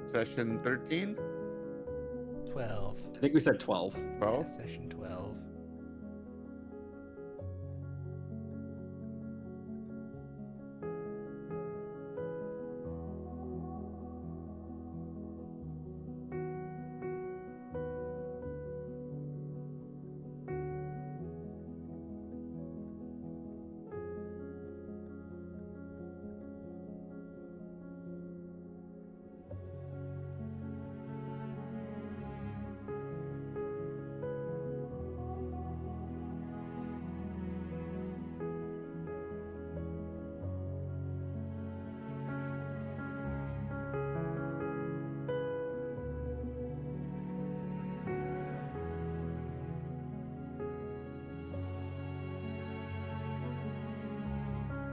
Session 13? 12. I think we said 12. 12? Yeah, session 12.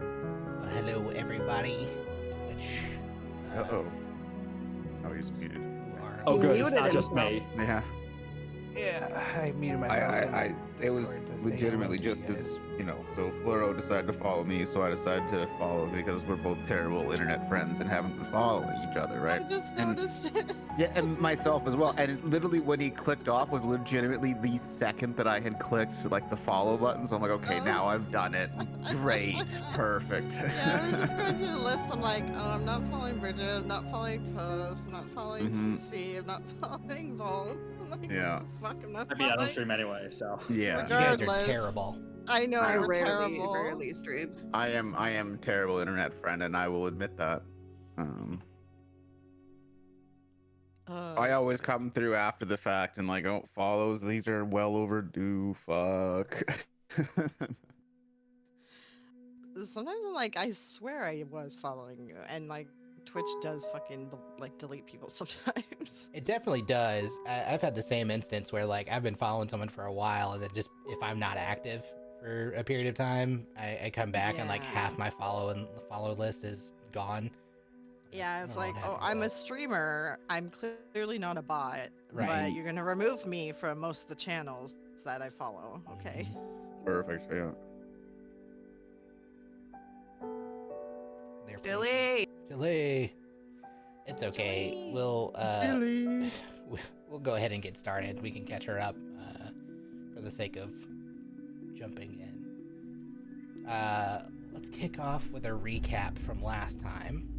Well, hello, everybody. Which, Uh-oh. Oh, he's muted. who are Oh, He good. It's muted not just himself. me. Yeah. Yeah, I muted myself. It was legitimately just as, so Floro decided to follow me, so I decided to follow because we're both terrible internet friends and haven't been following each other, right? I just And- noticed it. Yeah, and myself as well. And it literally, when he clicked off, was legitimately the second that I had clicked like the follow button. So I'm like, okay, Oh. now I've done it. Great, perfect. Yeah, I was just going through the list. I'm like, oh, I'm not following Bridget. I'm not following Toast. I'm not following Mhm. TC. I'm not following Vol. I'm like, Yeah. fuck, I'm not I mean, I don't following. stream anyway, so. Yeah, You guys are Regardless. terrible. I know, I we're rarely, terrible. rarely stream. I am terrible internet friend, and I will admit that. I always come through after the fact and like, oh, follows. These are well overdue. Fuck. Sometimes I'm like, I swear I was following you, and like Twitch does fucking like delete people sometimes. It definitely does. I've had the same instance where like I've been following someone for a while, and then just if I'm not active for a period of time, I come back and like Yeah. half my follow list is gone. Yeah, it's I don't like, know what oh, happened I'm to a streamer. I'm clearly not a bot, Right. but you're gonna remove me from most of the channels that I follow. Okay. Perfect. Yeah. They're Billy! Chili. It's okay. Chili. We'll we'll go ahead and get started. We can catch her up for the sake of jumping in. Let's kick off with a recap from last time.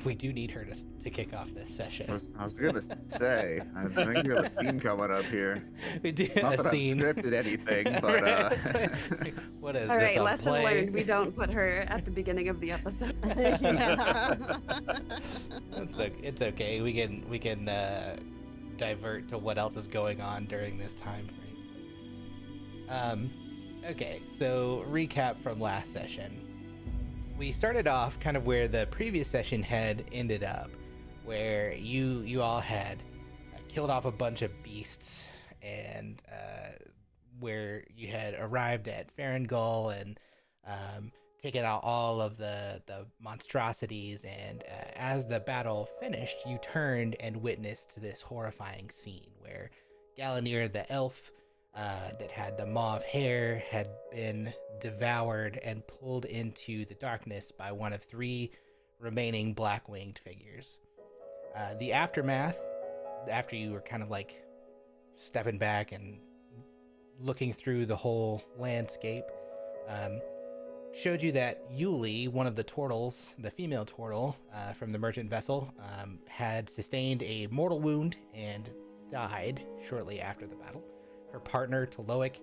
We do need her to kick off this session. I was gonna say, I think we have a scene coming up here. We do Not a that scene. I've scripted anything, but What is All this? right, A lesson play? learned. We don't put her at the beginning of the episode. It's okay. We can divert to what else is going on during this time frame. Okay, so recap from last session. We started off kind of where the previous session had ended up, where you all had killed off a bunch of beasts, and where you had arrived at Farangul and taken out all of the monstrosities, and as the battle finished, you turned and witnessed this horrifying scene where Galanir the elf that had the mauve hair had been devoured and pulled into the darkness by one of 3 remaining black-winged figures. The aftermath, after you were kind of like stepping back and looking through the whole landscape, showed you that Yuli, one of the turtles, the female turtle from the merchant vessel, had sustained a mortal wound and died shortly after the battle. Her partner, Taloic,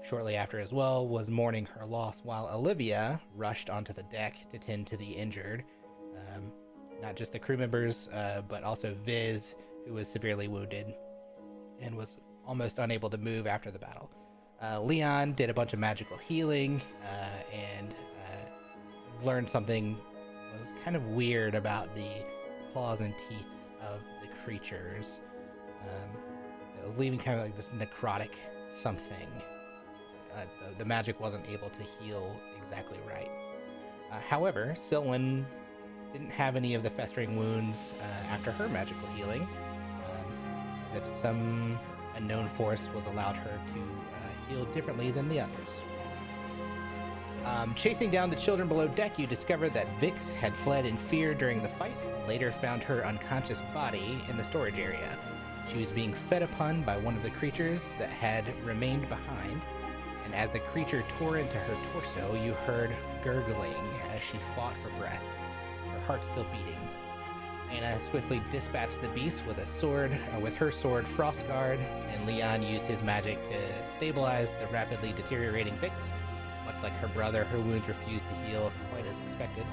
shortly after as well, was mourning her loss, while Olivia rushed onto the deck to tend to the injured. Not just the crew members, but also Viz, who was severely wounded and was almost unable to move after the battle. Leon did a bunch of magical healing and learned something was kind of weird about the claws and teeth of the creatures. It was leaving kind of like this necrotic something. The magic wasn't able to heal exactly right. However, Silwyn didn't have any of the festering wounds after her magical healing. As if some unknown force was allowed her to heal differently than the others. Chasing down the children below deck, you discover that Vix had fled in fear during the fight and later found her unconscious body in the storage area. She was being fed upon by one of the creatures that had remained behind, and as the creature tore into her torso, you heard gurgling as she fought for breath, her heart still beating. Anna swiftly dispatched the beast with her sword Frostguard, and Leon used his magic to stabilize the rapidly deteriorating Vix. Much like her brother, her wounds refused to heal quite as expected.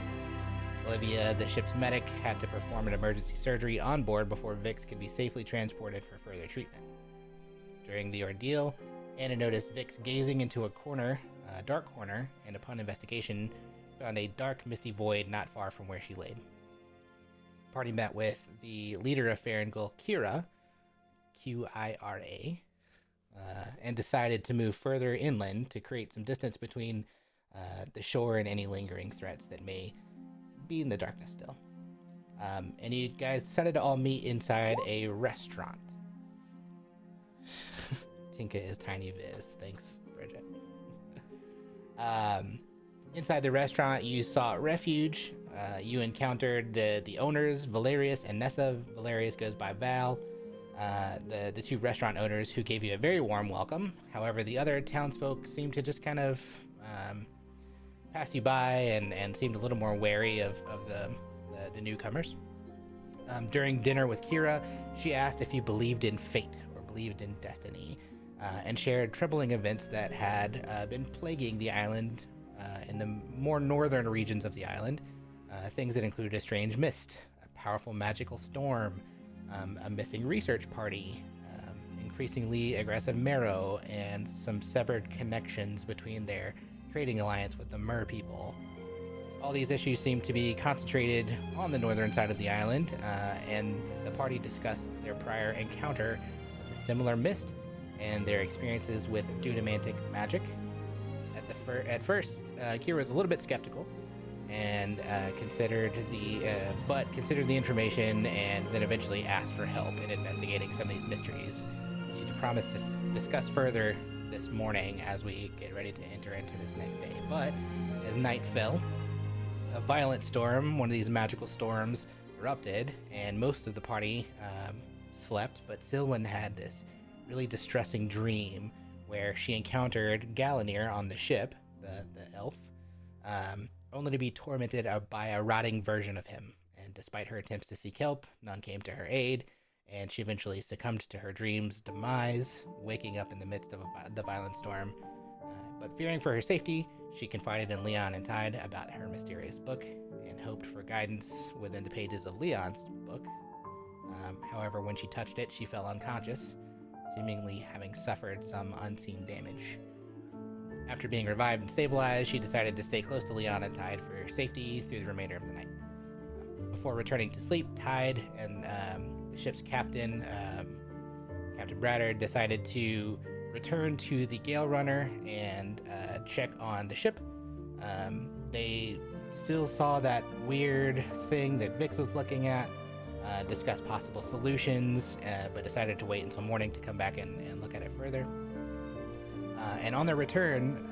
Olivia, the ship's medic, had to perform an emergency surgery on board before Vix could be safely transported for further treatment. During the ordeal, Anna noticed Vix gazing into a dark corner, and upon investigation, found a dark, misty void not far from where she laid. The party met with the leader of Ferengul, Kyra, Qira, and decided to move further inland to create some distance between the shore and any lingering threats that may be in the darkness still. And you guys decided to all meet inside a restaurant. Tinka is Tiny Viz. Thanks, Bridget. Inside the restaurant, you sought refuge. You encountered the owners, Valerius and Nessa. Valerius goes by Val. The two restaurant owners who gave you a very warm welcome. However, the other townsfolk seemed to just kind of pass you by and seemed a little more wary of the newcomers. During dinner with Kyra, she asked if you believed in fate or believed in destiny, and shared troubling events that had been plaguing the island in the more northern regions of the island. Things that included a strange mist, a powerful magical storm, a missing research party, increasingly aggressive Marrow, and some severed connections between their trading alliance with the Mer people. All these issues seem to be concentrated on the northern side of the island, and the party discussed their prior encounter with a similar mist and their experiences with dunamantic magic. At first, Kira was a little bit skeptical, and considered the information, and then eventually asked for help in investigating some of these mysteries. She promised to discuss further this morning as we get ready to enter into this next day. But as night fell, a violent storm, one of these magical storms, erupted, and most of the party slept, but Silwyn had this really distressing dream where she encountered Galanir on the ship, the elf, only to be tormented by a rotting version of him. And despite her attempts to seek help, none came to her aid, and she eventually succumbed to her dream's demise, waking up in the midst of the violent storm. But fearing for her safety, she confided in Leon and Tide about her mysterious book and hoped for guidance within the pages of Leon's book. However, when she touched it, she fell unconscious, seemingly having suffered some unseen damage. After being revived and stabilized, she decided to stay close to Leon and Tide for safety through the remainder of the night. Before returning to sleep, Tide and the ship's captain, Captain Braddard, decided to return to the Gale Runner and check on the ship. They still saw that weird thing that Vix was looking at, discussed possible solutions, but decided to wait until morning to come back and look at it further. And on their return,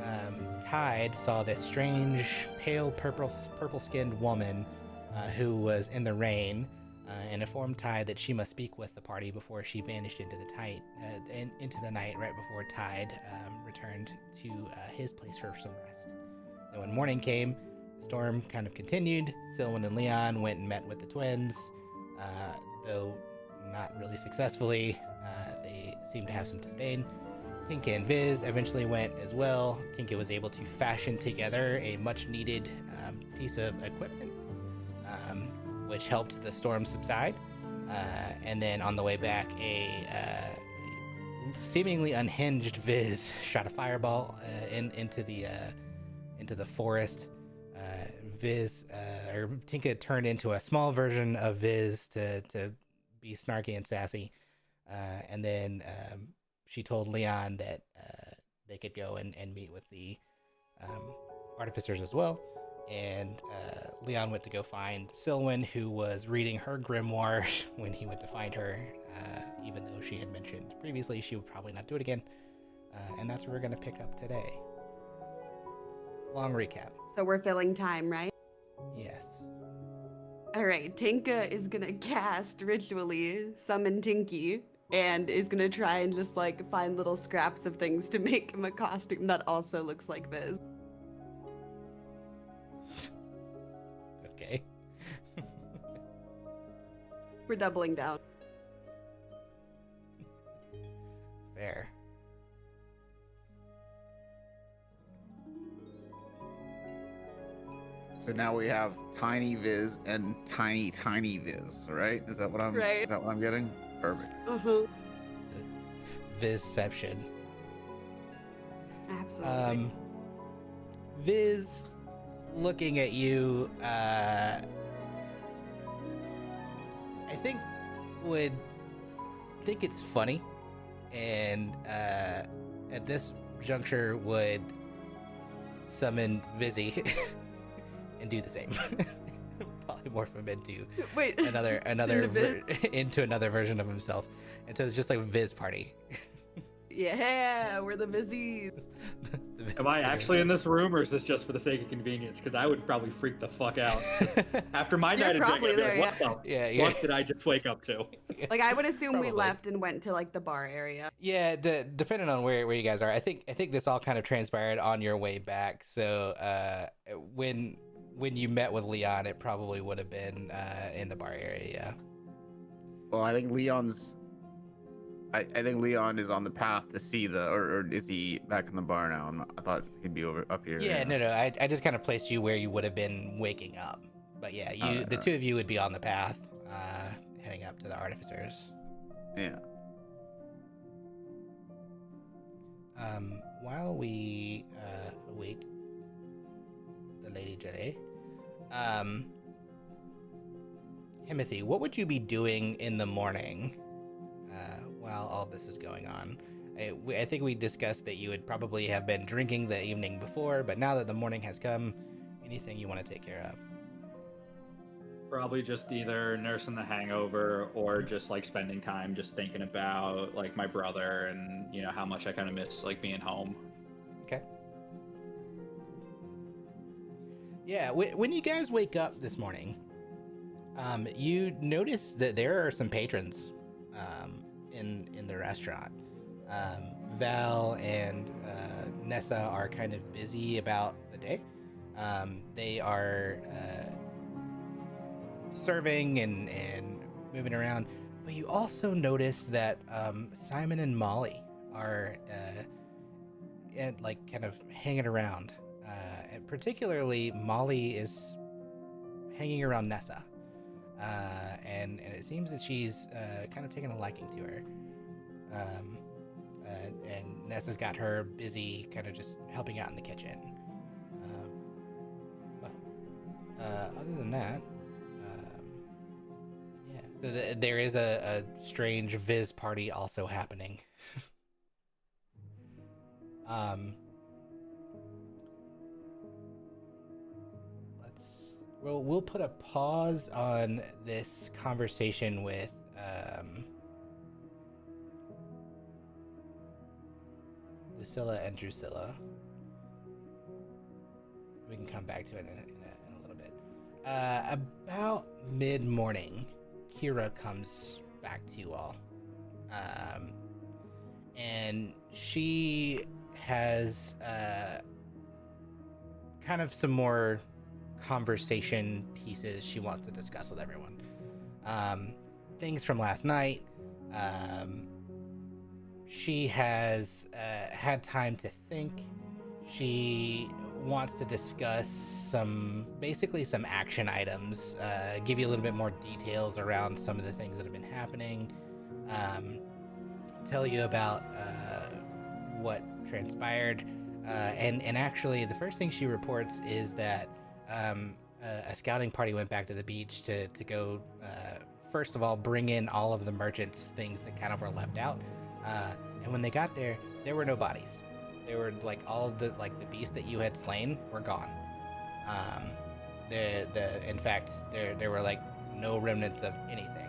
Tide saw this strange, pale purple-skinned woman who was in the rain, and informed Tide that she must speak with the party before she vanished into the night right before Tide returned to his place for some rest. And when morning came, the storm kind of continued. Silwyn and Leon went and met with the twins, though not really successfully. They seemed to have some disdain. Tinka and Viz eventually went as well. Tinka was able to fashion together a much-needed piece of equipment, which helped the storm subside. And then on the way back, a seemingly unhinged Viz shot a fireball into the forest. Tinka turned into a small version of Viz to be snarky and sassy, and then she told Leon that they could go and meet with the artificers as well. And Leon went to go find Silwyn, who was reading her grimoire when he went to find her. even though she had mentioned previously she would probably not do it again. And that's where we're going to pick up today. Long recap. So we're filling time, right? Yes. All right, Tinka is gonna cast ritually summon Tinky and is gonna try and just like find little scraps of things to make him a costume that also looks like Viz. Okay. We're doubling down. Fair. So now we have Tiny Viz and Tiny Viz, right? Is that what I'm? Right. Is that what I'm getting? Perfect. Uh-huh. Vizception. Absolutely. Viz, looking at you, I think would think it's funny, and at this juncture would summon Vizzy and do the same. Polymorph him into Wait. another Into Viz? into another version of himself, and so it's just like Viz party. Yeah, we're the Vizzies. Am I actually in this room, or is this just for the sake of convenience? Because I would probably freak the fuck out. After my You're night of probably drinking, I'd be like, there, what the Yeah. fuck did I just wake up to? Like I would assume we Probably. left and went to like the bar area. Yeah, depending on where you guys are, I think this all kind of transpired on your way back. So when you met with Leon, it probably would have been in the bar area. Yeah. Well, I think I think Leon is on the path to see or is he back in the bar now? I thought he'd be up here. Yeah, no. I just kind of placed you where you would have been waking up. But yeah, the two of you would be on the path, heading up to the artificers. Yeah. While we await the Lady Jedi, Timothy, what would you be doing in the morning while all this is going on? I think we discussed that you would probably have been drinking the evening before, but now that the morning has come, anything you want to take care of? Probably just either nursing the hangover or just like spending time just thinking about like my brother and how much I kind of miss like being home. Okay. Yeah, when you guys wake up this morning, you notice that there are some patrons in the restaurant. Val and Nessa are kind of busy about the day. They are serving and moving around, but you also notice that Simon and Molly are kind of hanging around. And particularly Molly is hanging around Nessa. And it seems that she's kind of taken a liking to her. And Nessa's got her busy kind of just helping out in the kitchen. Other than that, yeah. So there is a strange Viz party also happening. We'll put a pause on this conversation with Lucilla and Drusilla. We can come back to it in a little bit. About mid-morning, Kira comes back to you all. And she has kind of some more conversation pieces she wants to discuss with everyone. Things from last night. She has had time to think. She wants to discuss some action items, give you a little bit more details around some of the things that have been happening, tell you about what transpired, and actually the first thing she reports is that a scouting party went back to the beach to go first of all bring in all of the merchants' things that kind of were left out, and when they got there were no bodies. They were like all of the beasts that you had slain were gone. In fact there were like no remnants of anything.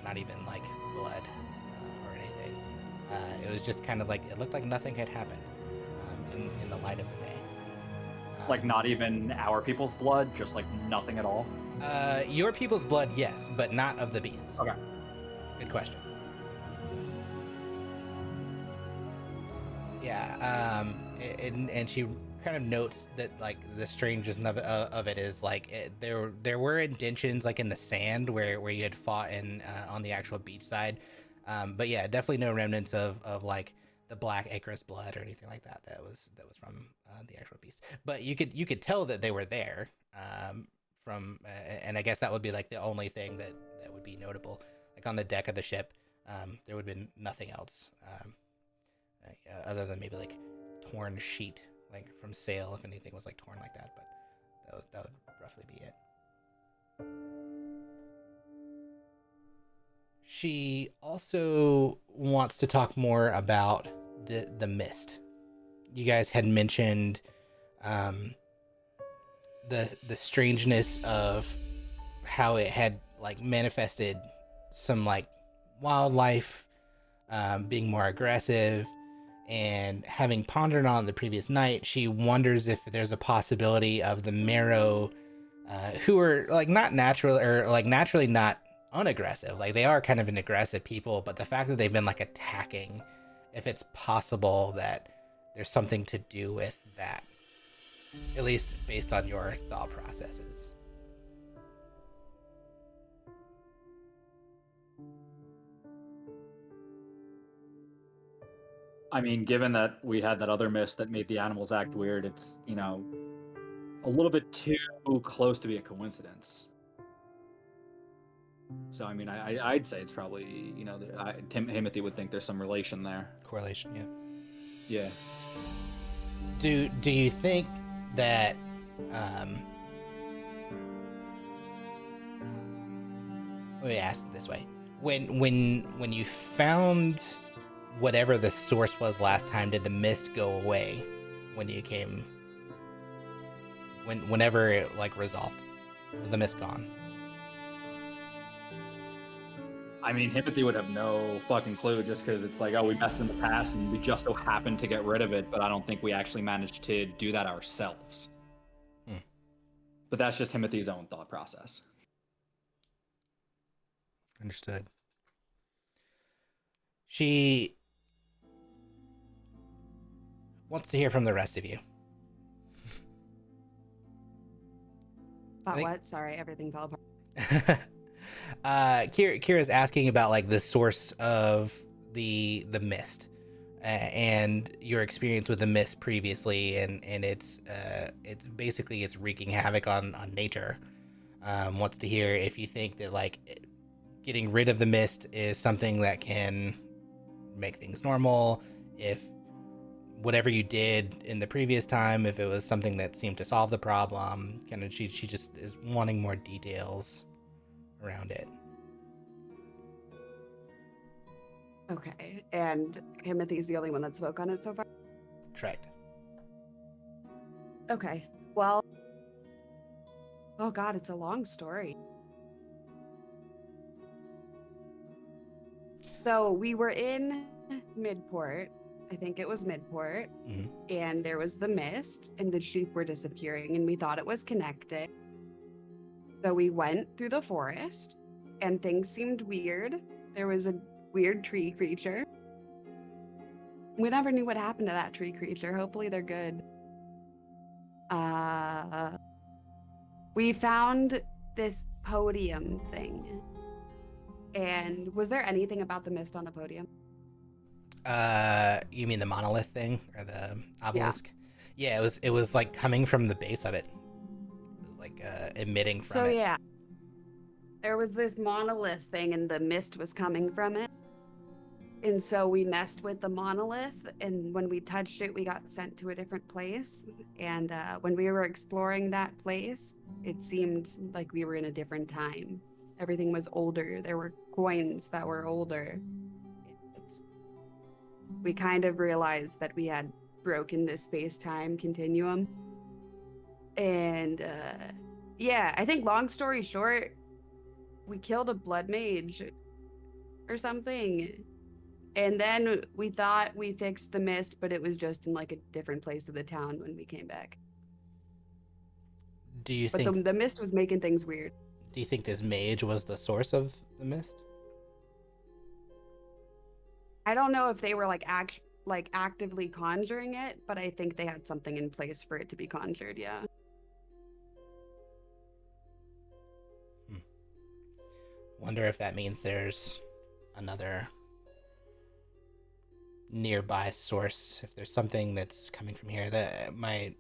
not even like blood or anything. It was just kind of like it looked like nothing had happened in the light of the day. Like not even our people's blood, just like nothing at all. Your people's blood, yes, but not of the beasts. Okay. Good question. Yeah, and she kind of notes that like the strangeness of it is like there were indentions like in the sand where you had fought in on the actual beach side, but yeah, definitely no remnants of like the black Icarus blood or anything like that. That was from the actual beast. But you could tell that they were there from, and I guess that would be like the only thing that would be notable. Like on the deck of the ship, there would have been nothing else. Other than maybe like torn sheet, like from sail, if anything was like torn like that, but that would roughly be it. She also wants to talk more about the mist. You guys had mentioned the strangeness of how it had like manifested some like wildlife being more aggressive. And having pondered on the previous night, she wonders if there's a possibility of the Marrow, who are like not natural or like naturally not unaggressive. Like they are kind of an aggressive people, but the fact that they've been like attacking, if it's possible that there's something to do with that, at least based on your thought processes. I mean, given that we had that other mist that made the animals act weird, it's, you know, a little bit too close to be a coincidence. So, I mean, I'd say it's probably, you know, Timothy would think there's some relation there. Correlation, yeah. Yeah. Do you think that let me ask it this way. When you found whatever the source was last time, did the mist go away when you came? Whenever it like resolved, was the mist gone? I mean, Timothy would have no fucking clue just because it's like, oh, we messed in the past and we just so happened to get rid of it, but I don't think we actually managed to do that ourselves. But that's just Timothy's own thought process. Understood. She wants to hear from the rest of you. What? Sorry, everything fell apart. Kira's asking about like the source of the mist and your experience with the mist previously, and it's basically it's wreaking havoc on nature. Wants to hear if you think that like getting rid of the mist is something that can make things normal, if whatever you did in the previous time, if it was something that seemed to solve the problem. Kind of she just is wanting more details around it. Okay, and Timothy's the only one that spoke on it so far? Correct. Okay, well, oh god, it's a long story. So we were in Midport, I think it was Midport, and there was the mist, and the sheep were disappearing, and we thought it was connected. So we went through the forest, and things seemed weird. There was a weird tree creature. We never knew what happened to that tree creature. Hopefully they're good. We found this podium thing. And was there anything about the mist on the podium? You mean the monolith thing or the obelisk? Yeah, it was like coming from the base of it. It was like emitting from it. So yeah, there was this monolith thing and the mist was coming from it. And so we messed with the monolith, and when we touched it, we got sent to a different place. And when we were exploring that place, it seemed like we were in a different time. Everything was older. There were coins that were older. We kind of realized that we had broken this space-time continuum. And yeah, I think long story short, we killed a blood mage or something. And then we thought we fixed the mist, but it was just in like a different place of the town when we came back. Do you But think the mist was making things weird. this mage was the source of the mist? I don't know if they were like actively conjuring it, but I think they had something in place for it to be conjured, yeah. Wonder if that means there's another nearby source, if there's something that's coming from here. That my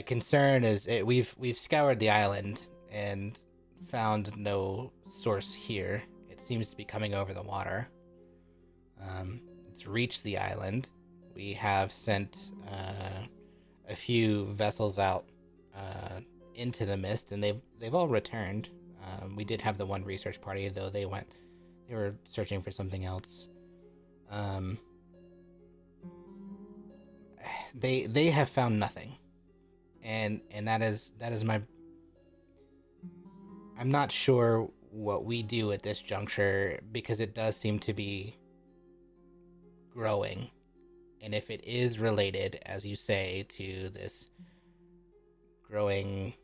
concern is we've scoured the island and found no source here. It seems to be coming over the water. It's reached the island. We have sent a few vessels out into the mist, and they've all returned. We did have the one research party, though they were searching for something else. They have found nothing, and that is my. I'm not sure what we do at this juncture, because it does seem to be growing, and if it is related, as you say, to this growing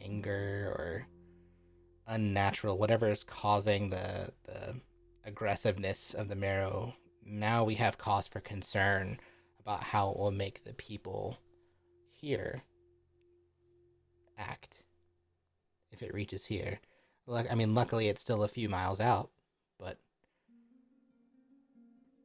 anger or unnatural, whatever is causing the aggressiveness of the marrow, now we have cause for concern about how it will make the people here act if it reaches here. I mean, luckily it's still a few miles out, but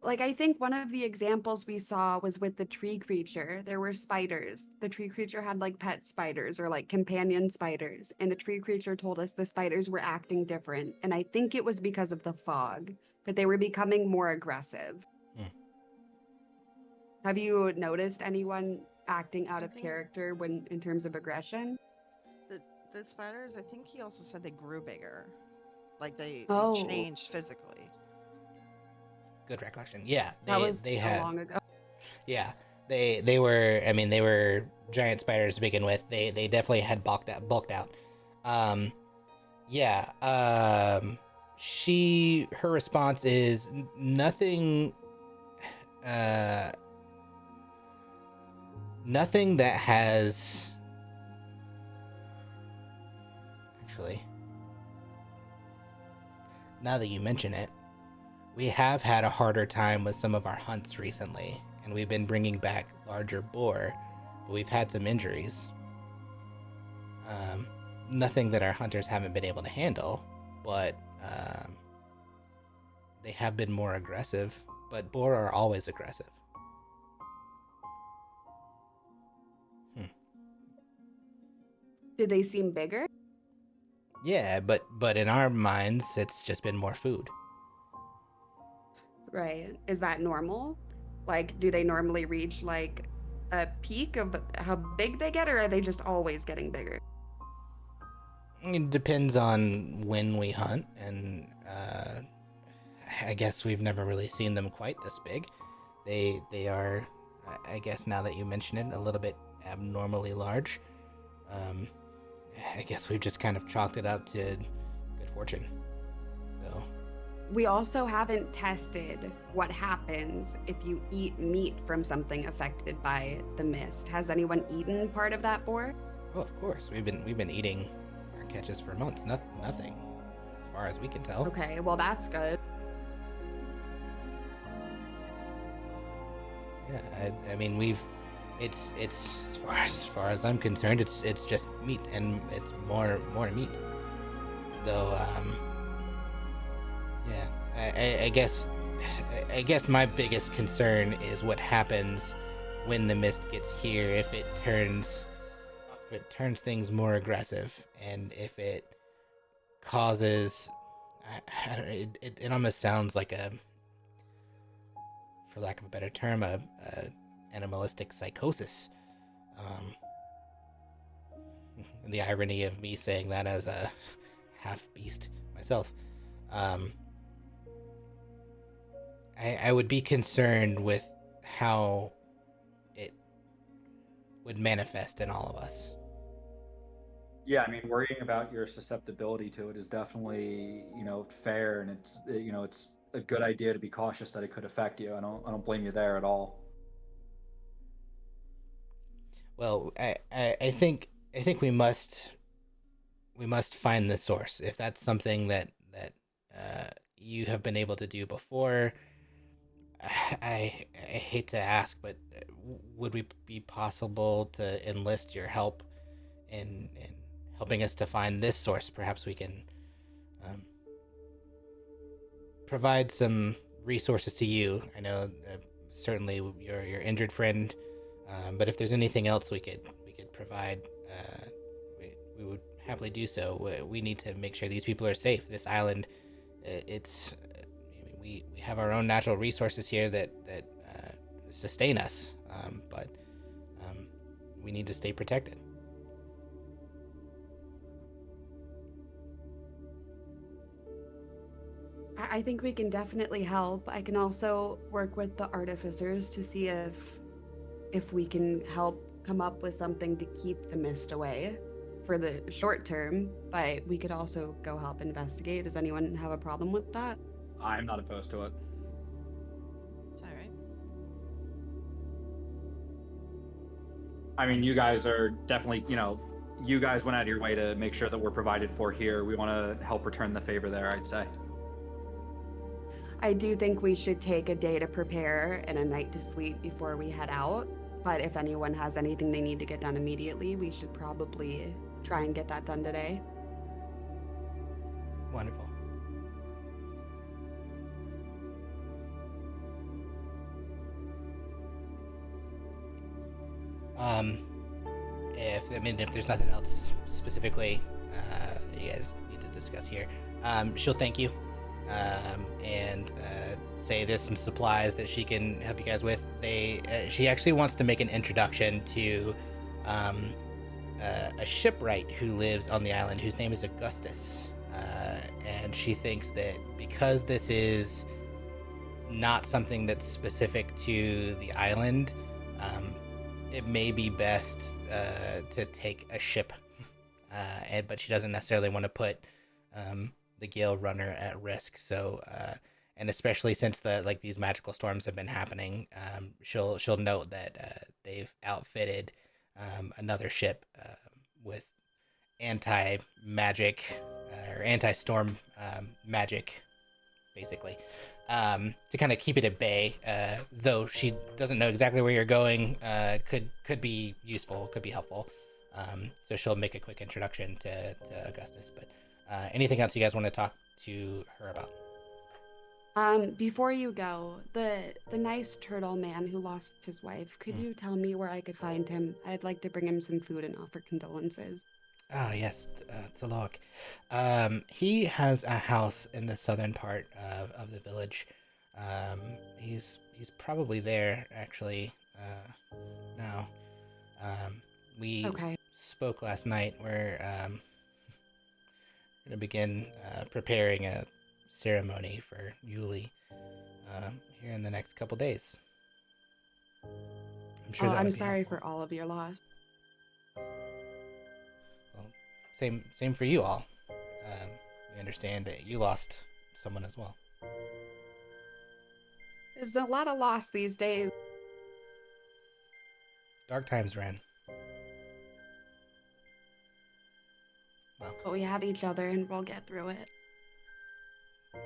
Like, I think one of the examples we saw was with the tree creature. There were spiders. The tree creature had like pet spiders or like companion spiders. And the tree creature told us the spiders were acting different. And I think it was because of the fog, but they were becoming more aggressive. Have you noticed anyone acting out I of think- character when in terms of aggression? The spiders, I think he also said they grew bigger. Like they Oh. changed physically. good recollection. Yeah, That was they so have. long ago. Yeah, they were. I mean, they were giant spiders to begin with. They definitely had bulked out. Yeah. Her response is nothing. Nothing that has. Actually, now that you mention it, we have had a harder time with some of our hunts recently, and we've been bringing back larger boar, but we've had some injuries. Nothing that our hunters haven't been able to handle, but they have been more aggressive. But boar are always aggressive. Did they seem bigger? Yeah, but in our minds, it's just been more food. Right. Is that normal? Like, do they normally reach like a peak of how big they get, or are they just always getting bigger? It depends on when we hunt, and I guess we've never really seen them quite this big. They are, I guess now that you mention it, a little bit abnormally large. I guess we've just kind of chalked it up to good fortune. So We also haven't tested what happens if you eat meat from something affected by the mist. Has anyone eaten part of that boar? oh, of course, we've been eating our catches for months. Nothing, as far as we can tell. Okay, well that's good. Yeah, I mean it's as far as I'm concerned, it's just meat, and it's more meat. Though yeah, I guess my biggest concern is what happens when the mist gets here. If it turns things more aggressive, and if it causes, I don't know, it almost sounds like a, for lack of a better term, a animalistic psychosis. The irony of me saying that as a half beast myself. I would be concerned with how it would manifest in all of us. Yeah, I mean, worrying about your susceptibility to it is definitely, fair, and it's a good idea to be cautious that it could affect you. I don't blame you there at all. Well, I think we must find the source. If that's something you have been able to do before, I hate to ask, but would we be possible to enlist your help in helping us to find this source? Perhaps we can um, provide some resources to you. I know certainly your injured friend, but if there's anything else we could provide, we would happily do so. We need to make sure these people are safe. This island, it's we have our own natural resources here that sustain us, but um, we need to stay protected. I think we can definitely help. I can also work with the artificers to see if we can help come up with something to keep the mist away for the short term, but we could also go help investigate. Does anyone have a problem with that? I'm not opposed to it. It's all right. I mean, you guys are definitely, you guys went out of your way to make sure that we're provided for here. We want to help return the favor there, I'd say. I do think we should take a day to prepare and a night to sleep before we head out. But if anyone has anything they need to get done immediately, we should probably try and get that done today. Wonderful. Um, if there's nothing else specifically you guys need to discuss here, she'll thank you, and say there's some supplies that she can help you guys with. She actually wants to make an introduction to a shipwright who lives on the island, whose name is Augustus, and she thinks that because this is not something that's specific to the island, it may be best to take a ship, but she doesn't necessarily want to put the Gale Runner at risk. So, and especially since these magical storms have been happening, she'll note that they've outfitted another ship with anti-magic or anti-storm magic, basically, to kind of keep it at bay. Though she doesn't know exactly where you're going, could be useful, could be helpful. So she'll make a quick introduction to Augustus. But anything else you guys want to talk to her about? Before you go, the nice turtle man who lost his wife, could you tell me where I could find him? I'd like to bring him some food and offer condolences. Ah, yes, Talok. He has a house in the southern part of the village. He's probably there actually now. We Okay. spoke last night. We're gonna begin preparing a ceremony for Yuli here in the next couple days. I'm sure that I'm would be sorry helpful. for all of your loss. Well, same for you all. We understand that you lost someone as well. There's a lot of loss these days. Dark times, Ren. Well, But we have each other and we'll get through it.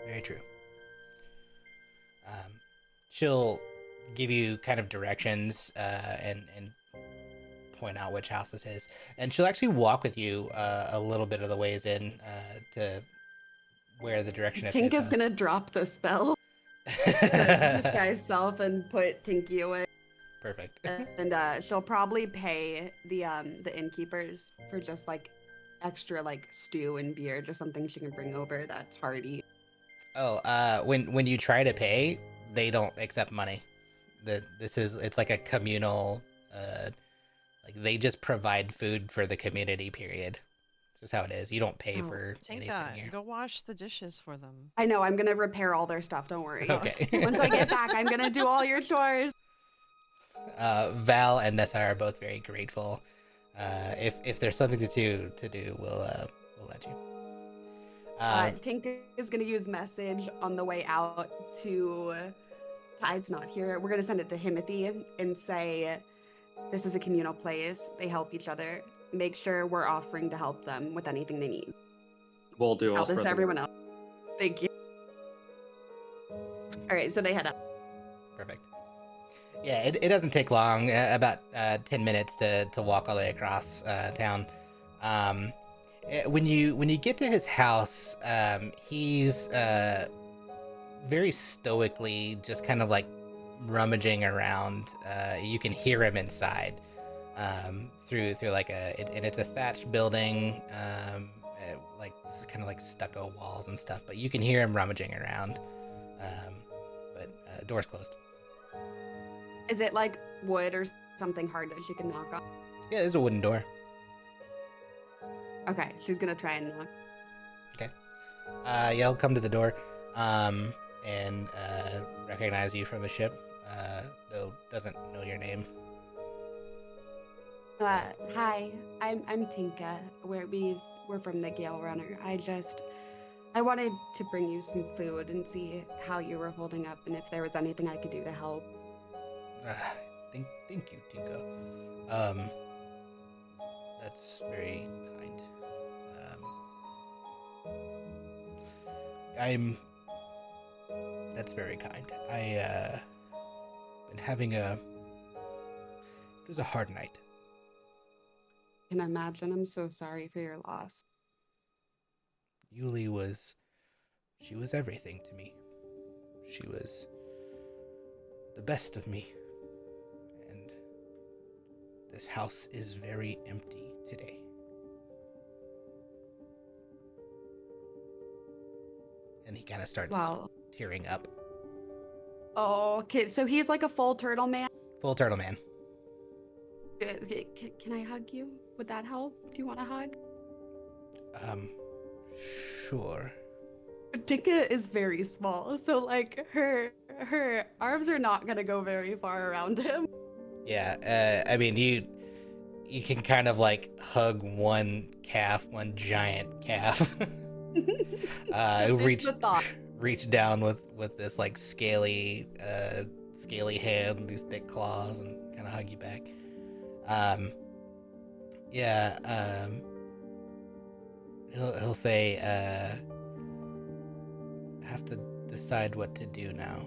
very true. She'll give you kind of directions and point out which house this is, and she'll actually walk with you a little bit of the ways in to where the direction of his Tinka's house. gonna drop the spell this guy's self and put Tinky away. Perfect. And she'll probably pay the innkeepers for just like extra like stew and beer, just something she can bring over that's hearty. Oh, when you try to pay, they don't accept money. It's like a communal, like they just provide food for the community. Period. Just how it is. You don't pay for anything Tinka, here. go wash the dishes for them. I know, I'm gonna repair all their stuff, don't worry. Okay. Once I get back, I'm gonna do all your chores. Val and Nessa are both very grateful if there's something to do, we'll let you. Tinka is gonna use message on the way out to Tide's not here. We're gonna send it to Himothy and say, this is a communal place. They help each other. Make sure we're offering to help them with anything they need. We'll do. Tell this to everyone else. Thank you. All right, so they head up. Perfect. Yeah, it doesn't take long, about 10 minutes to walk all the way across town. When you get to his house, he's very stoically just kind of like rummaging around. You can hear him inside through like and it's a thatched building, like kind of like stucco walls and stuff. But you can hear him rummaging around. But door's closed. Is it like wood or something hard that she can knock on? Yeah, there's a wooden door. Okay, she's gonna try and knock. Okay. Yeah, he'll come to the door, and recognize you from the ship, though doesn't know your name. Hi, I'm Tinka. We're from the Gale Runner. I wanted to bring you some food and see how you were holding up and if there was anything I could do to help. Thank you, Tinka. That's very kind. That's very kind. Been having it was a hard night. Can imagine. I'm so sorry for your loss. Yuli she was everything to me. She was the best of me. And this house is very empty today. And he kind of starts tearing up. Oh, okay. So he's like a full turtle man? Full turtle man. Can I hug you? Would that help? Do you want a hug? Sure. Tinka is very small, so like her arms are not gonna go very far around him. Yeah, I mean you can kind of like hug one giant calf. Reach down with this like scaly hand, these thick claws, and kind of hug you back. He'll say, I have to decide what to do now.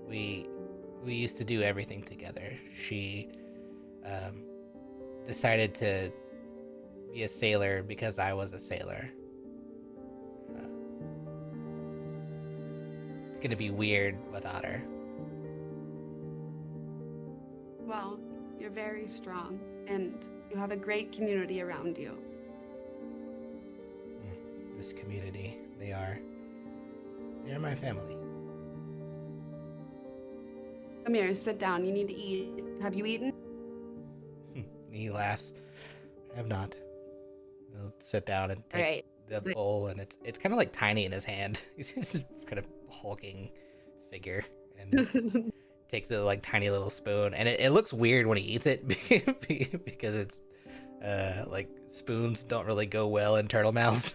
We used to do everything together. She decided to be a sailor because I was a sailor. It's gonna be weird without her. Well, you're very strong, and you have a great community around you. This community, they are my family. Come here, sit down. You need to eat. Have you eaten? He laughs. I have not. He'll sit down and take All right. the bowl, and it's kind of like tiny in his hand. He's just kind of hulking figure, and takes a like tiny little spoon, and it looks weird when he eats it because it's like spoons don't really go well in turtle mouths.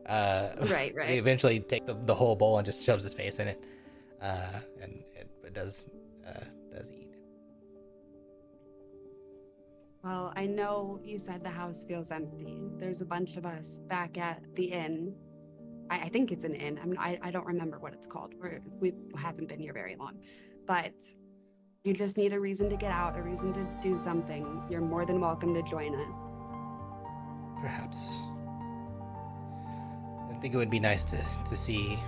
Right. He eventually takes the whole bowl and just shoves his face in it, and it does eat. Well, I know you said the house feels empty. There's a bunch of us back at the inn. I think it's an inn. I don't remember what it's called. We haven't been here very long. But you just need a reason to get out, a reason to do something. You're more than welcome to join us. Perhaps. I think it would be nice to see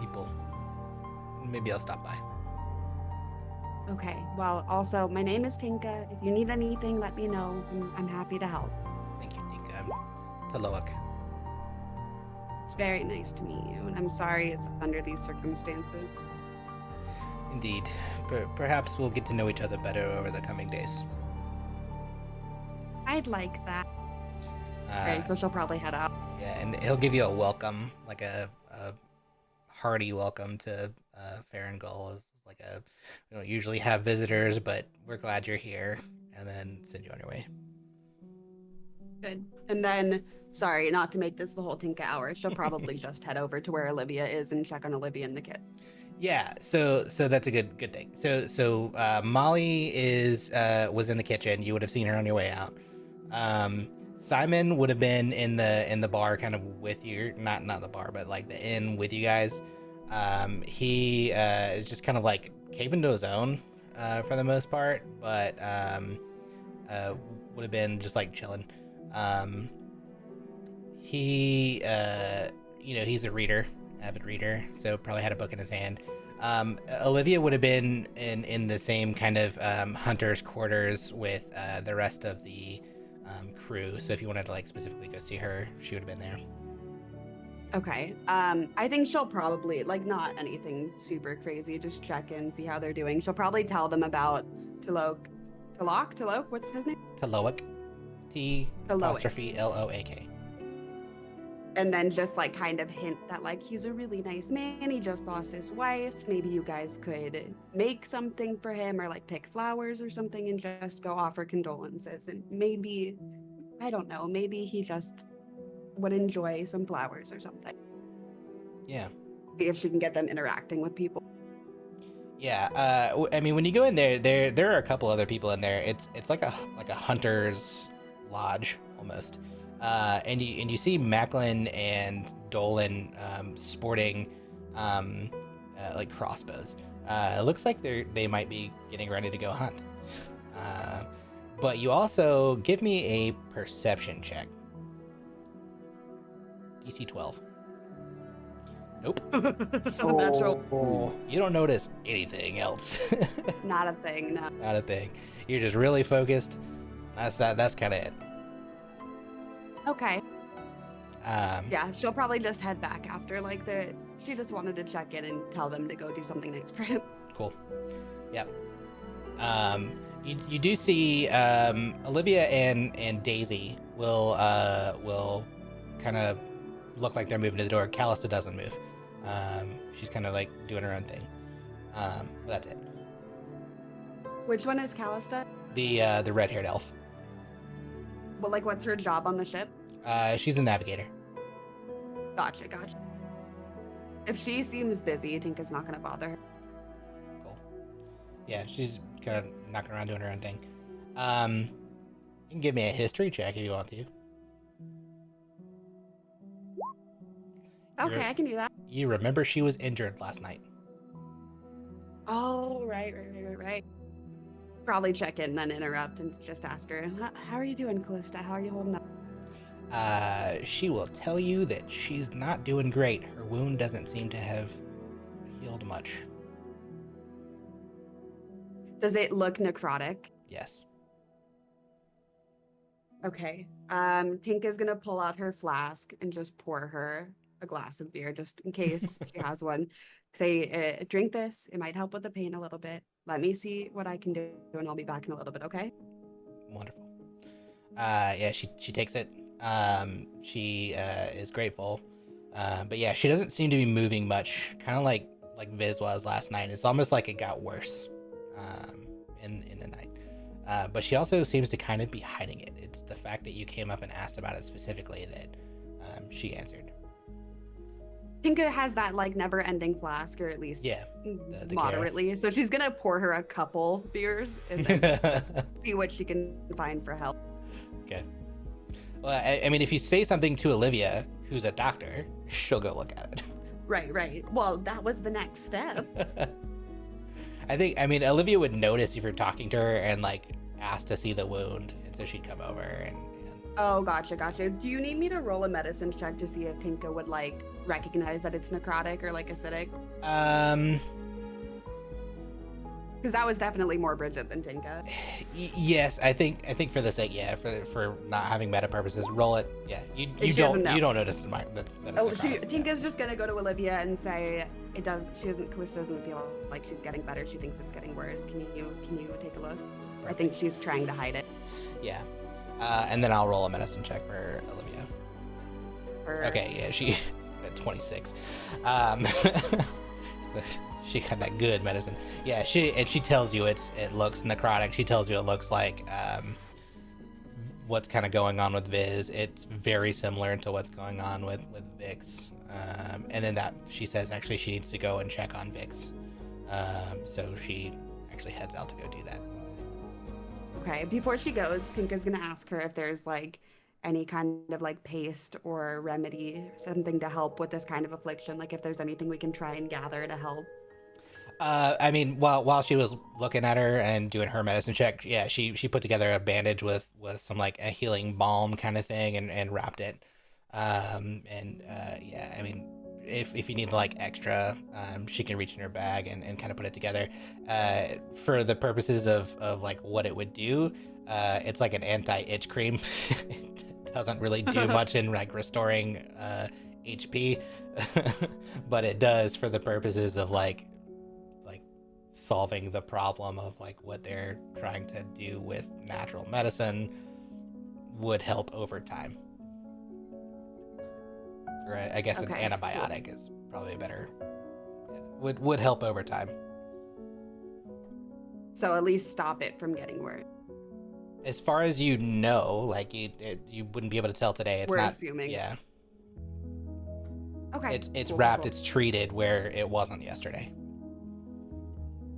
people. Maybe I'll stop by. Okay. Well, also, my name is Tinka. If you need anything, let me know. I'm happy to help. Thank you, Tinka. I'm Taloak. It's very nice to meet you, and I'm sorry it's under these circumstances. Indeed. Perhaps we'll get to know each other better over the coming days. I'd like that. Right, so she'll probably head out. Yeah, and he'll give you a welcome, like a hearty welcome to Farangul. It's like we don't usually have visitors, but we're glad you're here. and then send you on your way. Good. And then, sorry, not to make this the whole Tinka hour, she'll probably just head over to where Olivia is and check on Olivia in the kit. Yeah, so that's a good thing. So Molly was in the kitchen. You would have seen her on your way out. Simon would have been in the bar, kind of with you, not the bar, but like the inn with you guys. He is just kind of like caving to his own for the most part, but would have been just like chilling. He he's a reader, avid reader, so probably had a book in his hand. Olivia would have been in the same kind of hunter's quarters with the rest of the crew. So if you wanted to like specifically go see her, she would have been there. Okay. I think she'll probably, like, not anything super crazy, just check in, see how they're doing. She'll probably tell them about Talok, what's his name? Taloak. T''Loak. And then just like kind of hint that like he's a really nice man, he just lost his wife, maybe you guys could make something for him or like pick flowers or something and just go offer condolences. And maybe, I don't know, maybe he just would enjoy some flowers or something. Yeah. See if she can get them interacting with people. Yeah, I mean, when you go in there are a couple other people in there. It's like a hunter's lodge almost, and you see Macklin and Dolan sporting like crossbows. It looks like they might be getting ready to go hunt. But you also give me a perception check. DC 12. Nope. Natural. You don't notice anything else. Not a thing, no. Not a thing. You're just really focused. That's kind of it. Okay. Um, Yeah, she'll probably just head back after like she just wanted to check in and tell them to go do something nice for him. Cool. Yep. You do see Olivia and Daisy will kind of look like they're moving to the door. Callista doesn't move. She's kind of like doing her own thing. But that's it. Which one is Callista? The red-haired elf. Well, like, what's her job on the ship? She's a navigator. Gotcha. If she seems busy, Tinka's not gonna bother her. Cool. Yeah, she's kind of knocking around doing her own thing. You can give me a history check if you want to. Okay, I can do that. You remember she was injured last night. Oh, right. Probably check in, then interrupt and just ask her, how are you doing, Callista? How are you holding up? She will tell you that she's not doing great. Her wound doesn't seem to have healed much. Does it look necrotic? Yes. Okay. Tinka's gonna pull out her flask and just pour her a glass of beer just in case she has one. Say, drink this. It might help with the pain a little bit. Let me see what I can do and I'll be back in a little bit, okay? Wonderful. Yeah, she takes it. She is grateful. But yeah, she doesn't seem to be moving much. Kind of like Viz was last night. It's almost like it got worse in the night. But she also seems to kind of be hiding it. It's the fact that you came up and asked about it specifically that she answered. Tinka has that like never-ending flask, or at least the moderately. So she's gonna pour her a couple beers and then just see what she can find for help. Okay. Well, I mean, if you say something to Olivia, who's a doctor, she'll go look at it. Right. Well, that was the next step. I mean, Olivia would notice if you're talking to her and like ask to see the wound, and so she'd come over and... Oh, gotcha. Do you need me to roll a medicine check to see if Tinka would like recognize that it's necrotic or like acidic? Because that was definitely more Bridget than Tinka. Yes, I think for the sake, for not having meta purposes, roll it. Yeah, you don't notice that it's necrotic. Tinka's just gonna go to Olivia and say Callista doesn't feel like she's getting better. She thinks it's getting worse. Can you take a look? I think she's trying to hide it. Yeah. And then I'll roll a medicine check for Olivia. Okay, yeah, she at 26. So she got that good medicine. Yeah, she tells you it looks necrotic. She tells you it looks like what's kind of going on with Viz. It's very similar to what's going on with Vix. And then that she says actually she needs to go and check on Vix. So she actually heads out to go do that. Okay, before she goes, Tinka's gonna ask her if there's like any kind of like paste or remedy, something to help with this kind of affliction. Like if there's anything we can try and gather to help. I mean, while she was looking at her and doing her medicine check, yeah, she put together a bandage with some like a healing balm kind of thing and wrapped it. Yeah, I mean, if you need like extra, she can reach in her bag and kind of put it together. For the purposes of like what it would do, it's like an anti-itch cream. It doesn't really do much in like restoring HP, but it does for the purposes of like solving the problem of like what they're trying to do with natural medicine would help over time. Or I guess Okay, an antibiotic is probably a better, would help over time. So at least stop it from getting worse. As far as you know, like you wouldn't be able to tell today. It's We're not assuming. Yeah. Okay. It's cool, wrapped, cool. it's treated where it wasn't yesterday.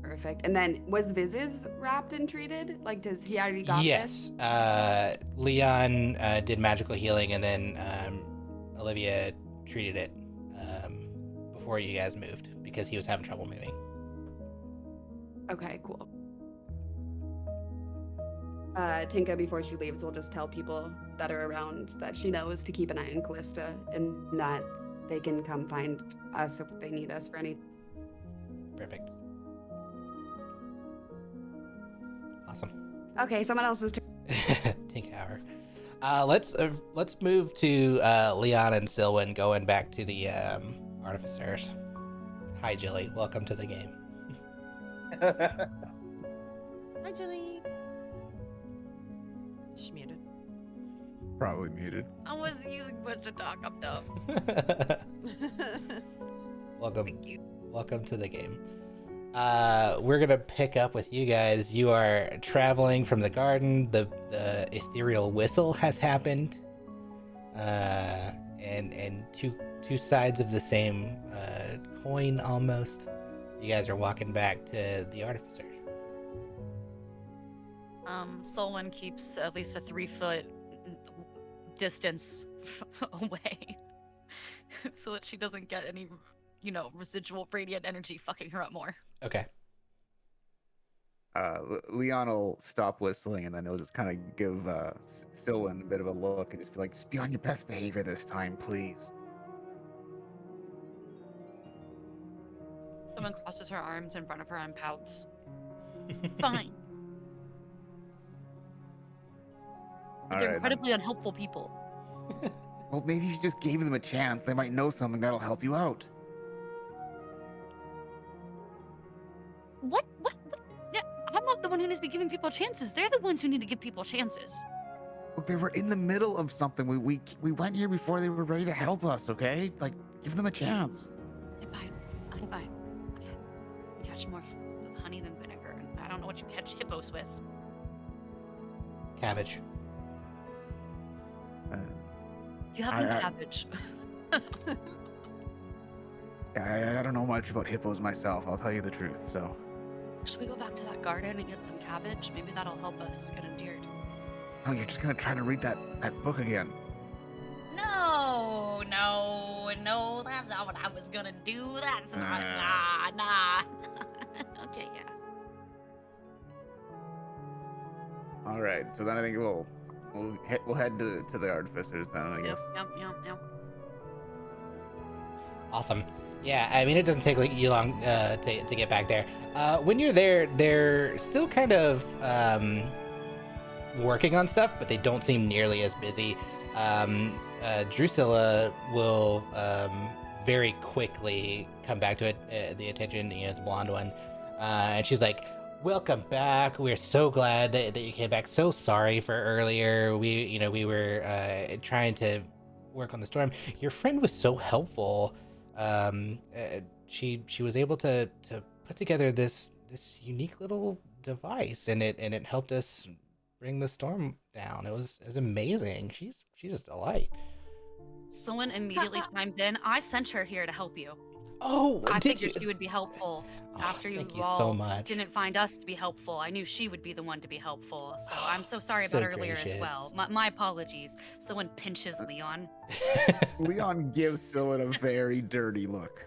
Perfect. And then was Viz's wrapped and treated? Like, does he already got this? Yes. Leon did magical healing, and then Olivia treated it before you guys moved because he was having trouble moving. Okay, cool. Tinka, before she leaves, will just tell people that are around that she knows to keep an eye on Callista and that they can come find us if they need us for anything. Perfect. Awesome. Okay, someone else's turn. Tink hour. Let's move to Leon and Silwyn going back to the artificers. Hi, Jilly. Welcome to the game. Hi, Jilly. She's muted. Probably muted. I was using Butch to talk. I'm dumb. Welcome. Thank you. Welcome to the game. We're gonna pick up with you guys. You are traveling from the garden. The ethereal whistle has happened, and two sides of the same coin almost. You guys are walking back to the artificer. Solon keeps at least a 3-foot distance away so that she doesn't get any, residual radiant energy fucking her up more. Okay. Leon will stop whistling and then he'll just kind of give Silwyn a bit of a look and just be like, just be on your best behavior this time, please. Someone crosses her arms in front of her and pouts. Fine. All They're right, incredibly unhelpful people. well, maybe if you just gave them a chance, they might know something that'll help you out. What? Yeah, I'm not the one who needs to be giving people chances. They're the ones who need to give people chances. Look, they were in the middle of something. We went here before they were ready to help us, okay? Like, give them a chance. Okay, fine. Okay, fine. Okay. You catch more with honey than vinegar, and I don't know what you catch hippos with. Cabbage. You have no cabbage. I don't know much about hippos myself, I'll tell you the truth, so. Should we go back to that garden and get some cabbage? Maybe that'll help us get endeared. No, you're just gonna try to read that book again. No, that's not what I was gonna do. That's not, nah. Okay, yeah. All right, so then I think we'll head to the artificers then, I guess. Yep. Awesome. Yeah, I mean, it doesn't take you long to get back there. When you're there, they're still kind of working on stuff, but they don't seem nearly as busy. Drusilla will very quickly come back to it, the attention, the blonde one, and she's like, "Welcome back. We're so glad that you came back. So sorry for earlier. We were trying to work on the storm. Your friend was so helpful. she was able to put together this unique little device, and it helped us bring the storm down. It was amazing. She's a delight. Someone immediately chimes in. I sent her here to help you. Oh, I did figured you? she would be helpful after Thank you all so much. didn't find us to be helpful. I knew she would be the one to be helpful. So I'm so sorry So about earlier as well. My apologies. Someone pinches Leon. Leon gives Scylla a very dirty look.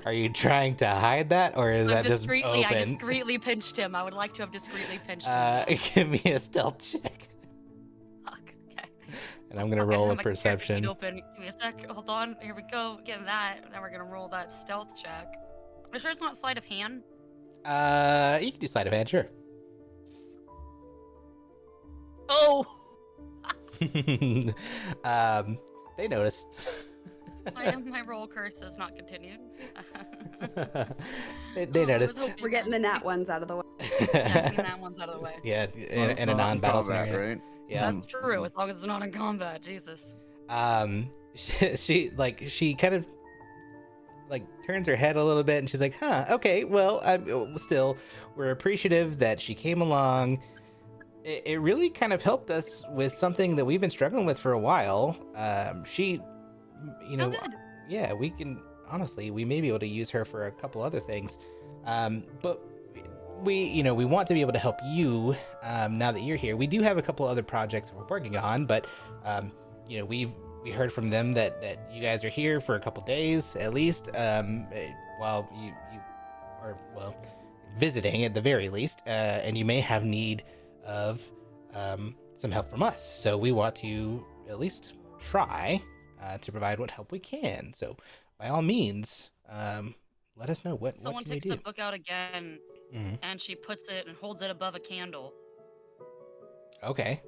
Are you trying to hide that, or is that just Discreetly, open? I discreetly pinched him. I would like to have discreetly pinched him. Give me a stealth check, Fuck. Okay. and I'm gonna Fuck, I roll have a my character sheet perception. Open. Give me a sec. Hold on. Here we go. Getting that. Now we're gonna roll that stealth check. Are you sure it's not sleight of hand? You can do sleight of hand, sure. Oh. They notice. My roll curse is not continued. they notice. We're getting the nat ones out of the way. Yeah, that one's out of the way. Yeah, Well, in it's a not non-battle combat, scenario. right? Yeah. That's true, as long as it's not in combat. Jesus. She kind of like turns her head a little bit, and she's like, "Huh, okay, well, we're appreciative that she came along. It really kind of helped us with something that we've been struggling with for a while. Oh, good. Yeah, we may be able to use her for a couple other things, but we want to be able to help you now that you're here. We do have a couple other projects that we're working on, but we heard from them that you guys are here for a couple days at least, while you are, well, visiting at the very least, and you may have need of some help from us. So we want to at least try to provide what help we can. So by all means, let us know what Someone can we takes do. the book out again, Mhm. and she puts it and holds it above a candle. Okay.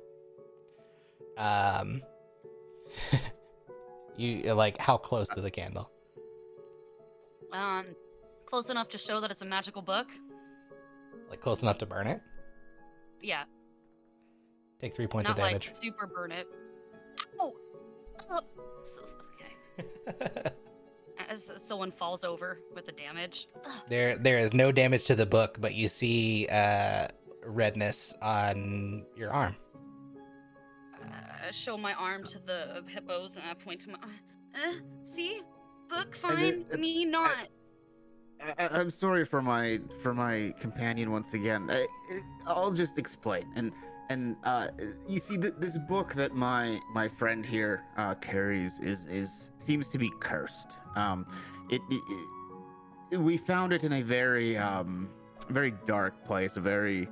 You like how close to the candle? Close enough to show that it's a magical book. Like close enough to burn it? Yeah, Take 3 points not of damage. like super burn it. Ow! Oh, okay. As someone falls over with the damage. Ugh. There is no damage to the book, but you see redness on your arm. I show my arm to the hippos and I point to my. See, book And fine, it- me not. I'm sorry for my companion once again. I'll just explain. And you see, this book that my friend here carries is seems to be cursed. We found it in a very very dark place, a very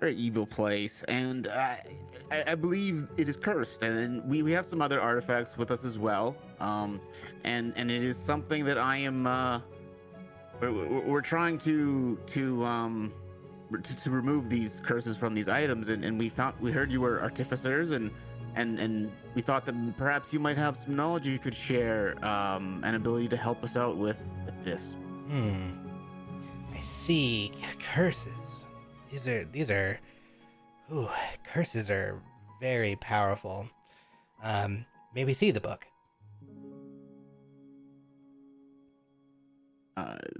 evil place, and I believe it is cursed. And we have some other artifacts with us as well. And it is something that I am. We're trying to remove these curses from these items, and we heard you were artificers, and we thought that perhaps you might have some knowledge you could share, an ability to help us out with this. I see. Curses. These are ooh, curses are very powerful. Maybe see the book.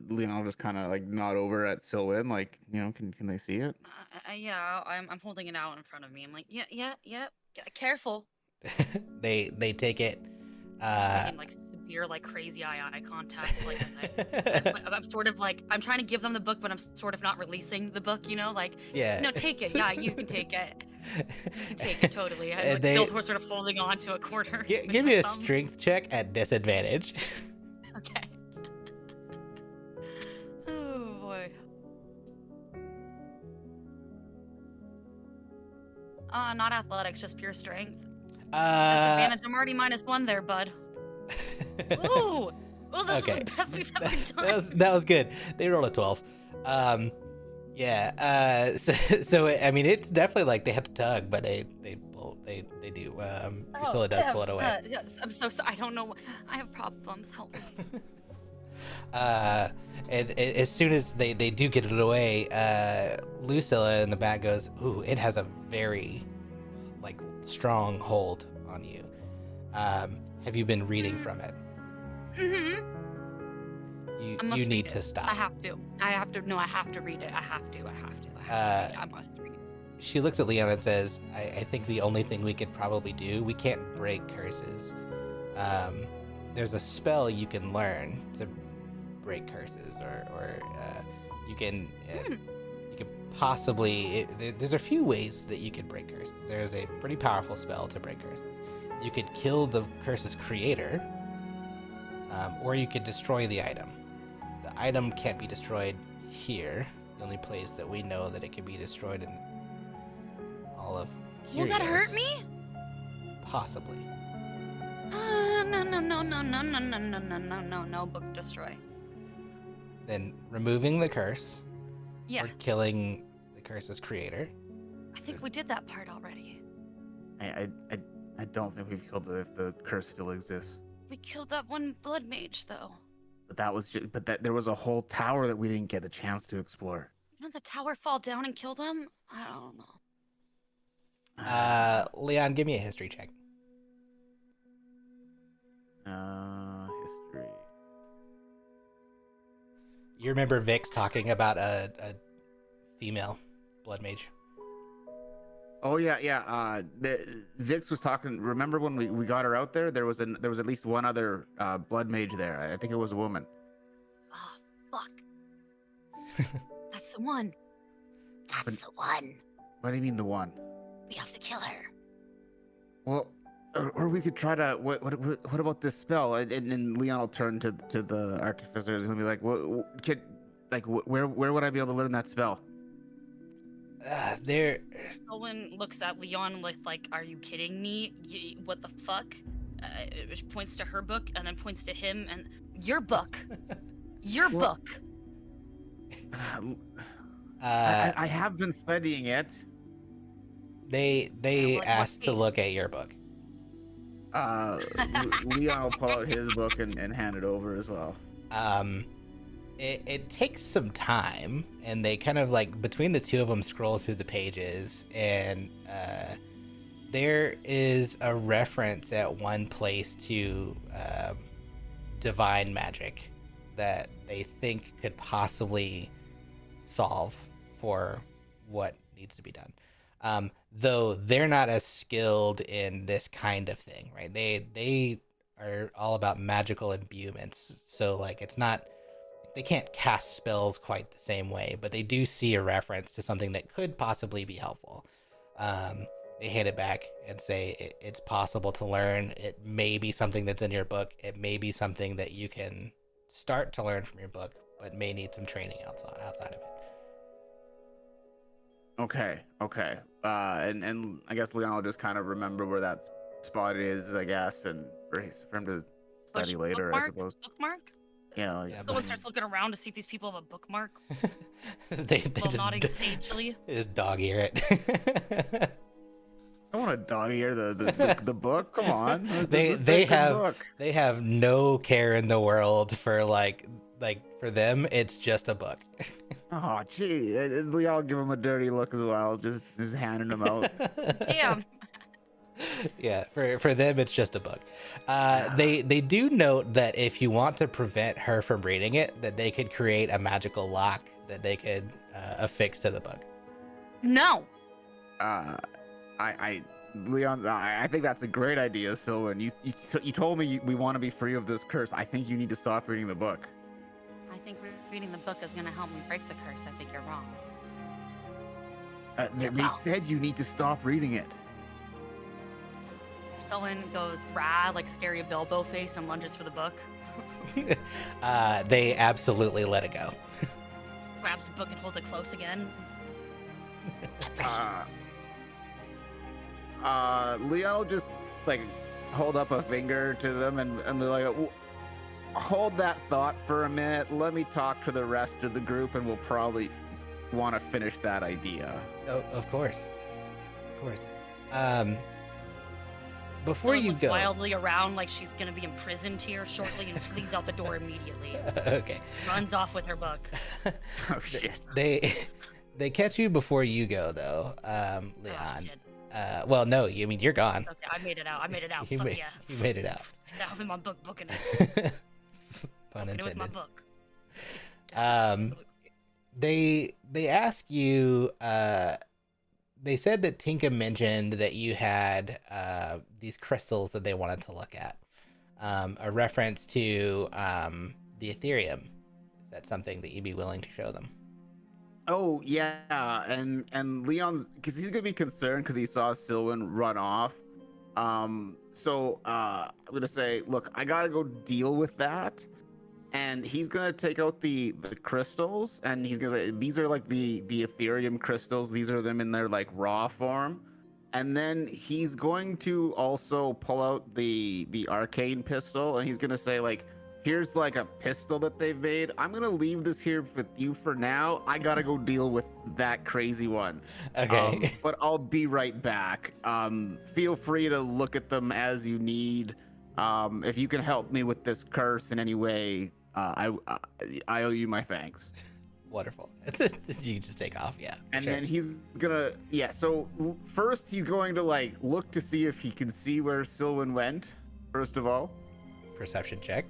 Leon will just kind of like nod over at Sylvan, like, can they see it? Yeah, I'm holding it out in front of me. I'm like, yeah. Careful. They take it. Making like severe, like crazy eye contact. Like I'm sort of like I'm trying to give them the book, but I'm sort of not releasing the book. Like Yeah. no, take it. Yeah, you can take it. You can take it totally. I'm They- still sort of holding on to a corner. with Give my me a thumb. strength check at disadvantage. Okay. Oh boy. Not athletics, just pure strength. Disadvantage. I'm already -1 there, bud. Ooh. Well, this Okay. is the best we've ever done. that was good. They rolled a 12. Yeah. So I mean, it's definitely like they have to tug, but they do. Priscilla does pull it away. Yes, I'm so sorry. I don't know. I have problems. Help me. And as soon as they do get it away, Lucilla in the back goes, "Ooh, it has a very like strong hold on you." Have you been reading from it? Mm-hmm. I must You read need it. to stop. I have to. No, I have to read it. I have to read. I must read. She looks at Leon and says, I think the only thing we could probably do, we can't break curses. There's a spell you can learn to break curses, or you can possibly, there's a few ways that you could break curses. There's a pretty powerful spell to break curses. You could kill the curse's creator, or you could destroy the item. The item can't be destroyed here. The only place that we know that it can be destroyed in all of Kyrios. Will that hurt me? Possibly. No, book destroy. Then removing the curse, Yeah, or killing the curse's creator. I think we did that part already. I don't think we've killed it if the curse still exists. We killed that one blood mage, though. But that was just, there was a whole tower that we didn't get a chance to explore. Didn't the tower fall down and kill them? I don't know. Leon, give me a history check. History. You remember Vix talking about a female blood mage? Oh yeah. Vix was talking. Remember when we got her out there? There was at least one other blood mage there. I think it was a woman. Oh, fuck. That's the one. That's the one. What do you mean the one? We have to kill her. Well, or we could try to. What about this spell? And then Leon will turn to the artificers and be like, where would I be able to learn that spell? There. Someone looks at Leon like, are you kidding me? What the fuck? She points to her book and then points to him and your book. Your book. I have been studying it. They what asked to case? look at your book. Leon will pull out his book and hand it over as well. It takes some time, and they kind of like between the two of them scroll through the pages, and there is a reference at one place to divine magic that they think could possibly solve for what needs to be done. Though they're not as skilled in this kind of thing, right? They are all about magical imbuements, so like it's not, they can't cast spells quite the same way, but they do see a reference to something that could possibly be helpful. They hand it back and say it's possible to learn. It may be something that's in your book. It may be something that you can start to learn from your book, but may need some training outside of it. Okay. And I guess Leon will just kind of remember where that spot is, I guess, and for him to study later, bookmark? I suppose. Bookmark? Yeah. Like, Yeah, Someone starts looking around to see if these people have a bookmark they while just nodding sagely. they just dog ear it. I want to dog ear the book. Come on. They have no care in the world for like for them. It's just a book. Oh, gee. Leon will give him a dirty look as well, just handing him out. Damn. Yeah, for them it's just a book. They do note that if you want to prevent her from reading it, that they could create a magical lock that they could affix to the book. No. Leon, I think that's a great idea, Sylvan. You told me we want to be free of this curse. I think you need to stop reading the book. I think reading the book is going to help me break the curse. I think you're wrong. They said you need to stop reading it. Someone goes rah like scary Bilbo face and lunges for the book. They absolutely let it go. Grabs the book and holds it close again. Precious. Leon will just like hold up a finger to them and be like, hold that thought for a minute. Let me talk to the rest of the group, and we'll probably want to finish that idea. Oh, of course. Before Someone you looks go, wildly around like she's gonna be imprisoned here shortly and flees out the door immediately. okay, Runs off with her book. Oh shit. they catch you before you go though, Leon. Oh, shit. Well, no, you mean you're gone. Okay, I made it out. You Fuck made, yeah. you made it out. Yeah, I'm in my book booking it. Pun Booking it with my intended. book. Um, they ask you. They said that Tinka mentioned that you had these crystals that they wanted to look at. A reference to the Ethereum. Is that something that you'd be willing to show them? Oh yeah, and Leon, because he's gonna be concerned because he saw Silwyn run off. I'm gonna say, look, I gotta go deal with that, and he's gonna take out the crystals, and he's gonna say these are like the Ethereum crystals. These are them in their like raw form, and then he's going to also pull out the arcane pistol, and he's gonna say like, here's like a pistol that they've made. I'm gonna leave this here with you for now. I gotta go deal with that crazy one. Okay. But I'll be right back. Feel free to look at them as you need. If you can help me with this curse in any way, I owe you my thanks. Wonderful. You can just take off. Yeah. And sure. then he's gonna, yeah. So first he's going to like look to see if he can see where Silwyn went. First of all, Perception check.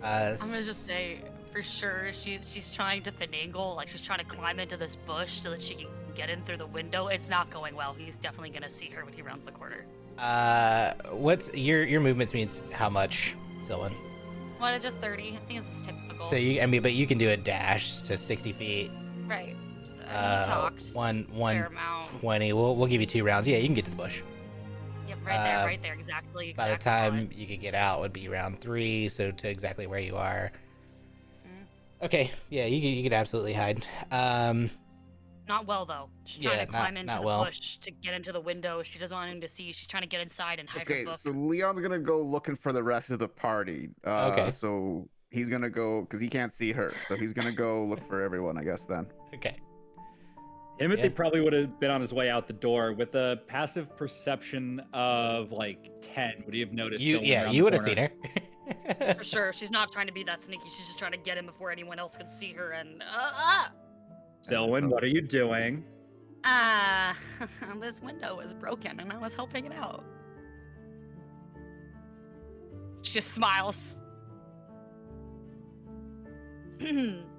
I'm gonna just say, for sure, she's trying to finagle, like she's trying to climb into this bush so that she can get in through the window. It's not going well. He's definitely gonna see her when he rounds the corner. What's your movements means how much, Silwyn? What, just 30? I think this is typical. So but you can do a dash, so 60 feet. Right. So, he talked. One Fair amount. 20. We'll give you 2 rounds. Yeah, you can get to the bush. Yep, right there, exactly. By the exact time spot. you could get out would be round 3, so to exactly where you are. Mm. Okay, yeah, you could absolutely hide. Not well though. She's Yeah, trying to climb into not the well. bush to get into the window. She doesn't want him to see. She's trying to get inside and hide okay. her book. So Leon's gonna go looking for the rest of the party. Okay. So he's gonna go because he can't see her. So he's gonna go look for everyone, I guess. Then. Okay. Timothy Yeah. probably would have been on his way out the door with a passive perception of like 10. Would he have noticed? Silwyn around You the would have corner? seen her. For sure. She's not trying to be that sneaky. She's just trying to get in before anyone else could see her. And Selwyn, what are you doing? this window was broken, and I was helping it out. She just smiles.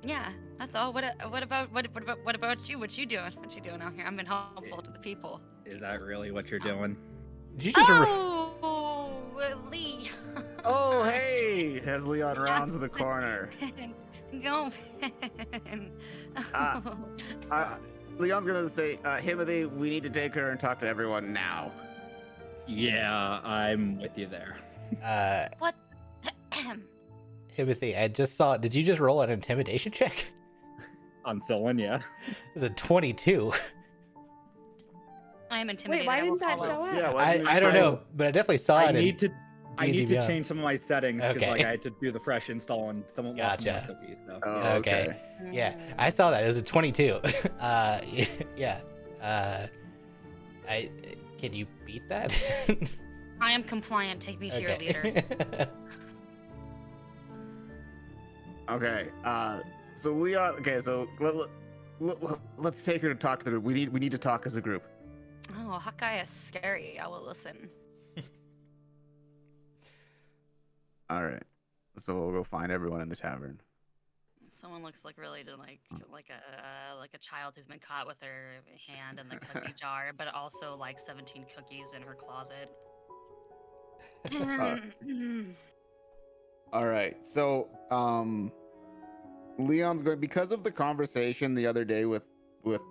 Yeah, that's all. What about you? What you doing? What you doing out here? I've been helpful to the people. Is that really what you're doing? Did you just Oh, Lee. Oh hey! As Leon rounds the corner. Go. Leon's gonna say, Timothy, we need to take her and talk to everyone now. Yeah, I'm with you there. What? Timothy, I just saw. Did you just roll an intimidation check? I'm Selwyn, yeah. It's a 22. I am intimidated. Wait, why I will didn't that follow. show up? Yeah, why didn't I you don't say- know, but I definitely saw I it. need to D&D Beyond. change some of my settings because Okay. like I had to do the fresh install and someone lost some Gotcha. more cookies. So. Oh, Okay. Yeah, I saw that. It was a 22. Yeah. Can you beat that? I am compliant. Take me to your leader. Okay. So Leon. Okay. So let's take her to talk to the group. We need to talk as a group. Oh, Hawkeye is scary. I will listen. All right. So we'll go find everyone in the tavern. Someone looks like really like a child who's been caught with her hand in the cookie jar, but also like 17 cookies in her closet. All right. So Leon's going because of the conversation the other day with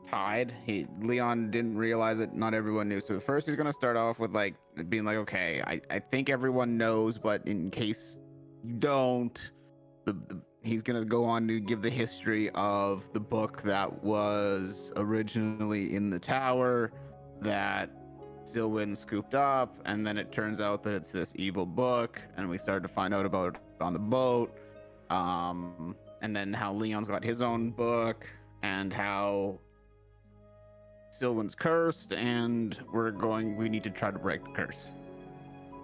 Tide. Leon didn't realize it. Not everyone knew. So first he's gonna start off with like being like, okay, I think everyone knows, but in case you don't, he's gonna go on to give the history of the book that was originally in the tower that Silwyn scooped up, and then it turns out that it's this evil book, and we started to find out about it on the boat. And then how Leon's got his own book, and how Silwyn's cursed, and we need to try to break the curse.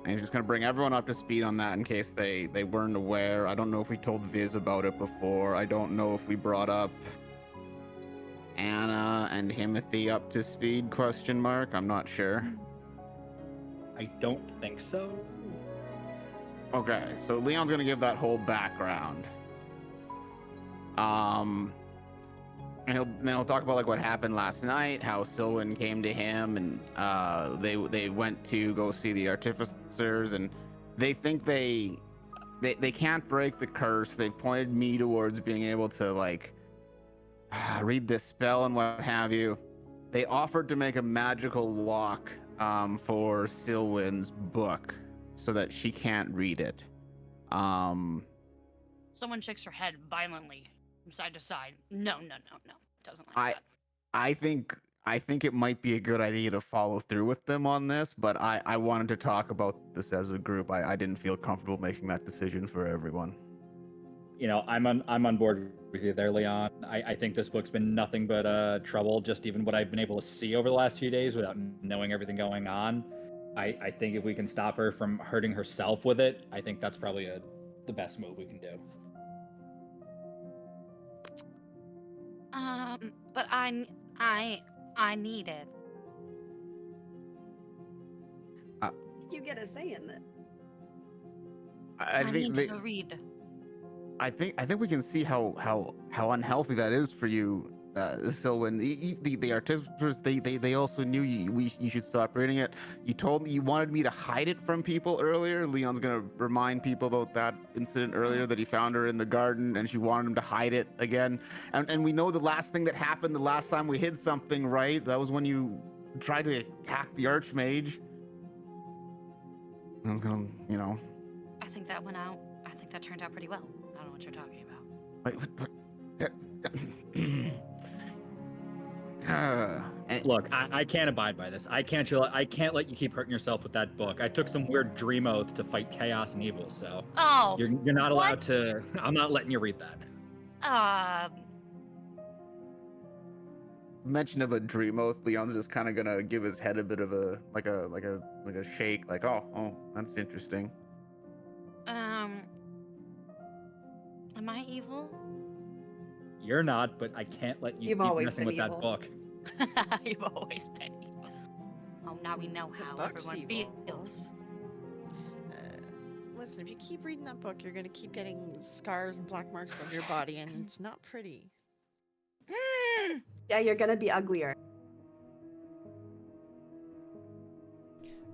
And he's just gonna bring everyone up to speed on that in case they weren't aware. I don't know if we told Viz about it before. I don't know if we brought up Anna and Timothy up to speed, ? I'm not sure. I don't think so. Okay, so Leon's gonna give that whole background. And he'll talk about like what happened last night, how Silwyn came to him, and they went to go see the artificers, and they think they can't break the curse. They've pointed me towards being able to like read this spell and what have you. They offered to make a magical lock for Silwyn's book so that she can't read it. Someone shakes her head violently from side to side. No. Doesn't like that. I think it might be a good idea to follow through with them on this, but I wanted to talk about this as a group. I didn't feel comfortable making that decision for everyone. You know, I'm on board with you there, Leon. I think this book's been nothing but trouble. Just even what I've been able to see over the last few days without knowing everything going on. I think if we can stop her from hurting herself with it, I think that's probably the best move we can do. But I need it. You get a say in it. I need think to read. I think we can see how unhealthy that is for you. So when the artificers, they also knew you should stop reading it. You told me you wanted me to hide it from people earlier. Leon's gonna remind people about that incident earlier, that he found her in the garden and she wanted him to hide it again. And we know the last thing that happened the last time we hid something, right? That was when you tried to attack the Archmage. I was gonna, you know. I think that went out. I think that turned out pretty well. I don't know what you're talking about. Wait, Look, I can't abide by this. I can't let you keep hurting yourself with that book. I took some weird dream oath to fight chaos and evil, so Oh, you're not allowed to. I'm not letting you read that. Mention of a dream oath, Leon's just kind of gonna give his head a bit of a shake, like oh, that's interesting. Am I evil? You're not, but I can't let you You've keep always messing been with that evil. book. You've always been evil. Oh, now we know The how book's everyone evil. feels. Listen, if you keep reading that book, you're gonna keep getting scars and black marks on your body, and it's not pretty. Yeah, you're gonna be uglier.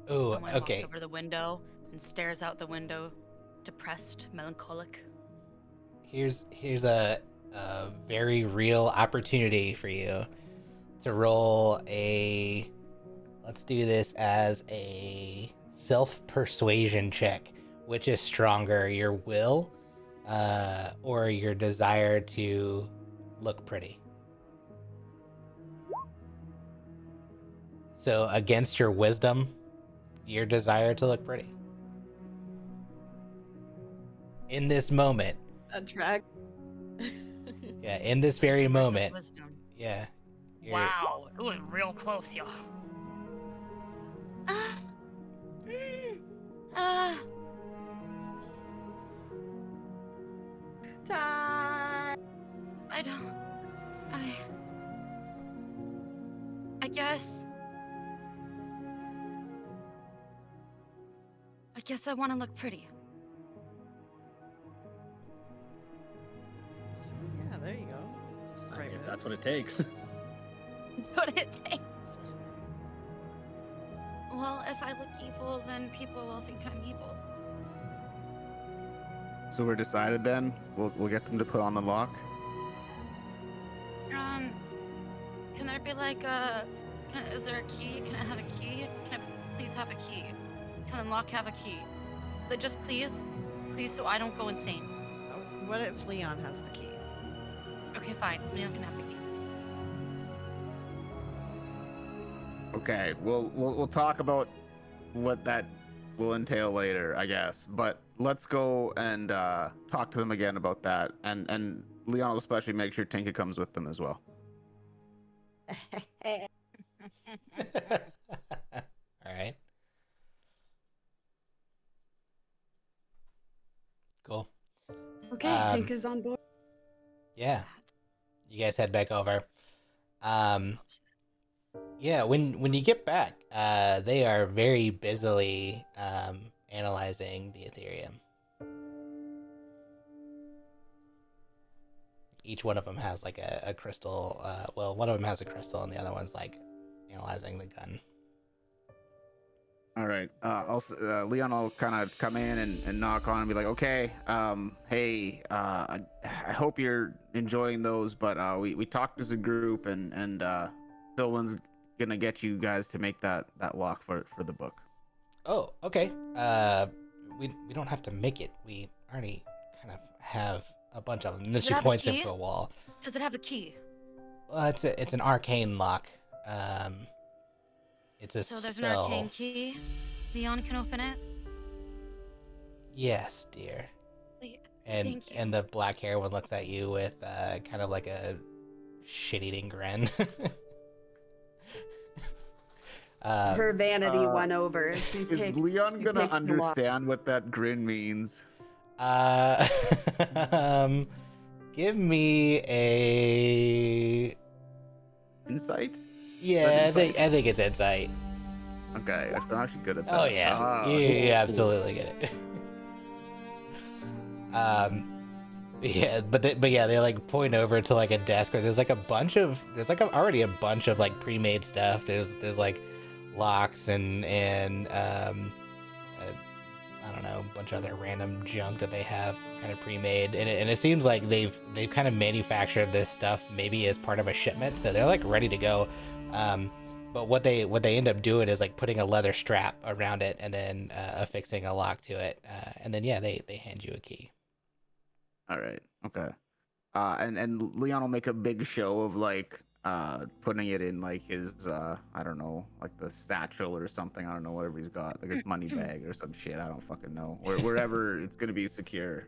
Oh, Someone okay. walks over to the window and stares out the window, depressed, melancholic. Here's a very real opportunity for you to roll a. Let's do this as a self-persuasion check. Which is stronger, your will, or your desire to look pretty? So against your wisdom, your desire to look pretty. In this moment. Attract. Yeah, in this very Words of moment. wisdom. Yeah. you're- Wow, it was real close, y'all. Time. I guess I want to look pretty. So, yeah, there you go. That's the right If move. that's what it takes. That's what it takes. Well, if I look evil, then people will think I'm evil. So we're decided then. We'll get them to put on the lock. Can there be like is there a key? Can I have a key? Can I please have a key? Can unlock have a key? But just please, so I don't go insane. Oh, what if Leon has the key? Okay, fine. Leon can have the key. Okay, we'll talk about what that will entail later, I guess. But let's go and talk to them again about that, and Leon will especially make sure Tinka comes with them as well. All right. Cool. Okay, Tinka's on board. Yeah. You guys head back over. Yeah, when you get back, They are very busily analyzing the Ethereum. Each one of them has like a crystal. Well, one of them has a crystal, and the other one's like analyzing the gun. All right. Leon will kind of come in and knock on and be like, okay, hey, I hope you're enjoying those, but we talked as a group, and Sylvan's gonna get you guys to make that lock for the book. Oh, okay. We don't have to make it. We already kind of have a bunch of them. And then Does it she have a points key? into a wall. Does it have a key? Well, it's an arcane lock. It's a So spell. there's an arcane key. Leon can open it. Yes, dear. Thank you. And the black hair one looks at you with kind of like a shit-eating grin. Her vanity won over. She Is picked- Leon she gonna picked the lock. understand what that grin means? Give me a Insight? yeah. insight? I think it's insight. Okay, I'm actually good at that. Oh yeah, Ah, you cool. absolutely get it. Yeah, but yeah, they like point over to like a desk where there's like already a bunch of like pre-made stuff. There's like locks and I don't know, a bunch of other random junk that they have kind of pre-made, and it seems like they've kind of manufactured this stuff maybe as part of a shipment, so they're like ready to go. But what they end up doing is like putting a leather strap around it and then affixing a lock to it, and then yeah, they hand you a key. All right. Okay. And Leon will make a big show of like putting it in like his I don't know, like the satchel or something. I don't know, whatever he's got, like his money bag or some shit. I don't fucking know. Wherever it's gonna be secure.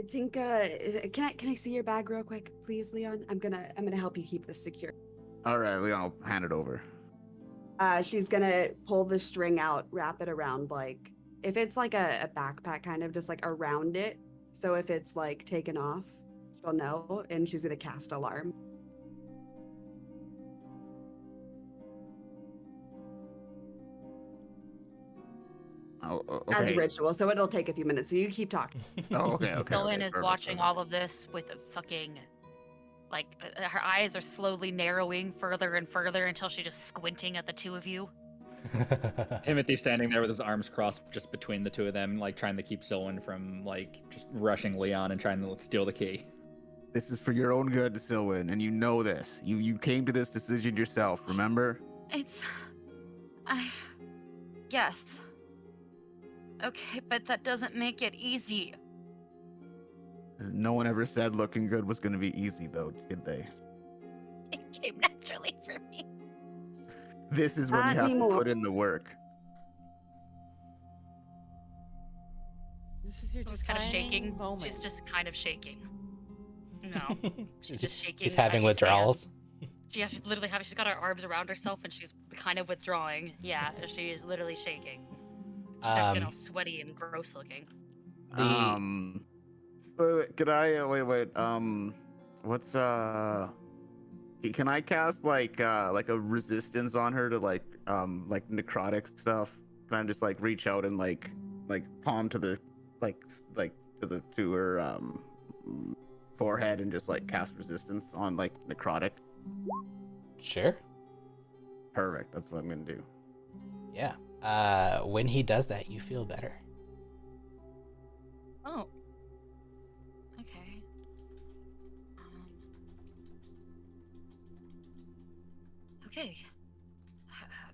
Tinka, can I see your bag real quick, please, Leon? I'm gonna help you keep this secure. All right, Leon, I'll hand it over. She's gonna pull the string out, wrap it around, like if it's like a backpack kind of just like around it. So if it's like taken off, she'll know, and she's gonna cast alarm. Oh, As okay. ritual, so it'll take a few minutes. So you keep talking. Oh, okay. Okay. Zolan okay, is perfect, watching perfect. all of this with a fucking, like, her eyes are slowly narrowing further and further until she's just squinting at the two of you. Timothy standing there with his arms crossed just between the two of them, like trying to keep Zolan from like just rushing Leon and trying to steal the key. This is for your own good, Silwyn, and you know this. You came to this decision yourself, remember? Yes. Okay, but that doesn't make it easy. No one ever said looking good was gonna be easy, though, did they? It came naturally for me. This is when Not you have anymore. to put in the work. This is your She's kind of defining shaking. moment. She's just kind of shaking. No, she's just shaking. She's having as she withdrawals. stands. Yeah, she's literally having. She's got her arms around herself and she's kind of withdrawing. Yeah, she is literally shaking. She starts getting all sweaty and gross looking. Wait, could I wait? What's can I cast like a resistance on her to like necrotic stuff? Can I just like reach out and like palm to the to her forehead and just like cast resistance on like necrotic? Sure. Perfect. That's what I'm gonna do. Yeah. When he does that, you feel better. Oh. Okay. Okay.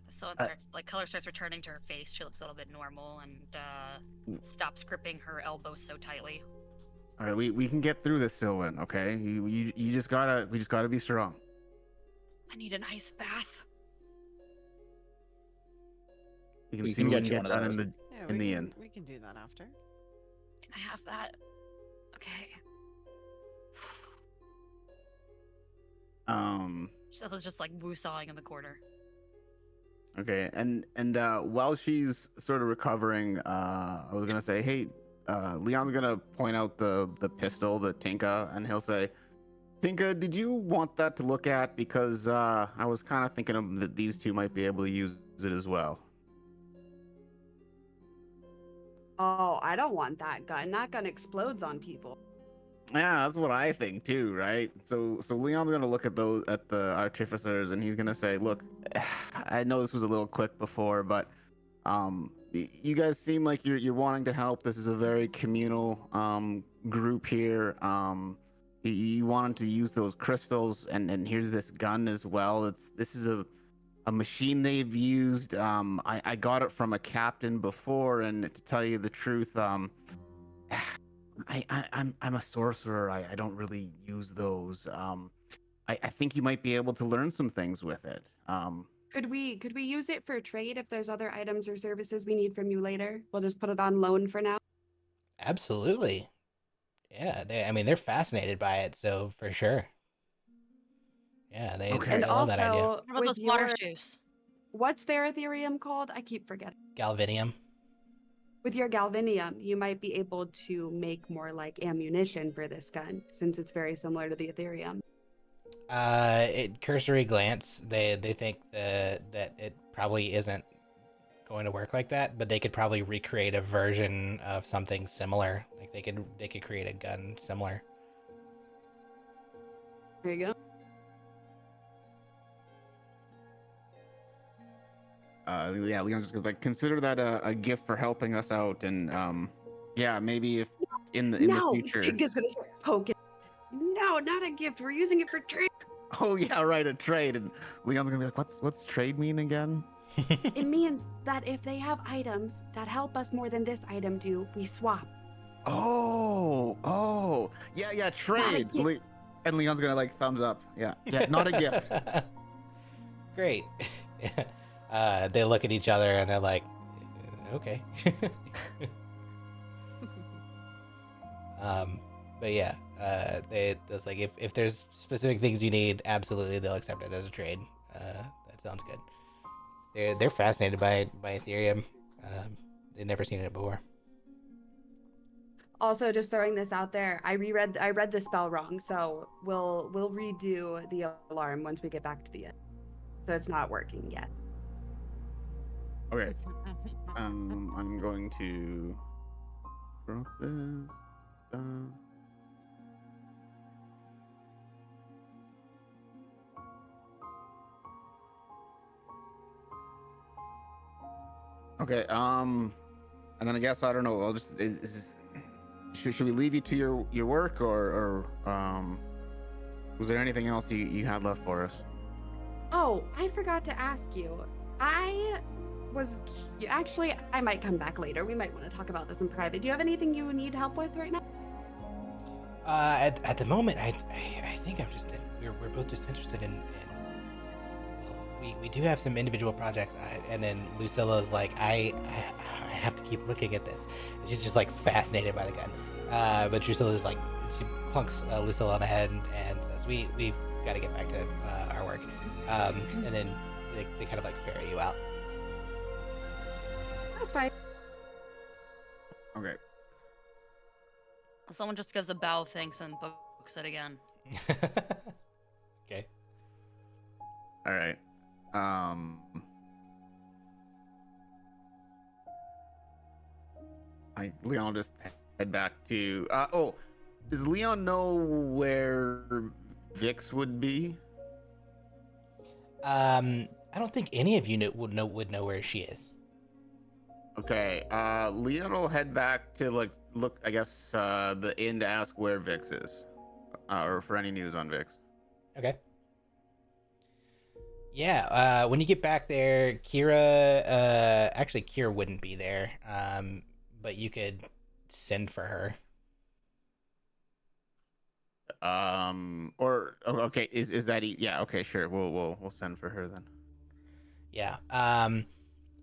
So it starts like color starts returning to her face. She looks a little bit normal and stops gripping her elbows so tightly. All right, we can get through this, Sylvan. Okay, we just gotta be strong. I need an ice bath. We can We see can what we get can you get one of done in those. the Yeah, in the end. We can do that after. Can I have that? Okay. She was just like woo-sawing in the corner. Okay, and while she's sort of recovering, I was gonna say, hey, Leon's gonna point out the pistol, the Tinka, and he'll say, Tinka, did you want that to look at? Because I was kind of thinking that these two might be able to use it as well. Oh, I don't want that gun. That gun explodes on people. Yeah, that's what I think too, right? So Leon's gonna look at the artificers, and he's gonna say, "Look, I know this was a little quick before, but you guys seem like you're wanting to help. This is a very communal group here. You wanted to use those crystals, and here's this gun as well. This is a machine they've used. I got it from a captain before, and to tell you the truth, I'm a sorcerer. I don't really use those. I think you might be able to learn some things with it. Could we use it for trade if there's other items or services we need from you later? We'll just put it on loan for now. Absolutely. Yeah, I mean, they're fascinated by it, so for sure. Yeah, Okay. And they love that idea. also, What about with those water your shoes? what's their Ethereum called? I keep forgetting. Galvinium. With your galvinium, you might be able to make more like ammunition for this gun, since it's very similar to the Ethereum. Cursory glance, they think that it probably isn't going to work like that, but they could probably recreate a version of something similar. Like they could create a gun similar. There you go. Yeah, Leon's just like consider that a gift for helping us out, and yeah, maybe if in the future. Tinka's gonna start poking. No, not a gift. We're using it for trade. Oh yeah, right, a trade, and Leon's gonna be like, what's trade mean again? It means that if they have items that help us more than this item do, we swap. Oh, yeah, trade. gift. And Leon's gonna like thumbs up. Yeah, not a gift. Great. They look at each other and they're like, okay. But yeah, that's like if there's specific things you need, absolutely they'll accept it as a trade. That sounds good. They're fascinated by Ethereum. They've never seen it before. Also, just throwing this out there, I read the spell wrong, so we'll redo the alarm once we get back to the end. So it's not working yet. Okay. I'm going to drop this. Okay. And then I guess I don't know. I'll just should we leave you to your work, or was there anything else you had left for us? Oh, I forgot to ask you. Actually, I might come back later. We might want to talk about this in private. Do you have anything you need help with right now? At the moment, I think we're both just interested in well, we do have some individual projects, and then Lucilla's like, I have to keep looking at this. And she's just like fascinated by the gun. But Drusilla's like, she clunks Lucilla on the head and says, we've got to get back to our work. And then they kind of like ferry you out. That's fine. Okay. Someone just gives a bow of thanks and books it again. Okay. All right. Leon will just head back to. Does Leon know where Vix would be? I don't think any of you would know where she is. Okay. Leon will head back to look. I guess the inn to ask where Vix is, or for any news on Vix. Okay. Yeah, when you get back there, Kira wouldn't be there, but you could send for her. Okay, is that yeah, okay, sure. We'll send for her then. Yeah.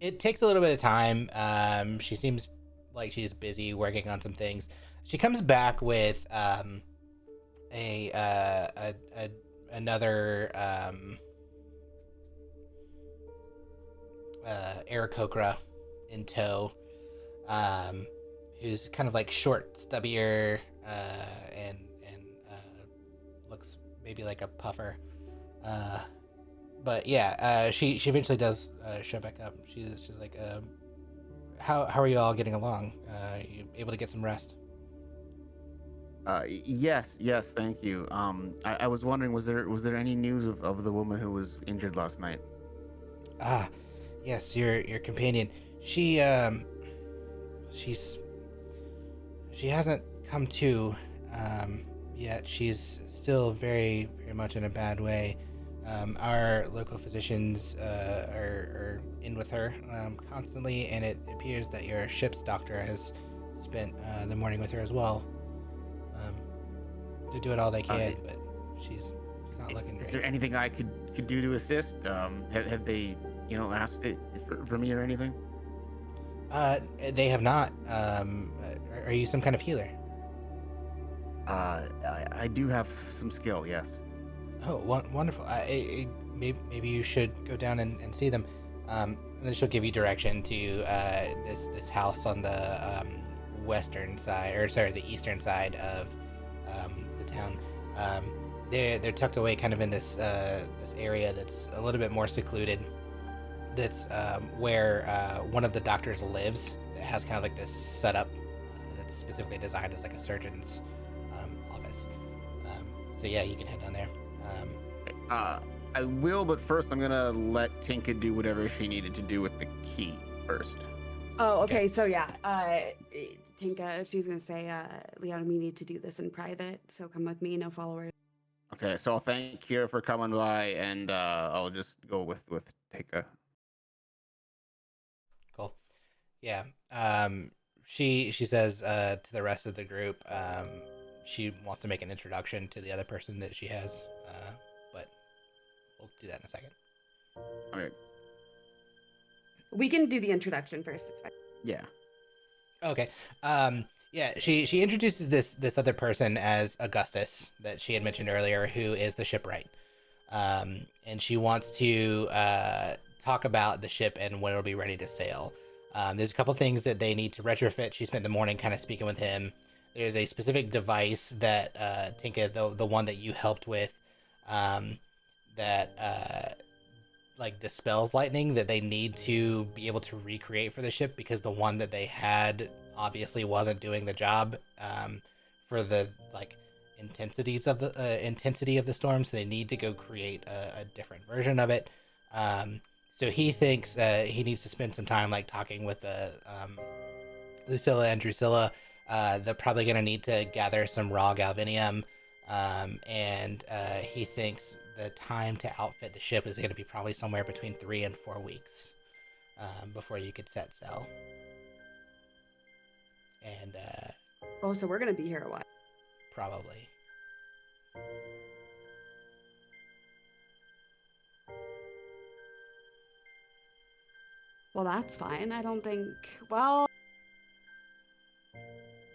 It takes a little bit of time. She seems like she's busy working on some things. She comes back with another Aarakocra in tow, who's kind of like short, stubbier, and looks maybe like a puffer. But yeah, she eventually does show back up. She's like, how are you all getting along? You able to get some rest? Yes, thank you. I was wondering, was there any news of the woman who was injured last night? Ah, yes, your companion. She's she hasn't come to yet. She's still very much in a bad way. Our local physicians are in with her constantly, and it appears that your ship's doctor has spent the morning with her as well. Um, they're doing all they can, but she's not looking Is great. there anything I could do to assist? Have they, asked it for me or anything? They have not. Are you some kind of healer? I do have some skill, yes. Oh, wonderful. Maybe you should go down and see them. And then she'll give you direction to this house on the western side, or sorry, the eastern side of the town. They're tucked away, kind of in this area that's a little bit more secluded. That's where one of the doctors lives. It has kind of like this setup that's specifically designed as like a surgeon's office. So yeah, you can head down there. I will, but first I'm gonna let Tinka do whatever she needed to do with the key first. Oh, Okay. okay. So yeah, Tinka, she's gonna say, Leon, we need to do this in private. So come with me, no followers. Okay, so I'll thank Kira for coming by, and I'll just go with Tinka. Cool. Yeah. She says to the rest of the group, she wants to make an introduction to the other person that she has, but we'll do that in a second. Okay. We can do the introduction first. It's fine. Yeah. Okay. Yeah. She introduces this other person as Augustus that she had mentioned earlier, who is the shipwright, and she wants to talk about the ship and when it'll be ready to sail. There's a couple things that they need to retrofit. She spent the morning kind of speaking with him. There's a specific device that Tinka, the one that you helped with, that like dispels lightning, that they need to be able to recreate for the ship, because the one that they had obviously wasn't doing the job for the like intensity of the storm. So they need to go create a different version of it. So he thinks he needs to spend some time like talking with the Lucilla and Drusilla. They're probably going to need to gather some raw galvanium, and he thinks the time to outfit the ship is going to be probably somewhere between 3 and 4 weeks before you could set sail. And Oh, so we're gonna be here a while. probably. Well, that's fine. I don't think. Well,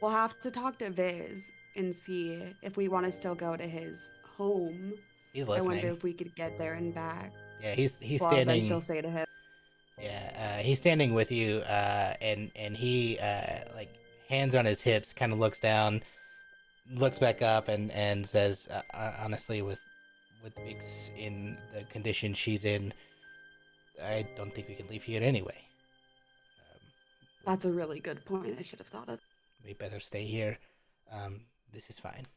we'll have to talk to Viz and see if we want to still go to his home. He's I wonder listening. if we could get there and back. Yeah, he's Well, then standing. she'll say to him, Yeah, he's standing with you, and he like hands on his hips, kind of looks down, looks back up, and says, honestly, with Vix in the condition she's in, I don't think we can leave here anyway. "That's a really good point. I should have thought of." We better stay here. This is fine.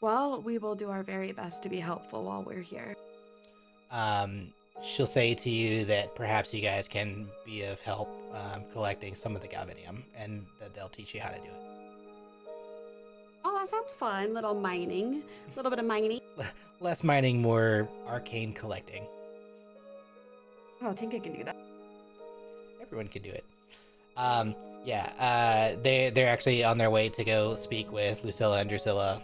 Well, we will do our very best to be helpful while we're here. She'll say to you that perhaps you guys can be of help collecting some of the galvanium, and that they'll teach you how to do it. Oh, that sounds fun. Little mining, a little bit of mining. Less mining, more arcane collecting. Oh, Tinka can do that. Everyone can do it. They're actually on their way to go speak with Lucilla and Drusilla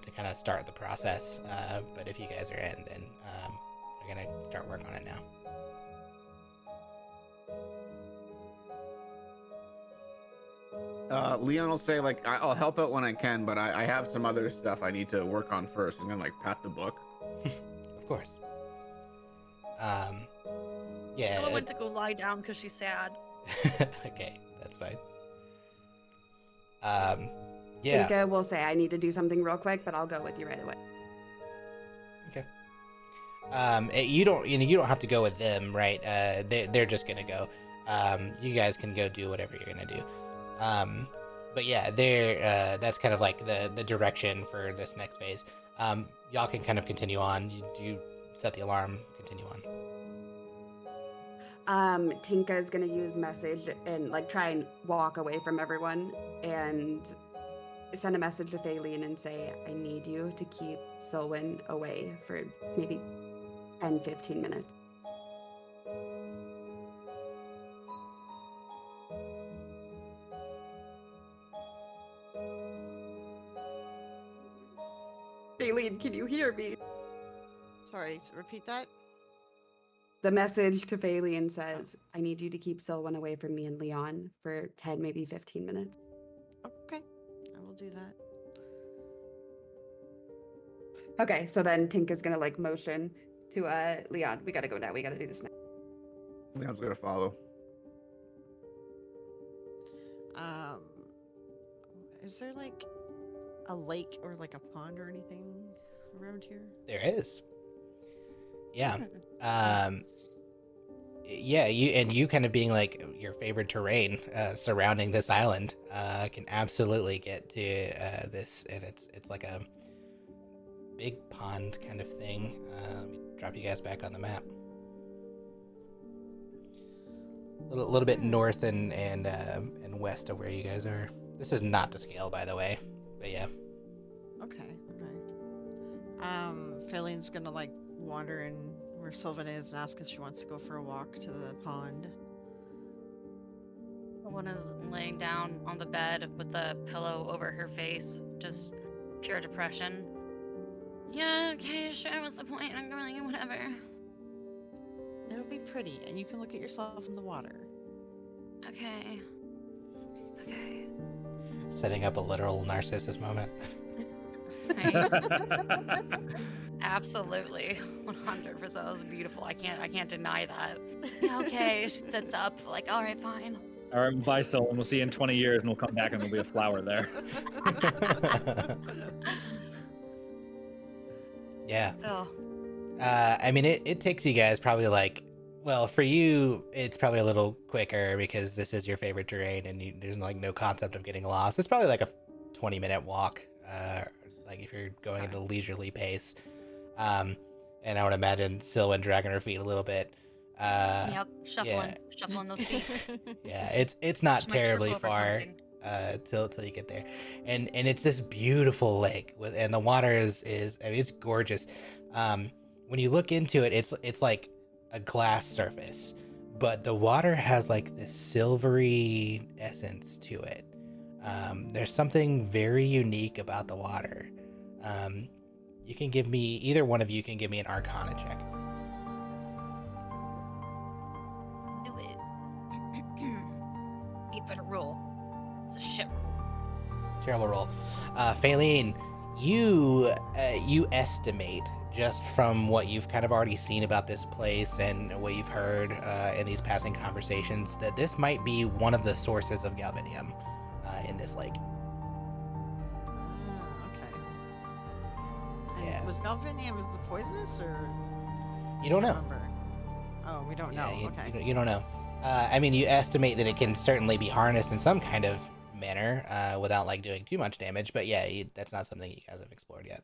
to kind of start the process. But if you guys are in, then we're gonna start work on it now. Leon will say, like, I'll help out when I can, but I have some other stuff I need to work on first. I'm gonna like pat the book. Of course. Yeah. Ella went to go lie down because she's sad. Okay, that's fine. Yeah. Tinka will say, I need to do something real quick, but I'll go with you right away. Okay. You don't have to go with them, right? They're just gonna go. You guys can go do whatever you're gonna do. But yeah, that's kind of like the direction for this next phase. Y'all can kind of continue on. You set the alarm, continue on. Tinka is gonna use message and like try and walk away from everyone and send a message to Thaleen and say, I need you to keep Selwyn away for maybe 10-15 minutes. Thaleen, can you hear me? Sorry, repeat that. The message to Thaleen says, I need you to keep Selwyn away from me and Leon for 10, maybe 15 minutes. Okay, I will do that. Okay, so then Tinka's gonna like motion to Leon. We gotta go now. We gotta do this now. Leon's gonna follow. Is there like a lake or like a pond or anything around here? There is. Yeah. Yeah, you kind of being like your favorite terrain surrounding this island can absolutely get to this, and it's like a big pond kind of thing. Let me drop you guys back on the map. A little bit north and west of where you guys are. This is not to scale, by the way, but yeah. Okay. Faileen's gonna like wander in where Sylvan is and ask if she wants to go for a walk to the pond. One is laying down on the bed with the pillow over her face, just pure depression. Yeah, okay, sure, what's the point? I'm going, whatever. It'll be pretty, and you can look at yourself in the water. Okay. Setting up a literal narcissist moment. Right. Absolutely. 100%. That was beautiful. I can't deny that. Yeah, okay. She sits up, like, all right, fine. All right, bye, Sol, and we'll see you in 20 years, and we'll come back, and there'll be a flower there. Yeah. Oh. I mean, it takes you guys probably like, well, for you, it's probably a little quicker because this is your favorite terrain and there's like no concept of getting lost. It's probably like a 20-minute walk, like if you're going at a leisurely pace. And I would imagine Sylvan dragging her feet a little bit. Yep, shuffling those feet. Yeah, it's not She might trip terribly over far something. till you get there, and it's this beautiful lake and the water is I mean it's gorgeous. When you look into it, it's like a glass surface, but the water has like this silvery essence to it. There's something very unique about the water. You can give me, either one of you can give me an Arcana check. Let's do it. You better roll. It's a shit roll. Terrible roll. Faylene, you estimate, just from what you've kind of already seen about this place and what you've heard in these passing conversations, that this might be one of the sources of galvanium in this lake. Okay. And Yeah. was galvanium, is it poisonous or? You don't know. Remember? Oh, we don't know. Okay. You don't know. I mean, you estimate that it can certainly be harnessed in some kind of manner without like doing too much damage, but yeah, that's not something you guys have explored yet.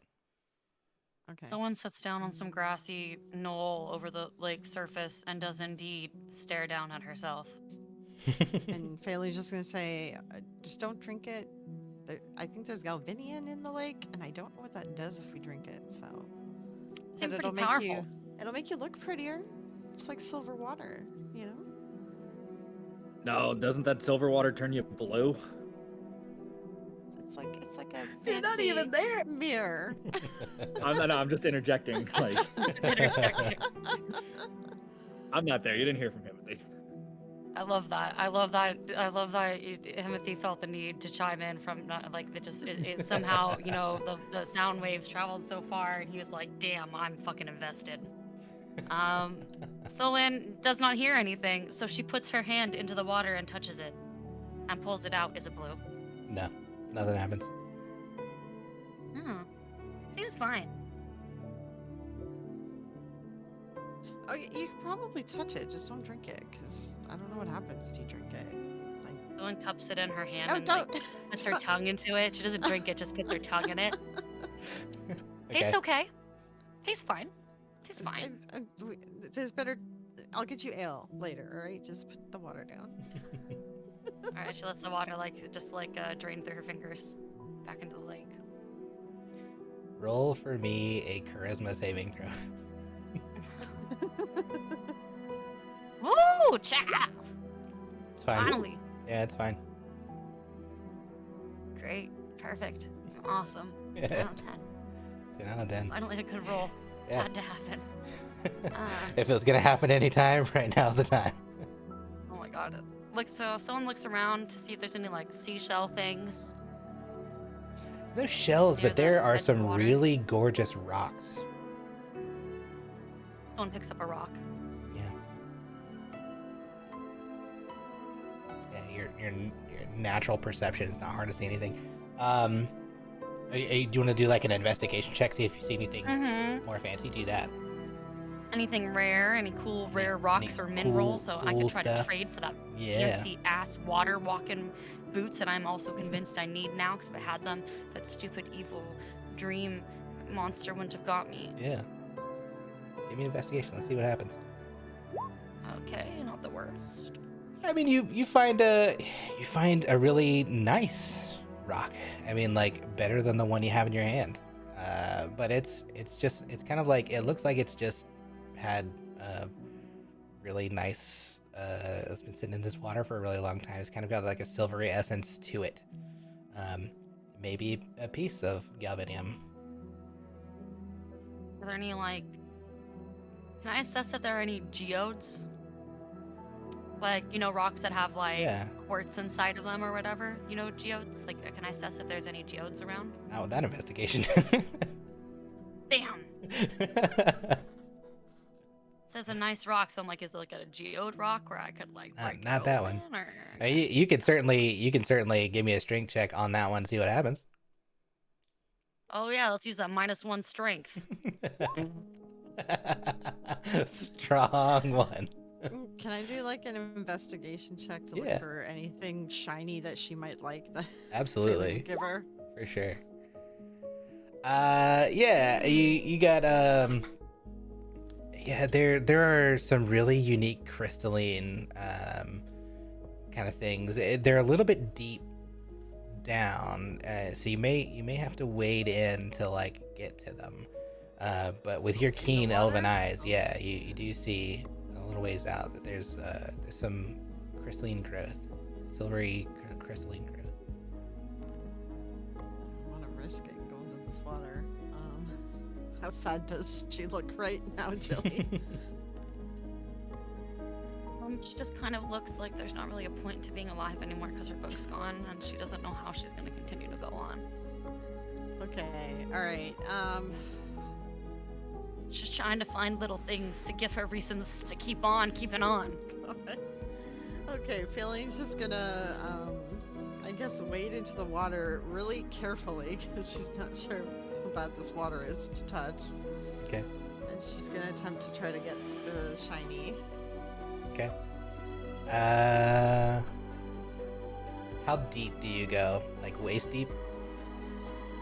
Okay. Someone sits down on some grassy knoll over the lake surface and does indeed stare down at herself. And Fayleen's just gonna say, just don't drink it. I think there's galvanium in the lake, and I don't know what that does if we drink it. So, Seems it'll pretty make powerful. it'll make you look prettier, just like silver water, you know. No, doesn't that silver water turn you blue? It's like a You're not fancy even there. mirror. I'm just interjecting. Like, Just interjecting. I'm not there. You didn't hear from him. I love that. Timothy felt the need to chime in from not like it somehow, you know, the sound waves traveled so far and he was like, damn, I'm fucking invested. Solin does not hear anything, so she puts her hand into the water and touches it and pulls it out. Is it blue? No. Nothing happens. Oh, seems fine. Oh, you can probably touch it. Just don't drink it, because I don't know what happens if you drink it. Like, Someone cups it in her hand no, and don't. like puts her tongue into it. She doesn't drink it, just puts her tongue in it. Okay. Tastes okay. Tastes fine. Tastes fine. There's better. I'll get you ale later. All right, just put the water down. All right, she lets the water drain through her fingers back into the lake. Roll for me a charisma saving throw. Woo! Chat! It's fine. Finally. Yeah, it's fine. Great. Perfect. Awesome. 10 out of 10. 10 out of 10. Finally a good roll. Yeah. Had to happen. If it was gonna happen anytime, right now's the time. Oh my god. So someone looks around to see if there's any like seashell things. There's no shells, Near but there the are edge of some water. really gorgeous rocks. Someone picks up a rock. Yeah. Yeah, your natural perception is not hard to see anything. Do you want to do like an investigation check, see if you see anything Mm-hmm. more fancy? Do that. Anything rare? Any cool rare Any rocks or cool- minerals? So I cool could try stuff? to trade for that Yeah. fancy ass water walking boots that I'm also convinced I need now because if I had them, that stupid evil dream monster wouldn't have got me. Yeah. Give me an investigation. Let's see what happens. Okay, not the worst. I mean, you find a really nice rock. I mean, like better than the one you have in your hand. But it's kind of like, it looks like it's just had really nice. It's been sitting in this water for a really long time. It's kind of got like a silvery essence to it. Maybe a piece of galvanium. Are there any like? Can I assess if there are any geodes? Like, rocks that have like Yeah. quartz inside of them or whatever. Geodes. Like, can I assess if there's any geodes around? Not with that investigation. Damn. Says a nice rock, so I'm like, is it like a geode rock where I could like break it not that one. open, or... You can certainly give me a strength check on that one. See what happens. Oh yeah, let's use that -1 strength. Strong one. Can I do like an investigation check to Yeah. look for anything shiny that she might like? That Absolutely. give her. For sure. Yeah, you got yeah, there are some really unique crystalline kind of things. They're a little bit deep down, so you may have to wade in to like get to them. But with your keen elven eyes, yeah, you do see a little ways out that there's some crystalline growth, silvery crystalline growth. I want to risk it going to this water. How sad does she look right now, Jilly? She just kind of looks like there's not really a point to being alive anymore because her book's gone, and she doesn't know how she's going to continue to go on. Okay, all right. She's just trying to find little things to give her reasons to keep on keeping on. Okay, Feeling's just gonna, I guess, wade into the water really carefully because she's not sure how bad this water is to touch. Okay. And she's gonna attempt to try to get the shiny. Okay. How deep do you go? Like waist deep?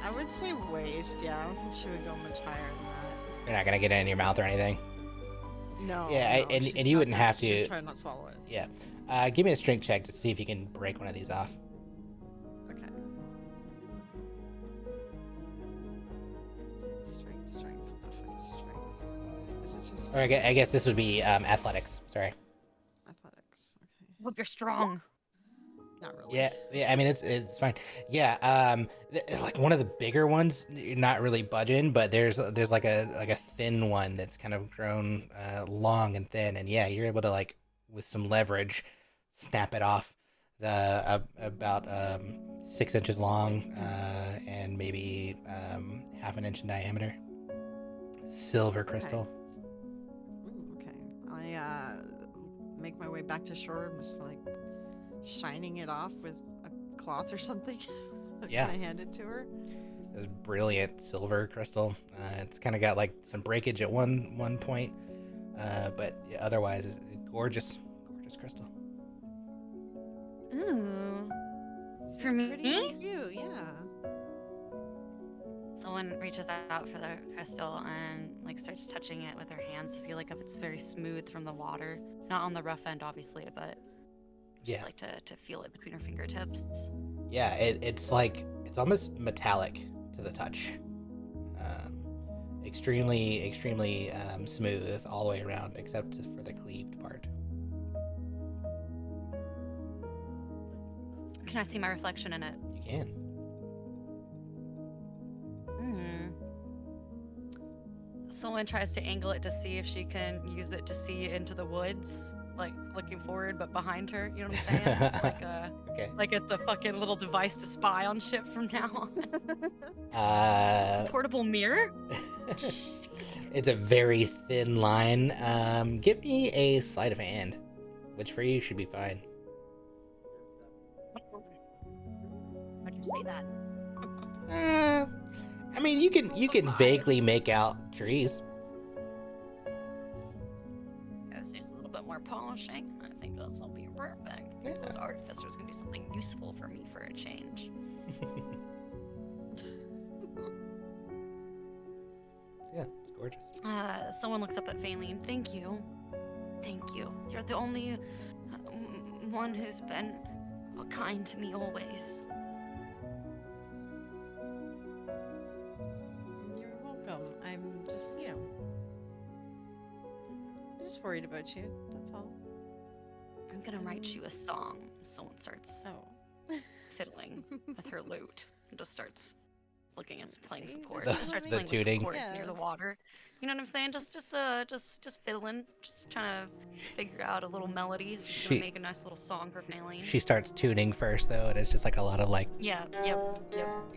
I would say waist, yeah. I don't think she would go much higher than that. You're not gonna get it in your mouth or anything. No. Yeah, no, and she's you not wouldn't gonna- have she'll to- try not to swallow it. Yeah. Give me a strength check to see if you can break one of these off. Okay. Strength. What the fuck is strength? Is it just Or I guess this would be athletics. Sorry. athletics? Okay. Hope you're strong. Not really. Yeah. I mean, it's fine. Yeah. Like one of the bigger ones, you're not really budging, but there's like a thin one that's kind of grown long and thin, and yeah, you're able to like with some leverage snap it off. About 6 inches long and maybe half an inch in diameter. Silver crystal. Ooh, okay. I make my way back to shore and just like shining it off with a cloth or something. Yeah. Can I hand it to her? This brilliant silver crystal. It's kind of got like some breakage at one point, but yeah, otherwise, it's a gorgeous crystal. Ooh. It's For me? pretty cute, yeah. Someone reaches out for the crystal and like starts touching it with her hands to see like if it's very smooth from the water. Not on the rough end, obviously, but just Yeah. like to feel it between her fingertips. Yeah, it's like it's almost metallic to the touch. Extremely smooth all the way around, except for the cleaved part. Can I see my reflection in it? You can. Hmm. Someone tries to angle it to see if she can use it to see into the woods, like looking forward but behind her. You know what I'm saying? Okay. Like it's a fucking little device to spy on ship from now on. It's Uh, a portable mirror. it's a very thin line. Give me a sleight of hand, which for you should be fine. Why'd you say that? I mean, you can vaguely make out trees. This needs a little bit more polishing. I think that's all be perfect. Yeah. This artificer's gonna do something useful for me for a change. Yeah, it's gorgeous. Someone looks up at Faylene. Thank you. Thank you. You're the only one who's been kind to me always. You're welcome. I'm just, I'm just worried about you. That's all. I'm gonna write you a song. Someone starts Oh. fiddling with her lute and just starts looking at playing some See, chords. this Just is starts what playing makes- with tuning. some chords Yeah. near the water. You know what I'm saying? Just fiddling, just trying to figure out a little melody. She's She- gonna make a nice little song for Faylene. She starts tuning first though, and it's just like a lot of like. Yeah, yep.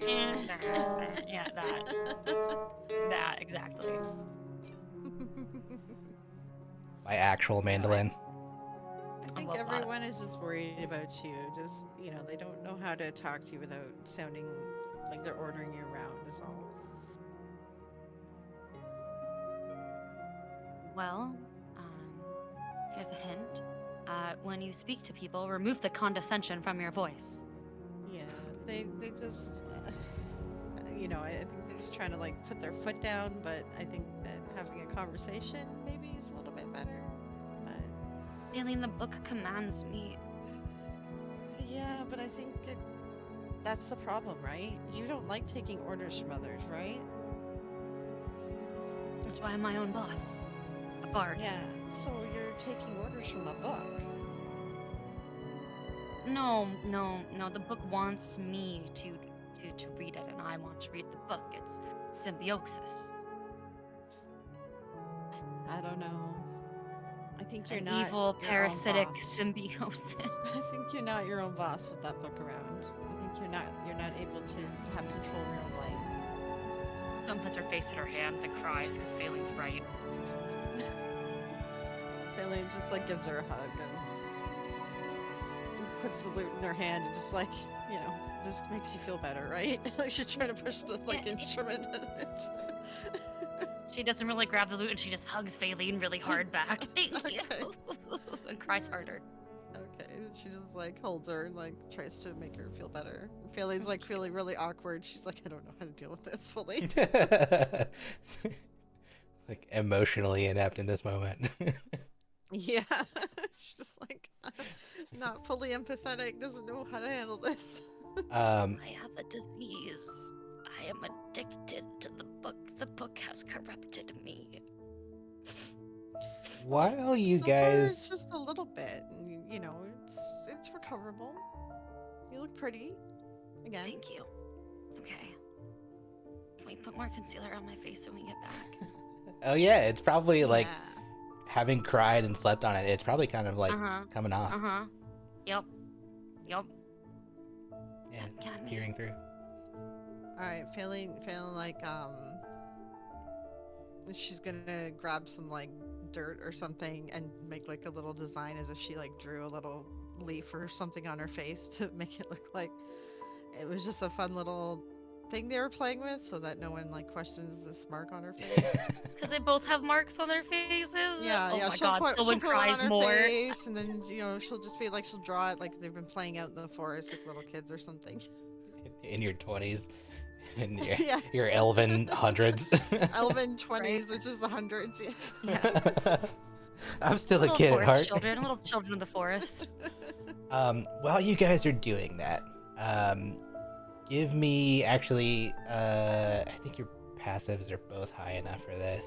Yeah, that, exactly. My actual mandolin. I I think love that. everyone is just worried about you. Just, they don't know how to talk to you without sounding like they're ordering you around, is all. Well, here's a hint. When you speak to people, remove the condescension from your voice. Yeah, they just, I think they're just trying to like put their foot down, but I think that having a conversation maybe is a little bit better. But Faylene, the book commands me. yeah, but I think that's the problem, right? You don't like taking orders from others, right? That's why I'm my own boss. A bard. Yeah, so you're taking orders from a book. No. The book wants me to read it, and I want to read the book. It's symbiosis. I don't know. I think you're An not evil, your own parasitic boss. symbiosis. I think you're not your own boss with that book around. I think you're not able to have control of your own life. Someone puts her face in her hands and cries because Faylene's right. Faylene just like gives her a hug and puts the lute in her hand and just like, this makes you feel better, right? Like she's trying to push the Yeah. instrument in it. She doesn't really grab the lute and she just hugs Faylene really hard back. Thank you. And cries harder. Okay, and she just like holds her and like tries to make her feel better. And Faylene's like feeling really awkward. She's like, I don't know how to deal with this fully. Like emotionally inept in this moment. Yeah, she's just like not fully empathetic, doesn't know how to handle this. I have a disease. I am addicted to the book. The book has corrupted me. While you So far, it's guys, just a little bit, and it's recoverable. You look pretty. Again. Thank you. Okay. Can we put more concealer on my face when we get back? oh yeah, it's probably like Yeah. having cried and slept on it. It's probably kind of like Uh-huh. coming off Uh-huh. Yep. and Got me. peering through. All right, feeling like she's gonna grab some like dirt or something and make like a little design as if she like drew a little leaf or something on her face to make it look like it was just a fun little thing they were playing with, so that no one like questions this mark on her face. Because they both have marks on their faces. Yeah, Oh yeah. my She'll god, put, someone she'll put one on cries her more. face, and then she'll just be like, she'll draw it like they've been playing out in the forest like little kids or something. In your 20s, in your, Yeah. your elven hundreds. Elven 20s, which is the hundreds. Yeah. Yeah. I'm still a Little kid at forest heart. children, little children of the forest. While you guys are doing that, give me actually, I think your passives are both high enough for this.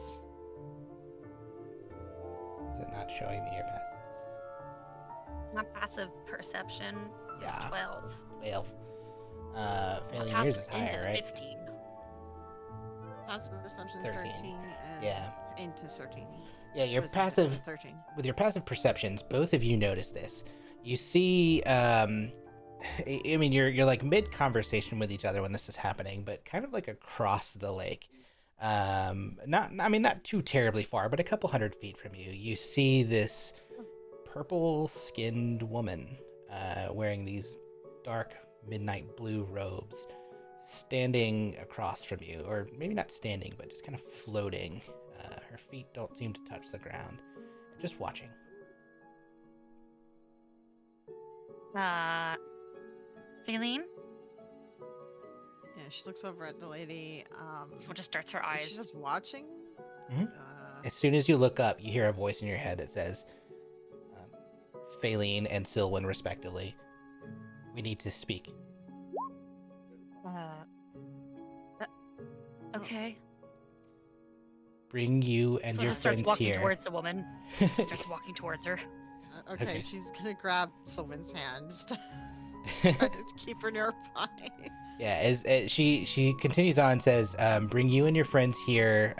Is it not showing me your passives? My passive perception is Yeah. 12. 12. My Failing yours passive is int higher, is right? 15. Passive perception 13. 13 and Yeah. into 13. Yeah, your Was it passive 13. with your passive perceptions, both of you notice this. You see, I mean, you're like mid conversation with each other when this is happening, but kind of like across the lake. Not too terribly far, but a couple 100 feet from you, you see this purple-skinned woman wearing these dark midnight blue robes, standing across from you, or maybe not standing, but just kind of floating. Her feet don't seem to touch the ground. Just watching. Faylene? Yeah, she looks over at the lady. Someone just starts her Is eyes. she just watching? Mhm. As soon as you look up, you hear a voice in your head that says, Faylene and Sylwan, respectively, we need to speak. Okay. Bring you and So your just starts friends walking here. towards the woman. Starts walking towards her. Okay, Okay. she's gonna grab Sylvan's hand just to try to keep her nearby. Yeah, as she continues on and says, bring you and your friends here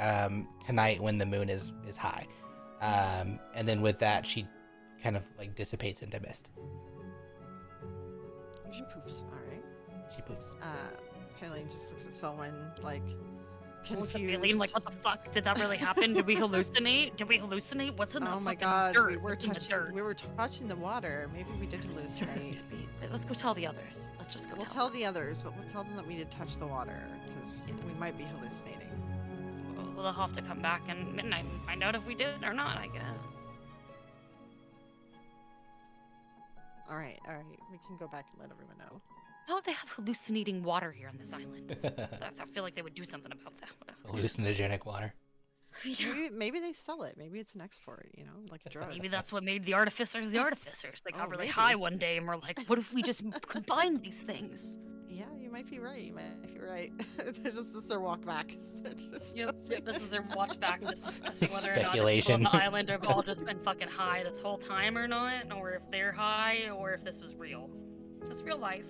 tonight when the moon is high. And then with that, she kind of like dissipates into mist. She poofs. All right. She poofs. Faylene just looks at someone like Look at confused. Faylene, like, what the fuck? Did that really happen? Did we hallucinate? Did we hallucinate? What's in the Oh my fucking god, dirt? we were What's in the touching. dirt? We were touching the water. Maybe we did hallucinate. Did we- Let's go tell the others. Let's just go We'll tell tell the others, but we'll tell them that we did touch the water because we might be hallucinating. them. We'll have to come back at midnight and find out if we did or not, I guess. All right. We can go back and let everyone know. How would they have hallucinating water here on this island? I feel like they would do something about that. Hallucinogenic water. Yeah. Maybe they sell it. Maybe it's an export. Like a drug. Maybe that's what made the artificers the artificers. They got Oh, really maybe. high one day and were like, what if we just combine these things? Yeah, you might be right. You might be right. It's just their walk back. They're discussing This is their watch back and just discussing whether or not the people Speculation. on the island have all just been fucking high this whole time or not, or if they're high, or if this was real. This is real life.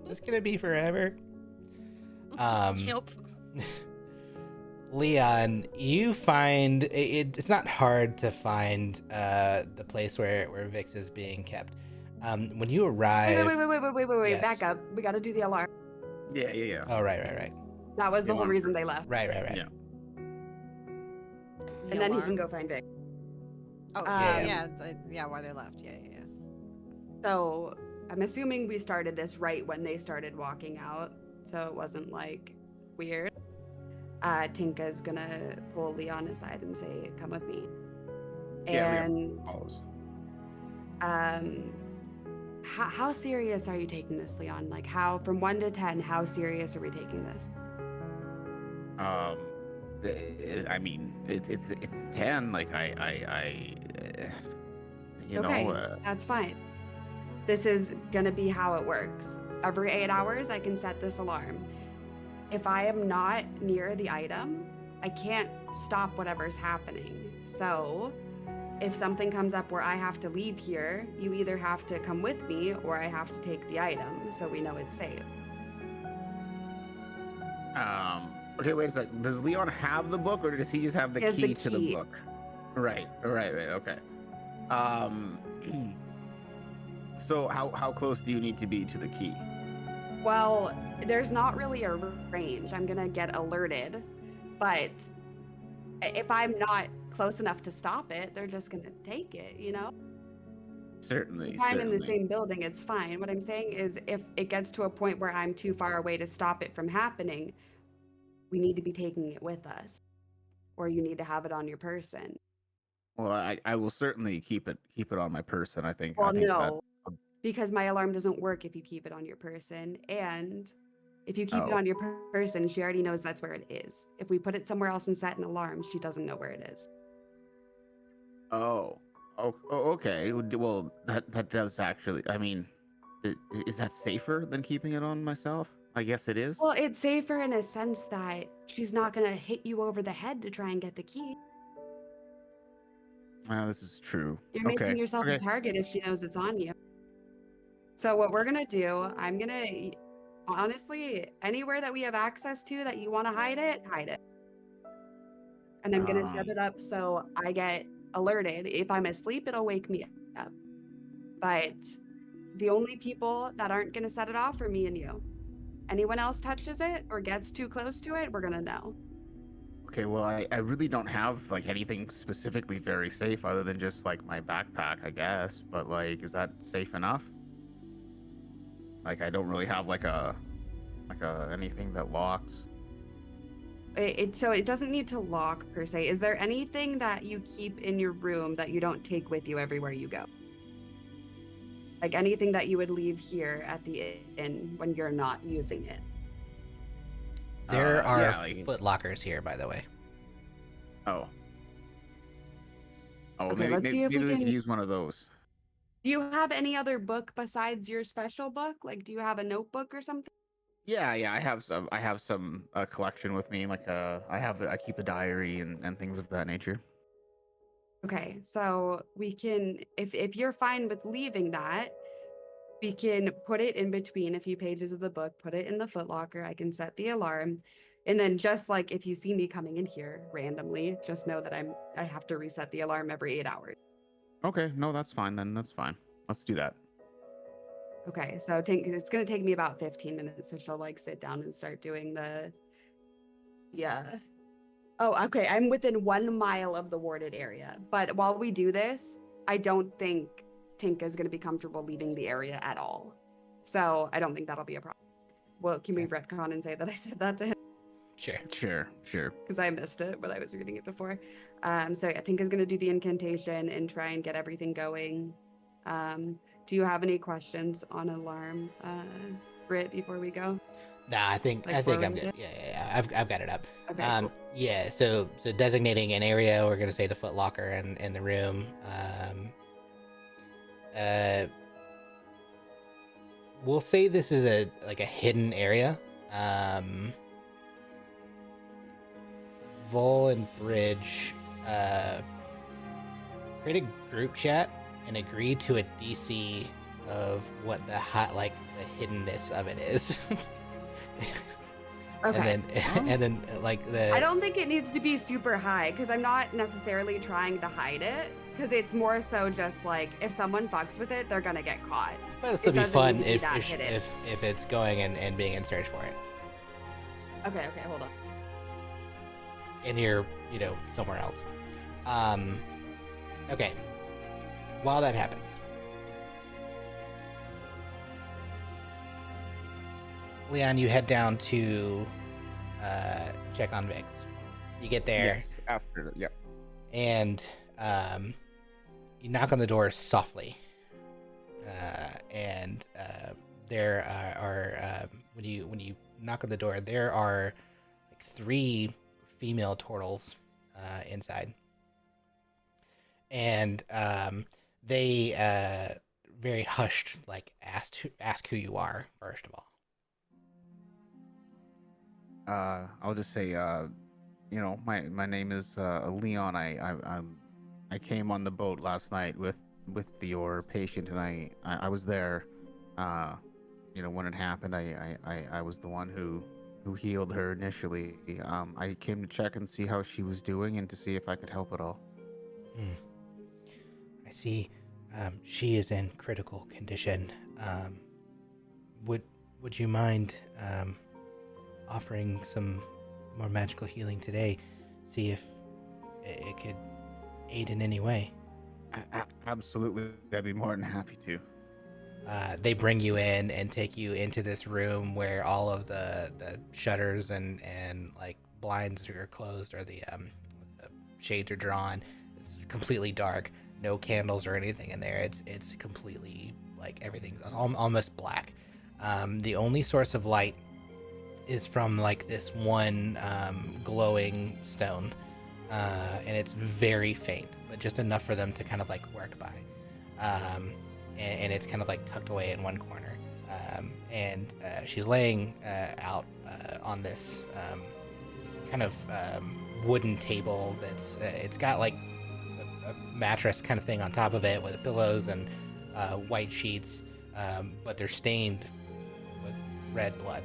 It's gonna be forever. Yep. Leon, you find it's not hard to find the place where Vix is being kept. When you arrive. Wait, Yes. back up. We gotta do the alarm. Yeah. Oh, right. That was the The whole alarm. reason they left. Right. Yeah. And then he can go find Vic. Oh, Yeah. yeah, why they left. Yeah. So I'm assuming we started this right when they started walking out, so it wasn't like weird. Tinka's gonna pull Leon aside and say, "Come with me." Yeah, And Always. how serious are you taking this, Leon? Like, from 1 to 10, how serious are we taking this? I mean, it's 10. Like you Okay, know. that's fine. This is gonna be how it works. Every 8 hours, I can set this alarm. If I am not near the item, I can't stop whatever's happening. So, if something comes up where I have to leave here, you either have to come with me or I have to take the item so we know it's safe. Okay, wait a sec. Does Leon have the book, or does he just have the He has the key to the key. book? Right. Okay. So how close do you need to be to the key? Well, there's not really a range. I'm gonna get alerted, but if I'm not close enough to stop it, they're just gonna take it, you know? Certainly, If I'm in the certainly. same building, it's fine. What I'm saying is if it gets to a point where I'm too far away to stop it from happening, we need to be taking it with us. Or you need to have it on your person. Well, I will certainly keep it on my person. I Well, think that. no, because my alarm doesn't work if you keep it on your person. And if you keep it Oh, on your person, she already knows that's where it is. If we put it somewhere else and set an alarm, she doesn't know where it is. oh, okay. Well, that does actually. I mean, is that safer than keeping it on myself? I guess it is. Well, it's safer in a sense that she's not going to hit you over the head to try and get the key. This is true. You're making Okay, yourself a okay. target if she knows it's on you. So what we're going to do, I'm going to honestly, anywhere that we have access to that you want to hide it, hide it. And I'm going to set Um, it up so I get alerted. If I'm asleep, it'll wake me up. But the only people that aren't going to set it off are me and you. Anyone else touches it or gets too close to it, we're going to know. okay. Well, I really don't have like anything specifically very safe other than just like my backpack, I guess. But like, is that safe enough? Like, I don't really have like a anything that locks. So it doesn't need to lock per se. Is there anything that you keep in your room that you don't take with you everywhere you go? Like anything that you would leave here at the inn when you're not using it? There are Yeah, like foot lockers here, by the way. oh, oh, Okay, let's see if we maybe we could can. use one of those. Do you have any other book besides your special book? Like, do you have a notebook or something? Yeah, I have some collection with me. Like I keep a diary and things of that nature. Okay, so we can, if you're fine with leaving that, we can put it in between a few pages of the book, put it in the footlocker. I can set the alarm. And then just like if you see me coming in here randomly, just know that I have to reset the alarm every 8 hours. Okay, no, that's fine then. That's fine. Let's do that. Okay, so it's gonna take me about 15 minutes. So she'll like sit down and start doing yeah. Oh, okay. I'm within 1 mile of the warded area. But while we do this, I don't think Tinka is gonna be comfortable leaving the area at all. So I don't think that'll be a problem. Well, can we Okay. retcon and say that I said that to him? Sure. Sure. Because I missed it when I was reading it before. So I think is going to do the incantation and try and get everything going. Do you have any questions on alarm, Britt, before we go? Nah, I think Like I'm forwarding good. it? Yeah. I've got it up. Okay, cool. Yeah. So designating an area, we're gonna say the foot locker in the room. Uh, we'll say this is a hidden area. Vol and Bridge create a group chat and agree to a DC of what the hiddenness of it is. Okay. And then I don't think it needs to be super high because I'm not necessarily trying to hide it because it's more so just like if someone fucks with it, they're going to get caught. but it'll still It be doesn't fun need to be if that if, hidden. if it's going and being in search for it. Okay, hold on. And you're, somewhere else. Okay. While that happens, Leon, you head down to check on Vix. You get there, Yes. After. Yep. and you knock on the door softly. And there are when you knock on the door, there are like 3 female turtles inside, and they very hushed ask who you are first of all. I'll just say, my name is Leon. I came on the boat last night with your patient, and I was there. When it happened, I was the one who healed her initially. I came to check and see how she was doing and to see if I could help at all. I see. She is in critical condition. Would you mind offering some more magical healing today? See if it could aid in any way. Absolutely, I'd be more than happy to. They bring you in and take you into this room where all of the shutters and like blinds are closed, or the shades are drawn. It's completely dark, no candles or anything in there. It's completely like everything's almost black. The only source of light is from like this one glowing stone, and it's very faint, but just enough for them to kind of like work by. And it's kind of like tucked away in one corner. And she's laying out on this kind of wooden table that's it's got like a mattress kind of thing on top of it with pillows and white sheets, but they're stained with red blood.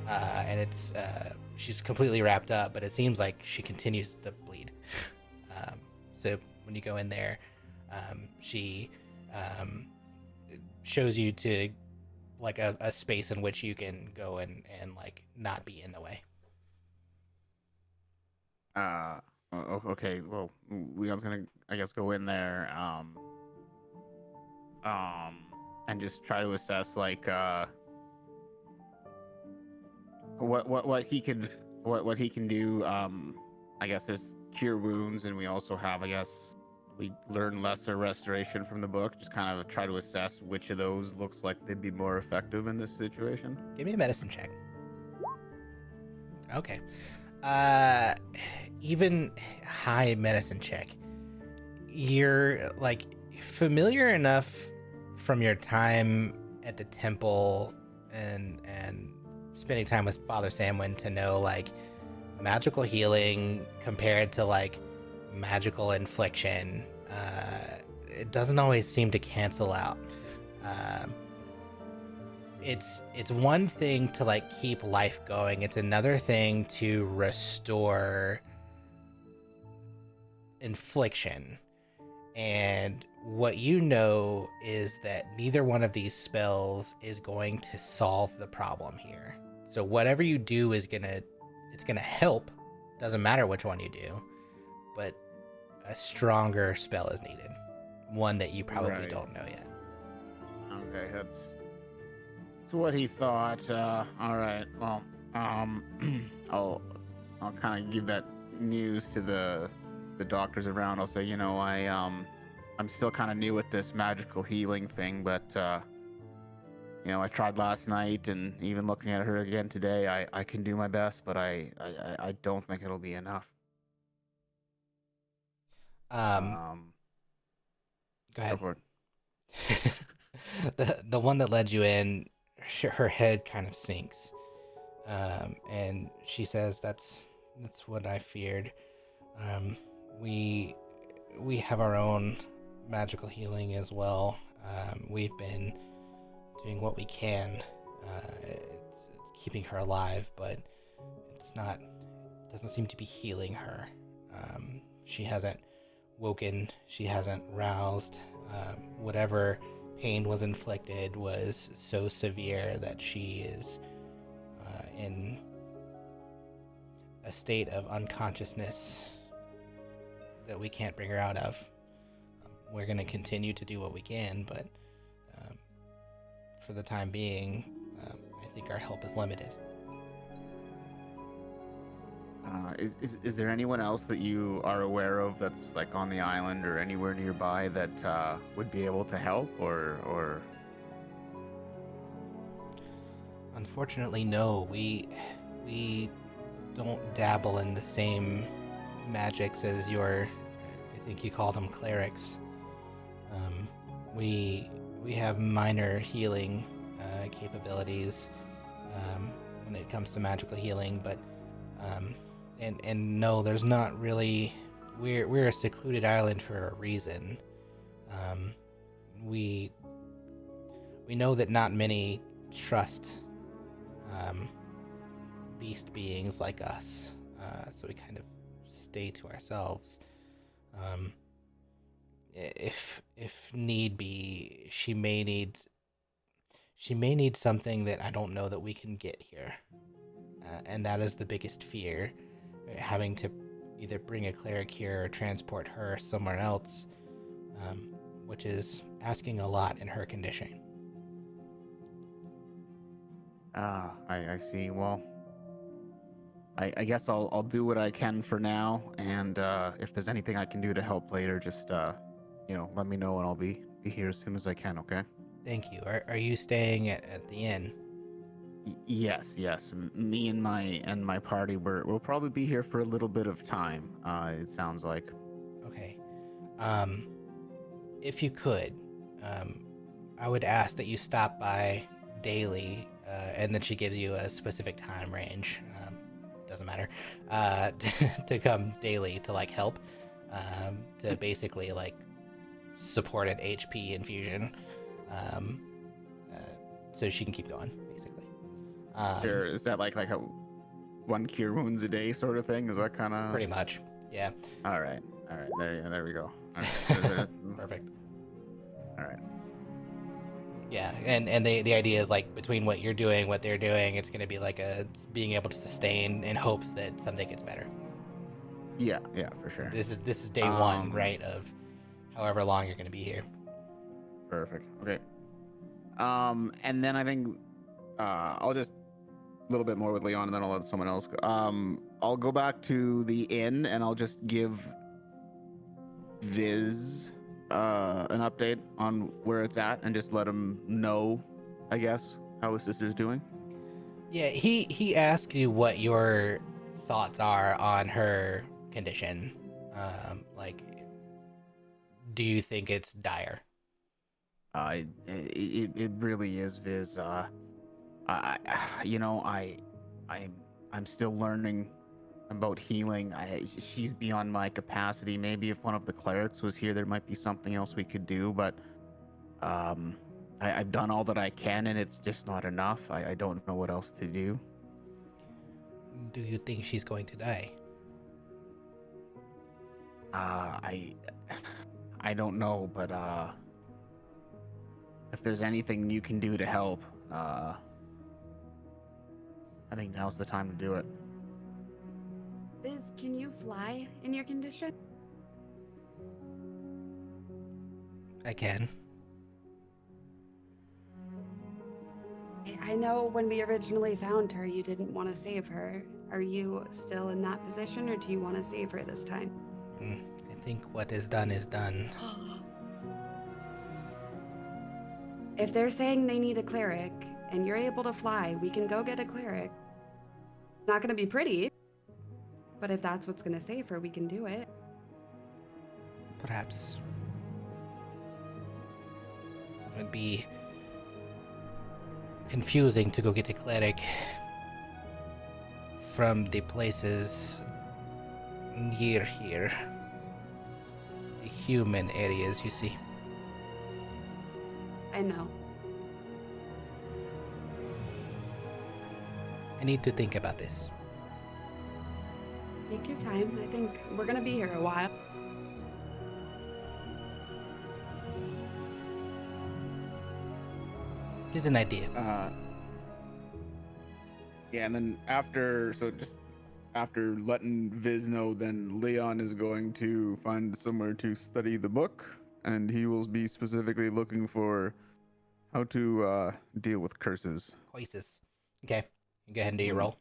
And it's she's completely wrapped up, but it seems like she continues to bleed. So when you go in there, she shows you to like a space in which you can go and like not be in the way. Okay. Well, Leon's gonna, I guess, go in there, and just try to assess like what he could what he can do. I guess there's cure wounds, and we also have, I guess, we learn lesser restoration from the book. Just kind of try to assess which of those looks like they'd be more effective in this situation. Give me a medicine check. Okay. Even high medicine check. You're like familiar enough from your time at the temple and spending time with Father Samwin to know like magical healing compared to like magical infliction, it doesn't always seem to cancel out. It's one thing to like keep life going. It's another thing to restore infliction. And what you know is that neither one of these spells is going to solve the problem here. So whatever you do it's gonna help. Doesn't matter which one you do, but a stronger spell is needed. One that you probably Right. don't know yet. Okay, that's what he thought. All right. Well, I'll kind of give that news to the doctors around. I'll say, I'm still kind of new at this magical healing thing, but I tried last night, and even looking at her again today, I can do my best, but I don't think it'll be enough. Go Go ahead. for it. The one that led you in, her head kind of sinks, and she says, "That's what I feared. We have our own magical healing as well. We've been doing what we can. It's keeping her alive, but it's not. Doesn't seem to be healing her. She hasn't woken. She hasn't roused. Whatever pain was inflicted was so severe that she is in a state of unconsciousness that we can't bring her out of. We're going to continue to do what we can, but for the time being, I think our help is limited." Is there anyone else that you are aware of that's like on the island or anywhere nearby that would be able to help, or? Unfortunately, no. We don't dabble in the same magics as your, I think you call them clerics. We have minor healing capabilities when it comes to magical healing, but and no, there's not really. We're a secluded island for a reason. We know that not many trust beast beings like us, so we kind of stay to ourselves. If need be, she may need something that I don't know that we can get here, and that is the biggest fear, having to either bring a cleric here or transport her somewhere else. which is asking a lot in her condition. I see. Well, I guess I'll do what I can for now, and if there's anything I can do to help later, just let me know, and I'll be here as soon as I can. Okay? Thank you. Are you staying at the inn? Yes. Me and my party, we'll probably be here for a little bit of time. It sounds like. Okay. If you could, I would ask that you stop by daily, and then she gives you a specific time range. Doesn't matter. To come daily to like help, to basically like support an HP infusion, so she can keep going, basically. Sure. Is that like a one cure wounds a day sort of thing? Is that kind of Pretty much. Yeah. All right. There we go. All right. Perfect. All right. Yeah, and the idea is like between what you're doing, what they're doing, it's going to be like being able to sustain in hopes that something gets better. Yeah, for sure. This is day one, right, of however long you're going to be here. Perfect. Okay. And then I think I'll just a little bit more with Leon, and then I'll let someone else go. I'll go back to the inn, and I'll just give Viz an update on where it's at, and just let him know, I guess, how his sister's doing. Yeah, he asked you what your thoughts are on her condition. Like, do you think it's dire? It really is, Viz. I'm still learning about healing. She's beyond my capacity. Maybe if one of the clerics was here, there might be something else we could do, but I've done all that I can, and it's just not enough. I don't know what else to do. Do you think she's going to die? I don't know, but if there's anything you can do to help, I think now's the time to do it. Biz, can you fly in your condition? I can. I know when we originally found her, you didn't want to save her. Are you still in that position, or do you want to save her this time? I think what is done is done. If they're saying they need a cleric, and you're able to fly, we can go get a cleric. Not going to be pretty, but if that's what's going to save her, we can do it. Perhaps. It would be confusing to go get a cleric from the places near here. The human areas, you see. I know. I need to think about this. Take your time. I think we're going to be here a while. Just an idea. Yeah, and then after letting Viz know, then Leon is going to find somewhere to study the book, and he will be specifically looking for how to deal with curses. Choices. Okay. You go ahead and do your roll.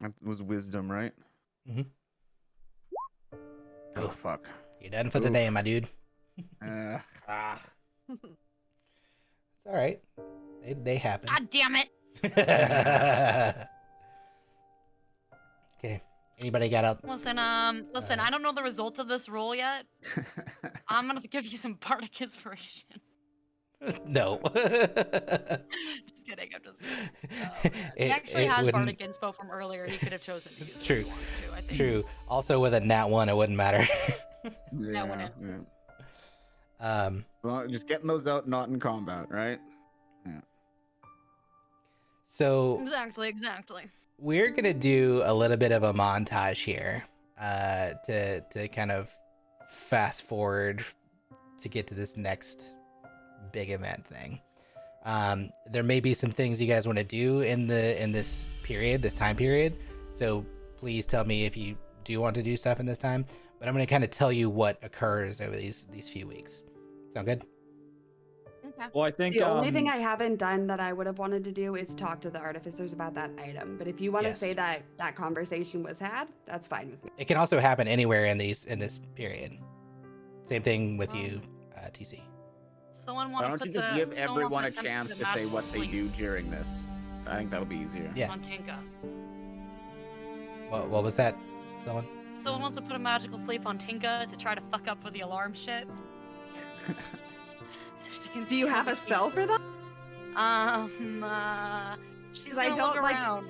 That was wisdom, right? Mm-hmm. Oh, fuck. You're done for the day, my dude. Ah. It's all right. They happen. God damn it! Okay. Anybody got out? Listen, I don't know the result of this roll yet. I'm gonna give you some bardic inspiration. No. Just kidding. I'm just kidding. Oh, he actually has wouldn't- bardic inspo from earlier. He could have chosen to use it. True. If he wanted to, I think. True. Also, with a nat 1, it wouldn't matter. wouldn't. Just getting those out, not in combat, right? Yeah. So Exactly. we're gonna do a little bit of a montage here, to kind of fast forward to get to this next big event thing. There may be some things you guys want to do in this time period. So please tell me if you do want to do stuff in this time. But I'm going to kind of tell you what occurs over these few weeks. Sound good? Okay. Well, I think The only thing I haven't done that I would have wanted to do is talk to the artificers about that item. But if you want to say Yes. that that conversation was had, that's fine with me. It can also happen anywhere in this period. Same thing with you, TC. Someone Why want to don't put you just the give someone wants everyone a attempt to chance put to say magical what they sleep do during this? I think that'll be easier. Yeah. on Tinka. What was that? Someone? Someone wants to put a magical sleep on Tinka to try to fuck up with the alarm shit. Do you have a spell for that? She's 'Cause I gonna look don't, like- around.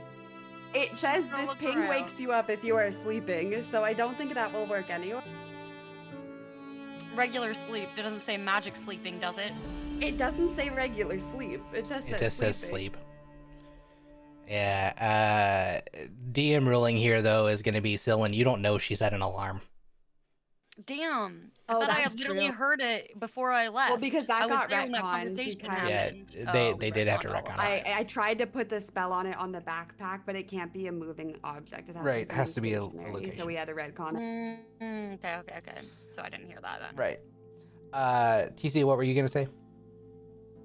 It says gonna this look ping around. wakes you up if you are sleeping, so I don't think that will work anyway. Regular sleep. It doesn't say magic sleeping, does it? It doesn't say regular sleep. It just It says just says sleeping. sleep. Yeah. DM ruling here though is going to be Silwyn. You don't know she set an alarm. Damn. I Oh, thought I that's had literally true. heard it before I left. Well, because that I was got there when that retconned conversation because- Yeah, happened. they we did have to retconned all of retcon that. I tried to put the spell on it on the backpack, but it can't be a moving object. It has Right, to, it has to be a stationary, location. So we had to retcon it. Okay. So I didn't hear that then. Right. TC, what were you going to say?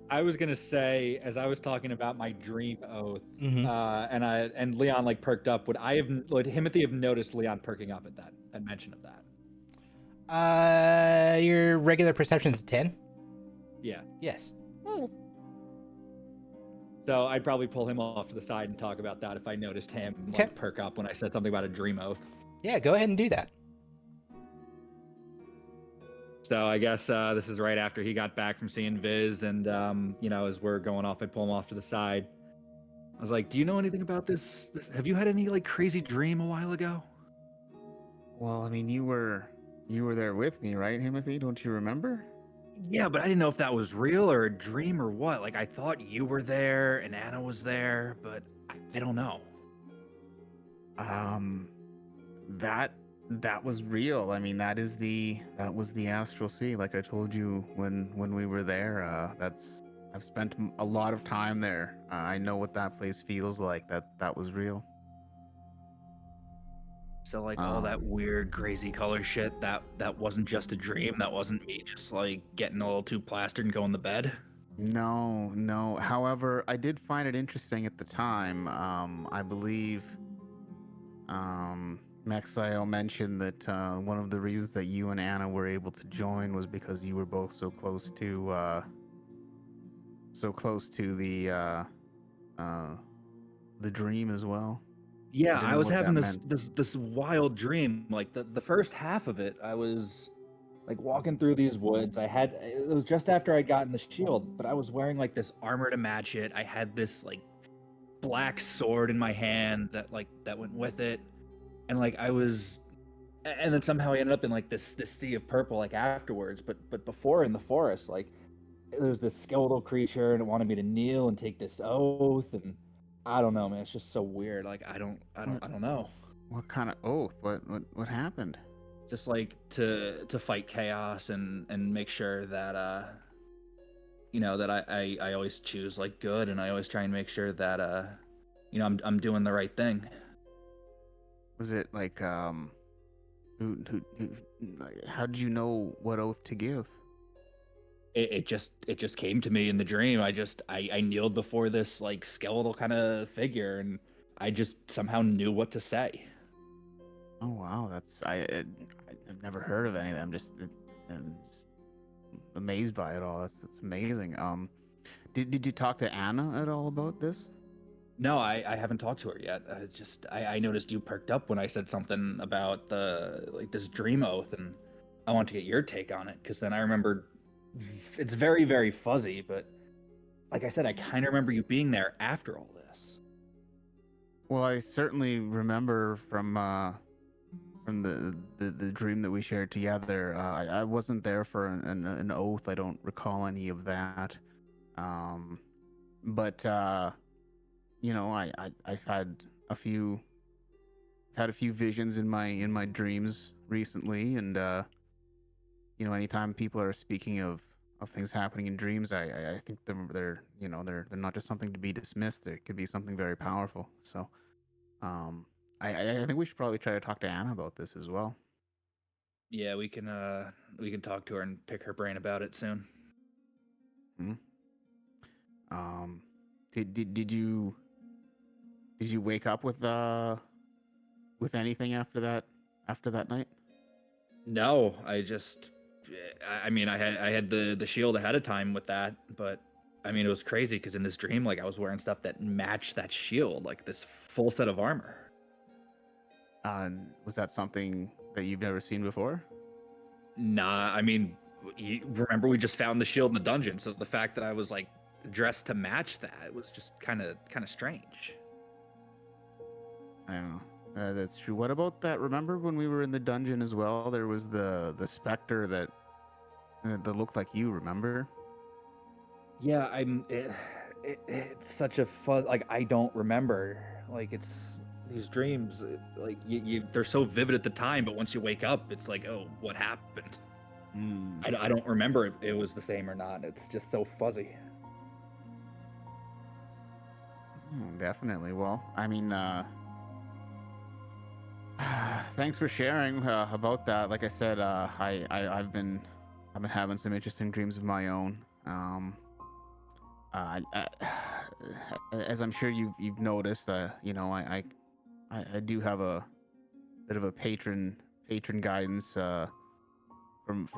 I was gonna say, as I was talking about my dream oath, Mhm. and Leon like perked up. Would Himothy have noticed Leon perking up at mention of that? Your regular perception's 10? Yeah. Yes. Ooh. So I'd probably pull him off to the side and talk about that if I noticed him Okay. like perk up when I said something about a dream oath. Yeah, go ahead and do that. So I guess this is right after he got back from seeing Viz, and as we're going off, I pull him off to the side. I was like, "Do you know anything about this? Have you had any like crazy dream a while ago?" Well, I mean, you were there with me, right, Timothy? Don't you remember? Yeah, but I didn't know if that was real or a dream or what. Like I thought you were there and Anna was there, but I don't know. That was real. I mean, that was the astral sea. Like I told you when we were there. I've spent a lot of time there. I know what that place feels like. That was real. So like all that weird, crazy color shit, that wasn't just a dream. That wasn't me just like getting a little too plastered and going to bed. No. However, I did find it interesting at the time. I believe Maxio mentioned that one of the reasons that you and Anna were able to join was because you were both so close to the dream as well. Yeah, didn't I know was what having that this wild dream. Like the first half of it, I was like walking through these woods. It was just after I'd gotten the shield, but I was wearing like this armor to match it. I had this like black sword in my hand that went with it. And like and then somehow I ended up in like this sea of purple like afterwards. But before in the forest, like there was this skeletal creature and it wanted me to kneel and take this oath, and I don't know, man. It's just so weird. Like I don't know. What kind of oath? What happened? Just like to fight chaos and make sure that that I always choose like good, and I always try and make sure that I'm doing the right thing. Was it like how did you know what oath to give? It just came to me in the dream. I kneeled before this like skeletal kind of figure, and I just somehow knew what to say. Oh wow, I've never heard of any of them. I'm just amazed by it all. That's amazing. Did you talk to Anna at all about this? No, I haven't talked to her yet. I noticed you perked up when I said something about this dream oath, and I want to get your take on it, because then I remembered it's very, very fuzzy, but like I said, I kind of remember you being there after all this. Well, I certainly remember from the dream that we shared together. I wasn't there for an oath. I don't recall any of that. But I've had a few visions in my dreams recently, and anytime people are speaking of things happening in dreams, I think they're not just something to be dismissed. It could be something very powerful. So I think we should probably try to talk to Anna about this as well. Yeah, we can talk to her and pick her brain about it soon. Hmm? Did you wake up with anything after that night? No, I mean, I had the shield ahead of time with that, but I mean, it was crazy because in this dream, like I was wearing stuff that matched that shield, like this full set of armor. Was that something that you've never seen before? Nah, I mean, remember we just found the shield in the dungeon, so the fact that I was like dressed to match that was just kind of strange. I don't know. That's true. What about that? Remember when we were in the dungeon as well? There was the specter that looked like you. Remember? Yeah, it's such a fun. Like I don't remember. Like it's these dreams. Like they're so vivid at the time, but once you wake up, it's like, oh, what happened? I don't remember if it was the same or not. It's just so fuzzy. Definitely. Well, I mean, thanks for sharing about that. Like I said, I've been having some interesting dreams of my own. I, as I'm sure you've noticed, you know, I do have a bit of a patron guidance from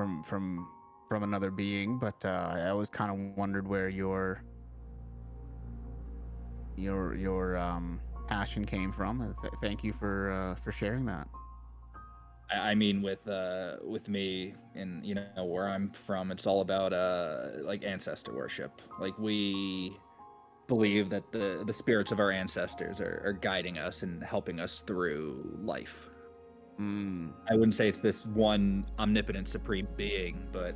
another being, but I always kind of wondered where your passion came from. Thank you for sharing that. I mean, with me and you know where I'm from, it's all about like ancestor worship. Like we believe that the spirits of our ancestors are guiding us and helping us through life. I wouldn't say it's this one omnipotent supreme being, but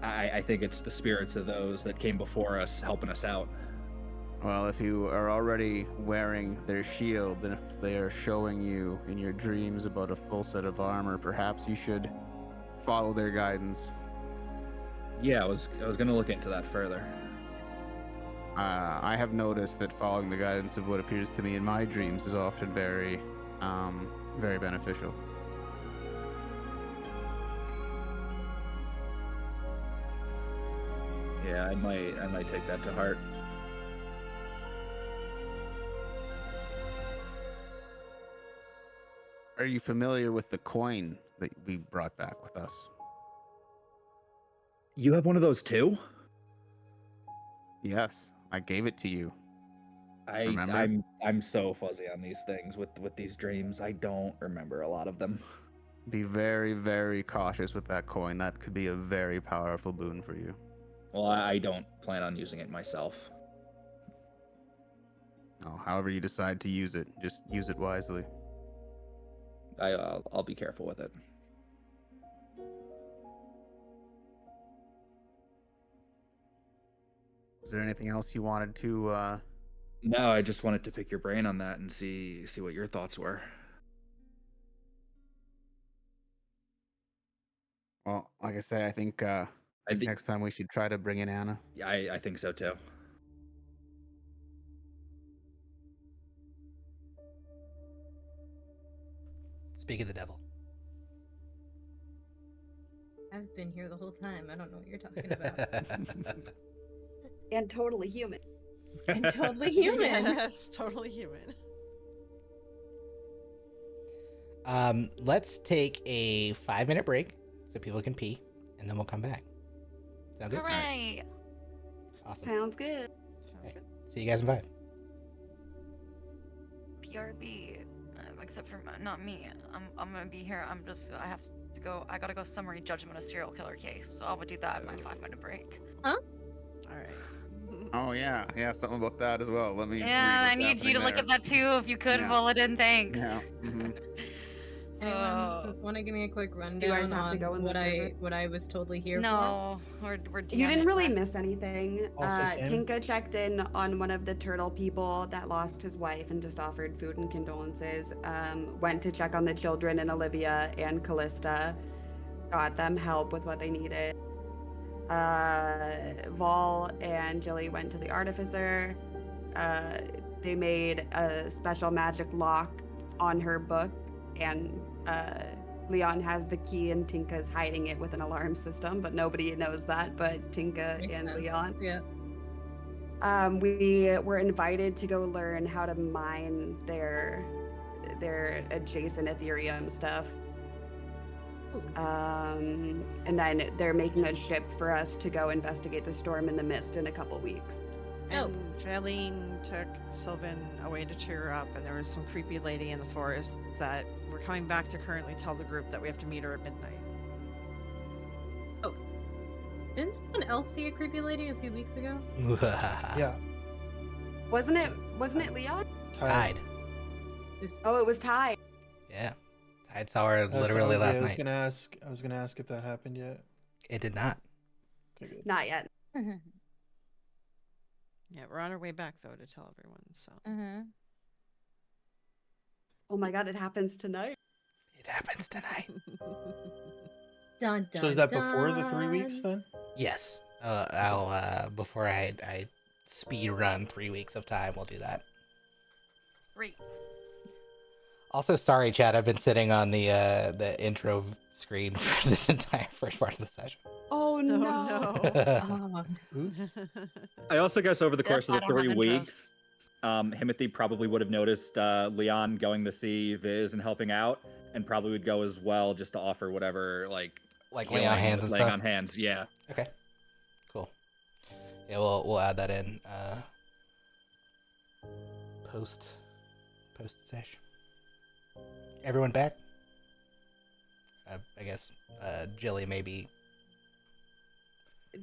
I think it's the spirits of those that came before us helping us out. Well, if you are already wearing their shield, and if they are showing you in your dreams about a full set of armor, perhaps you should follow their guidance. Yeah, I was gonna look into that further. I have noticed that following the guidance of what appears to me in my dreams is often very beneficial. Yeah, I might take that to heart. Are you familiar with the coin that we brought back with us? You have one of those too? Yes, I gave it to you. Remember? I'm so fuzzy on these things with these dreams. I don't remember a lot of them. Be very, very cautious with that coin. That could be a very powerful boon for you. Well, I don't plan on using it myself. Oh, however you decide to use it, just use it wisely. I'll be careful with it. Is there anything else you wanted to? No, I just wanted to pick your brain on that and see what your thoughts were. Well, like I say, I think next time we should try to bring in Anna. Yeah, I think so too. Speak of the devil. I've been here the whole time. I don't know what you're talking about. And totally human. And totally human. Yes, totally human. Let's take a 5-minute break so people can pee, and then we'll come back. Sound good? Hooray! Awesome. Sounds good. Okay. See you guys in 5. PRB, except for not me. I'm gonna be here. I have to go. I gotta go summary judgment a serial killer case. So I would do that in my 5-minute break. All right. Oh yeah, something about that as well. Let me. Yeah, I need you to look at that too, if you could, Yeah. Bulletin. Thanks. Yeah. Anyone want to give me a quick rundown guys have to on go in the server? what I was totally here No, we're DMing You didn't it really last- miss anything. Also, Sam? Tinka checked in on one of the turtle people that lost his wife and just offered food and condolences. Went to check on the children and Olivia and Callista. Got them help with what they needed. Vol and Jilly went to the artificer. They made a special magic lock on her book and Leon has the key and Tinka's hiding it with an alarm system, but nobody knows that but Tinka Makes and sense. Leon. Yeah. We were invited to go learn how to mine their adjacent Ethereum stuff. And then they're making a ship for us to go investigate the storm in the mist in a couple weeks. Oh. And Valine took Sylvan away to cheer her up, and there was some creepy lady in the forest that we're coming back to currently tell the group that we have to meet her at midnight. Oh. Didn't someone else see a creepy lady a few weeks ago? Yeah. Wasn't it Leon? Tide. Oh, it was Ty. Yeah. Tide saw her That's- literally last I was night. I was gonna ask if that happened yet. It did not. Okay, good. Not yet. Yeah, we're on our way back though to tell everyone. So Oh my god, it happens tonight. It happens tonight. Dun, dun, So is that before the 3 weeks dun. then? Yes. I'll before I speed run 3 weeks of time, we'll do that. Great. Also, sorry, Chad. I've been sitting on the intro screen for this entire first part of the session. Oh no. Oh. Oops. I also guess over the Yes, course of I the don't have 3 intros. weeks, Himothy probably would have noticed Leon going to see Viz and helping out, and probably would go as well just to offer whatever, like Lay on healing, hands and laying stuff. on hands. Yeah. Okay. Cool. Yeah, we'll add that in post sesh. Everyone back? I guess Jilly maybe.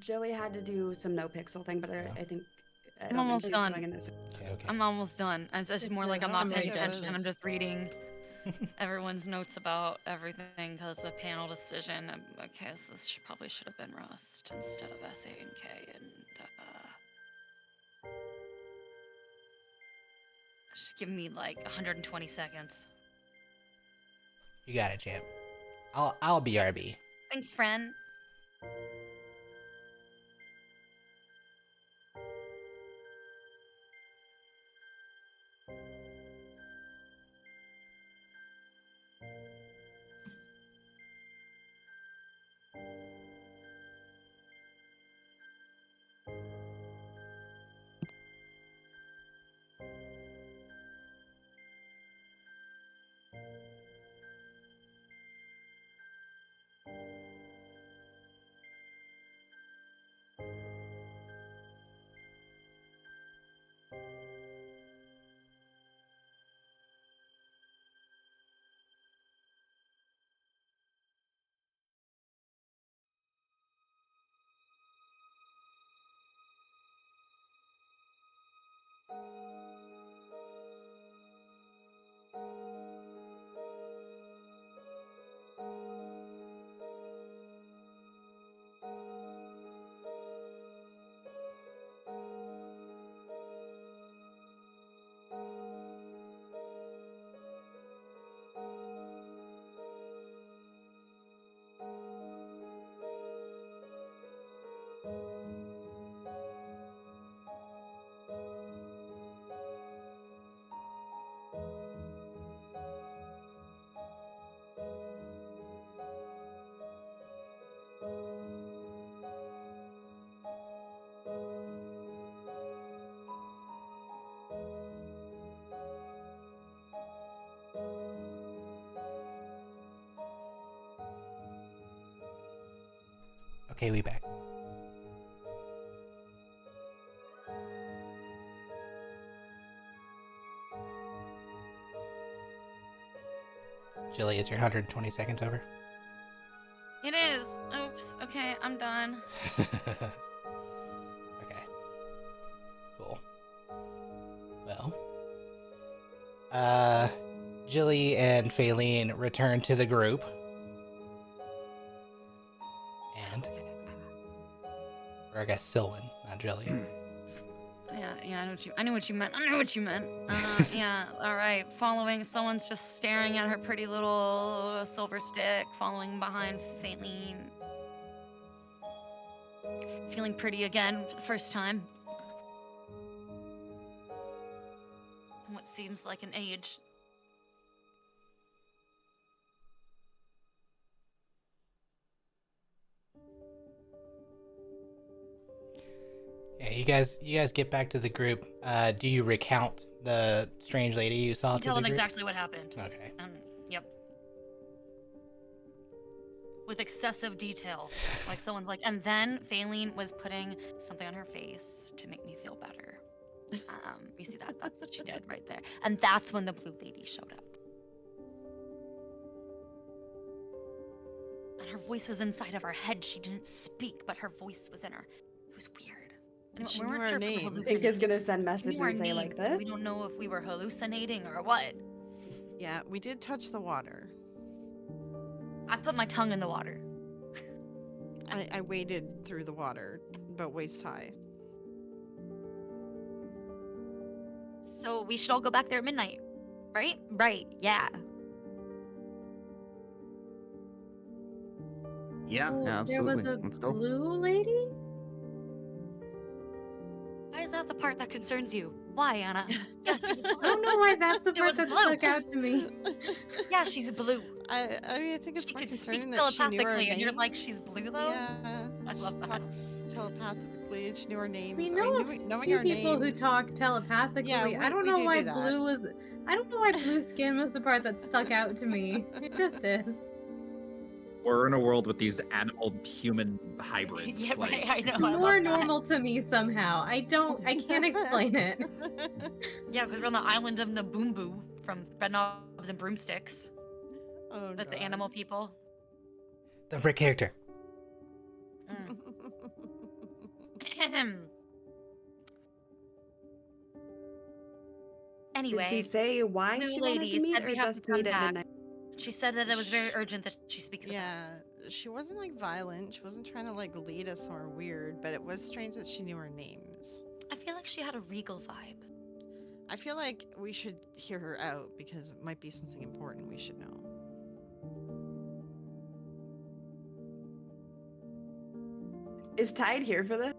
Jilly had to do some no pixel thing, but I think I I'm don't almost think she's done. going in this. Okay. I'm almost done. It's just more like I'm not paying attention. I'm just reading everyone's notes about everything because it's a panel decision. Okay, so this probably should have been Rust instead of SA and K. And just give me like 120 seconds. You got it, champ. I'll BRB. Thanks, friend. Okay, we back. Jilly, is your 120 seconds over? It is. Oops. Okay, I'm done. Okay. Cool. Well, Jilly and Faylene return to the group. And, or I guess Sylvan, not Jilly. Yeah, I knew what you meant. Yeah, all right. Following, someone's just staring at her pretty little silver stick, following behind Faintly. Feeling pretty again for the first time. What seems like an age. Yeah, you guys get back to the group. Do you recount the strange lady you saw? You to tell the them group? exactly what happened. Okay. Yep. With excessive detail. Like someone's like, and then Faylene was putting something on her face to make me feel better. You see that? That's what she did right there. And that's when the blue lady showed up. And her voice was inside of her head. She didn't speak, but her voice was in her. It was weird. And She we knew weren't our sure if we were names. hallucinating. Tinka's gonna send We message knew our and say like names, and this. we don't know if we were hallucinating or what. Yeah, we did touch the water. I put my tongue in the water. I waded through the water, about waist high. So we should all go back there at midnight, right? Right, yeah. Yeah, Oh, yeah, there was absolutely. a Let's go. blue lady? Why is that the part that concerns you? Why, Anna? Yeah, she was I blue. don't know why that's the It part was that blue. stuck out to me. Yeah, she's blue. I mean, I think it's She more could concerning speak that she knew our telepathically, names. and you're like, she's blue though? Yeah, I she love that. talks telepathically, and she knew our names. We I know mean, a knowing few our people who names. talk telepathically. Yeah, I don't we know do why that. blue was. I don't know why blue skin was the part that stuck out to me. It just is. We're in a world with these animal-human hybrids. Yeah, like, right, I know. It's I love more that. normal to me somehow. I can't explain it. Yeah, because we're on the island of Naboombu from Bedknobs and Broomsticks Oh, with the God. animal people. The right character. Anyway, Did she say why blue she wanted lady to meet, said or we have to just come meet at back. midnight? She said that it was very urgent that she speak with us. Yeah, she wasn't like violent. She wasn't trying to like lead us somewhere weird, but it was strange that she knew our names. I feel like she had a regal vibe. I feel like we should hear her out because it might be something important we should know. Is Tide here for this?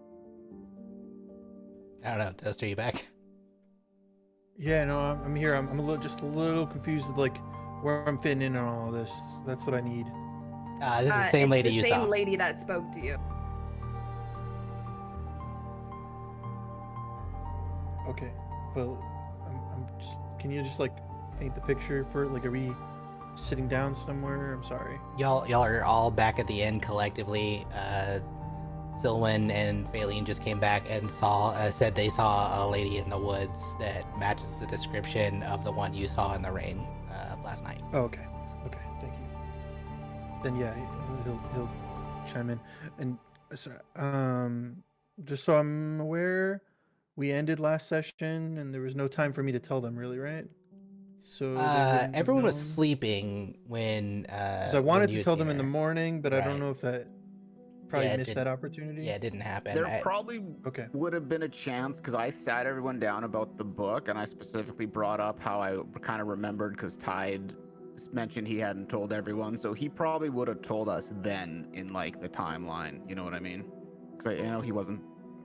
I don't know. Toast, are you back? Yeah, no, I'm here. I'm just a little confused with like where I'm fitting in on all this. That's what I need. This is the same It's lady the you same saw. lady that spoke to you. Okay, but I'm just. Can you just like paint the picture for like? Are we sitting down somewhere? I'm sorry. Y'all are all back at the end collectively. Sylvan and Faylene just came back and said they saw a lady in the woods that matches the description of the one you saw in the rain last night. Oh, okay. Okay, thank you. Then yeah, he'll chime in, and so, just so I'm aware, we ended last session, and there was no time for me to tell them, really, right? So they wouldn't have Everyone was known? sleeping when. Because I wanted to tell them in the morning, but I Right. don't know if that probably Yeah, it missed that didn't- opportunity. Yeah, it didn't happen. There probably Okay. would have been a chance because I sat everyone down about the book and I specifically brought up how I kind of remembered because Tide mentioned he hadn't told everyone, so he probably would have told us then in like the timeline. You know what I mean? Because I know he wasn't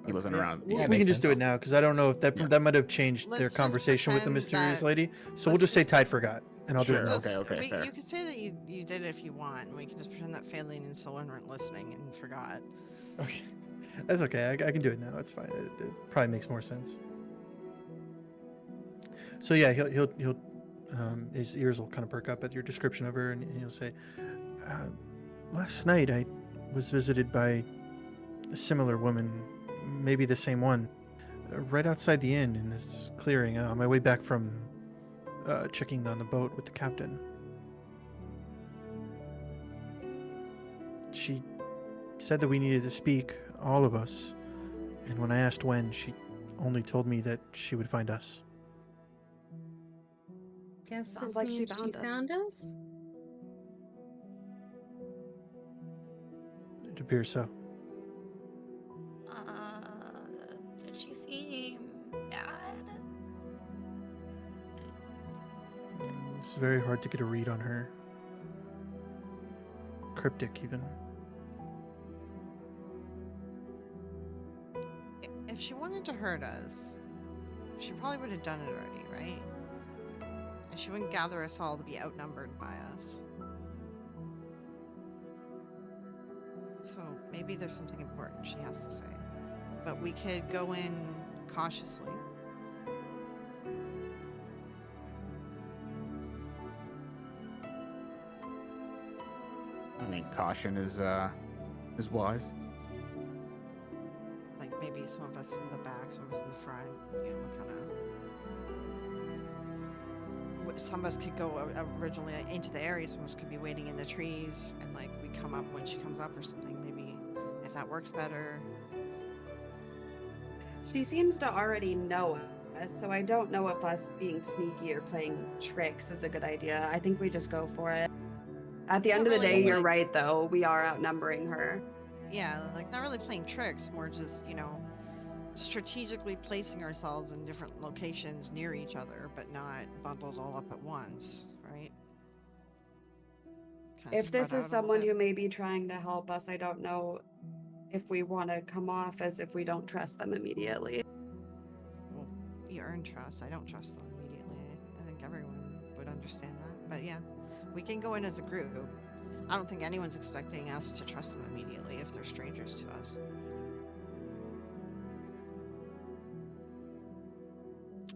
Yeah, around. we Yeah, can makes just do sense. it now because I don't know if that Yeah. that might have changed Let's their just conversation with the pretend mysterious that- lady. So we'll let's just say just- Tide forgot, and I'll do Sure, it now. okay, fair. You could say that you did it if you want. We can just pretend that Faylene and Sylvan weren't listening and forgot. Okay, that's okay. I can do it now. It's fine. It probably makes more sense. So yeah, he'll his ears will kind of perk up at your description of her, and he'll say, "Last night I was visited by a similar woman, maybe the same one, right outside the inn in this clearing on my way back from checking on the boat with the captain. She said that we needed to speak, all of us, and when I asked when, she only told me that she would find us." Guess Sounds this like she means found us. found us. It appears so. Did she seem bad? It's very hard to get a read on her. Cryptic, even. If she wanted to hurt us, she probably would have done it already, right? And she wouldn't gather us all to be outnumbered by us. So maybe there's something important she has to say. but we could go in cautiously. I mean, caution is wise. Like maybe some of us in the back, some of us in the front. You know, kind of. Some of us could go originally into the area. Some of us could be waiting in the trees, and like we come up when she comes up or something. Maybe if that works better. She seems to already know us, so I don't know if us being sneaky or playing tricks is a good idea. I think we just go for it. At the end of the really, day, you're like- right, though. We are outnumbering her. Yeah, like not really playing tricks, more just, strategically placing ourselves in different locations near each other, but not bundled all up at once, right? Kinda If this spread out is a little someone bit. who may be trying to help us, I don't know if we want to come off as if we don't trust them immediately. Well, we earn trust. I don't trust them immediately. I think everyone would understand that. But yeah, we can go in as a group. I don't think anyone's expecting us to trust them immediately if they're strangers to us.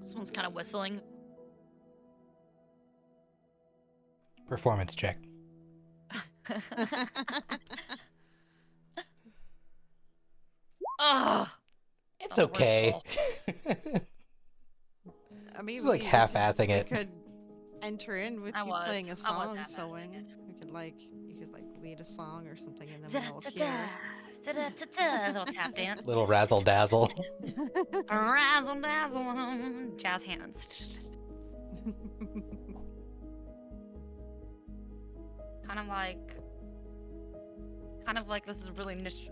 Someone's kind of whistling. Performance check. Ugh. It's Oh, worst okay. fault. I mean, It's like half-assing it. We could enter in with I you was. playing a I was song, half-assing Selwyn. it. You could lead a song or something, and then Da, we all da, appear. da, da, da, da, little tap dance. Little razzle dazzle. Razzle dazzle. Jazz hands. Kind of like this is a really niche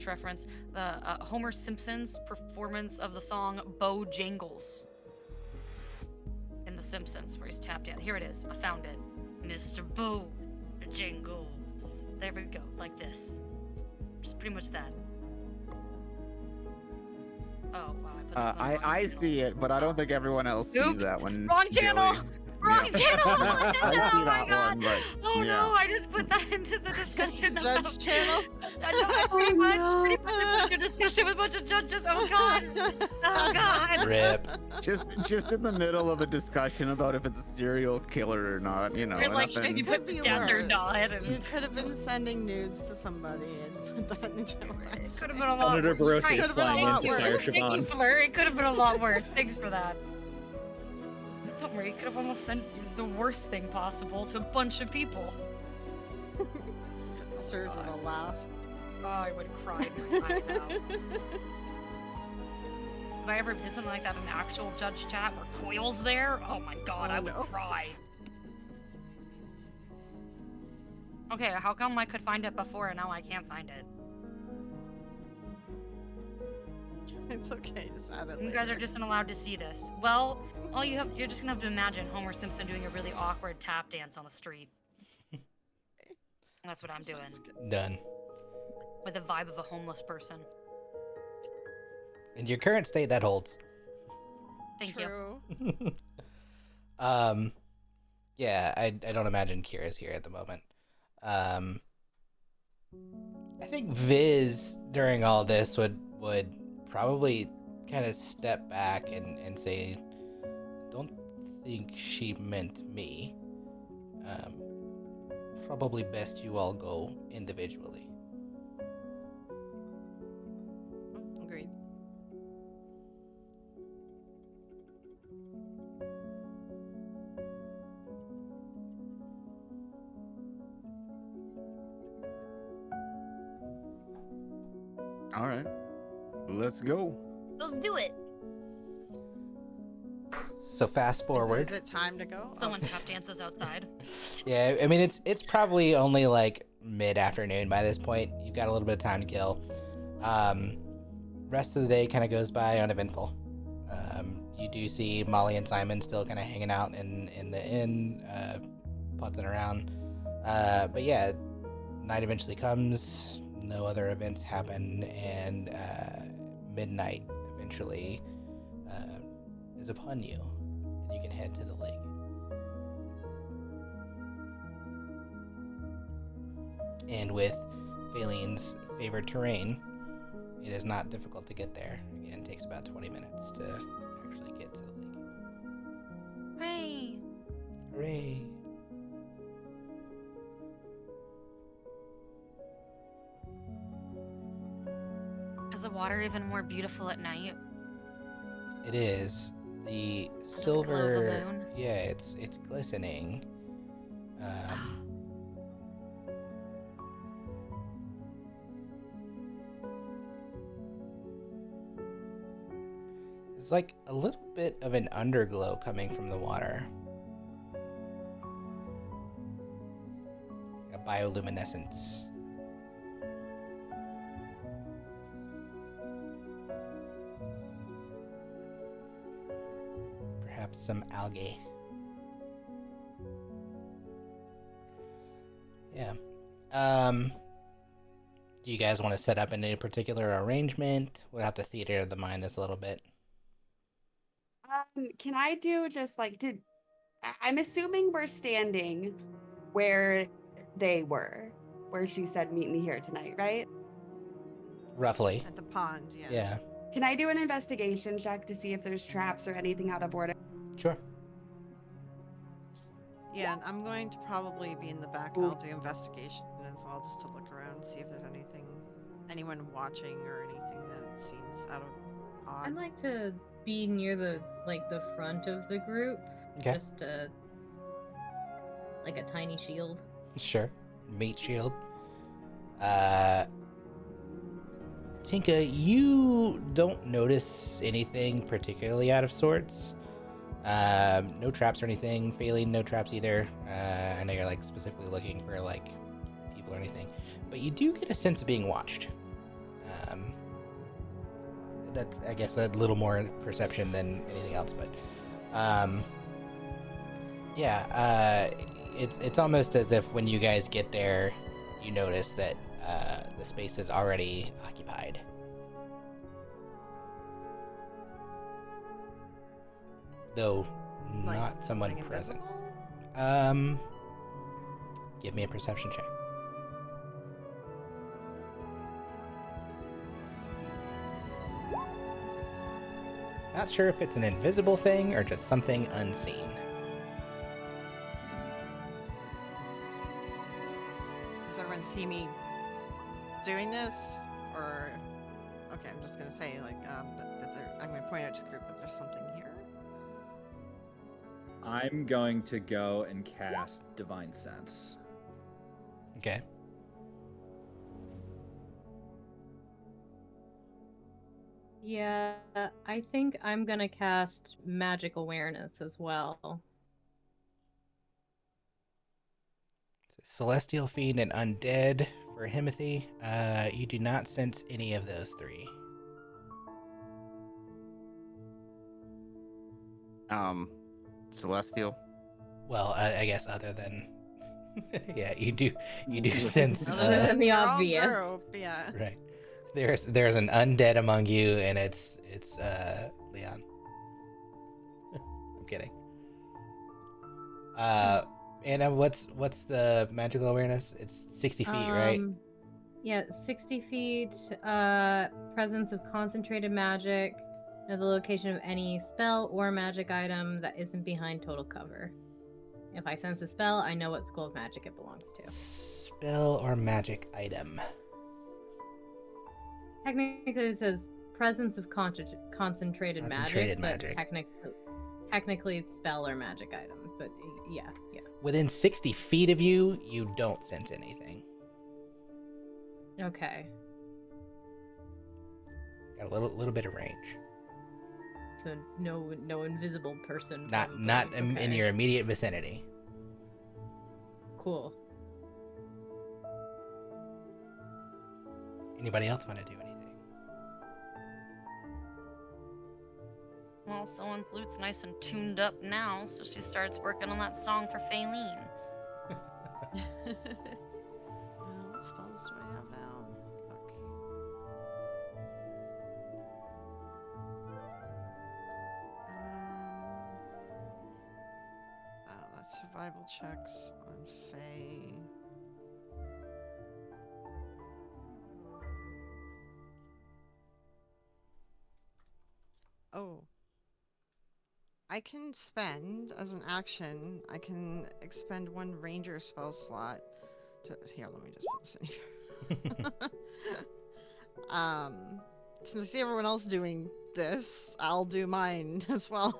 reference. The Homer Simpson's performance of the song "Bojangles" in The Simpsons, where he's tapped out. Here it is. I found it. Mr. Bojangles. There we go. Like this. Just pretty much that. Oh wow! I put this on the wrong I channel. see it, but I don't think everyone else sees Oops, that one. wrong channel! Joey. Wrong Yeah. channel! Oh, no, I see oh my that God. one, but Oh yeah. no! I just put that into the discussion. Judge channel? I pretty much put it into a discussion with a bunch of judges. Oh god! Oh god! Rip. Just in the middle of a discussion about if it's a serial killer or not, you know. Or, like, nothing- should you Could put be death or worse. not? And You could have been sending nudes to somebody and put that in the channel. it could have been a lot Senator worse. Barroso Right. is Could've been a flying lot into Fire worse. Thank you, Siobhan. Fleur. It could have been a lot worse. Thanks for that. Don't worry, you could have almost sent the worst thing possible to a bunch of people. Served with a laugh. Oh, I would have cried my eyes out. If I ever did something like that in actual judge chat where Coil's there, oh my god, Oh, I would no. cry. Okay, how come I could find it before and now I can't find it? It's okay, just add it You later. guys are just not allowed to see this. Well, you're just gonna have to imagine Homer Simpson doing a really awkward tap dance on the street. That's what I'm doing. Sounds good. Done. With the vibe of a homeless person. In your current state, that holds. Thank you. True. Yeah, I don't imagine Kira's here at the moment. I think Viz during all this would probably kind of step back and say, don't think she meant me. Probably best you all go individually. Agreed. All right, let's go. Let's do it. So fast forward. Is it time to go? Someone tap dances outside. Yeah, I mean it's probably only like mid-afternoon by this point. You've got a little bit of time to kill. Rest of the day kind of goes by uneventful. You do see Molly and Simon still kind of hanging out in the inn, putzing around. But yeah, night eventually comes. No other events happen, and midnight eventually is upon you, and you can head to the lake. And with Phalene's favored terrain, It is not difficult to get there. Again, it takes about 20 minutes to actually get to the lake. Hooray! Hooray! Is the water even more beautiful at night? It is. The Like the glow of a silver, moon? yeah, it's glistening. It's like a little bit of an underglow coming from the water. A bioluminescence. Perhaps some algae. Yeah. Do you guys want to set up any particular arrangement? We'll have to theater of the mind this a little bit. Can I do just like I'm assuming we're standing where they were, where she said meet me here tonight, right? Roughly. At the pond, yeah. Yeah. Can I do an investigation check to see if there's traps or anything out of order? Sure. Yeah, and I'm going to probably be in the back and I'll do investigation as well, just to look around, see if there's anyone watching or anything that seems out of odd. I'd like to be near the front of the group. Okay. Just like a tiny shield. Sure. Meat shield. Tinka, you don't notice anything particularly out of sorts. No traps or anything. Phaline, no traps either. I know you're like specifically looking for like people or anything, but you do get a sense of being watched. That's, I guess, a little more perception than anything else, but yeah, it's almost as if when you guys get there, you notice that the space is already occupied. Though Like not someone something present. invisible? Give me a perception check. Not sure if it's an invisible thing or just something unseen. Does everyone see me doing this? Or okay, I'm just gonna say like I'm gonna point out to the group that there's something here. I'm going to go and cast Divine Sense. Okay. Yeah, I think I'm gonna cast magic awareness as well. Celestial Fiend and Undead for Himothy. You do not sense any of those three. Celestial. Well, I guess other than yeah, you do sense Other than the your own obvious. group, yeah. right. There's an undead among you, and it's Leon. I'm kidding. Anna, what's the magical awareness? It's 60 feet, right? Yeah, 60 feet, presence of concentrated magic, know the location of any spell or magic item that isn't behind total cover. If I sense a spell, I know what school of magic it belongs to. Spell or magic item. Technically, it says presence of concentrated Concentrated magic, magic. but technically it's spell or magic item. But yeah. Within 60 feet of you, you don't sense anything. Okay. Got a little bit of range. So no invisible person. Not probably. in Okay. your immediate vicinity. Cool. Anybody else want to do anything? Well, someone's lute's nice and tuned up now, so she starts working on that song for Faylene. What spells do I have now? Fuck. That's survival checks on Faye. Oh. I can spend, as an action, I can expend 1 ranger spell slot to... Here, let me just put this in here. Since I see everyone else doing this, I'll do mine as well.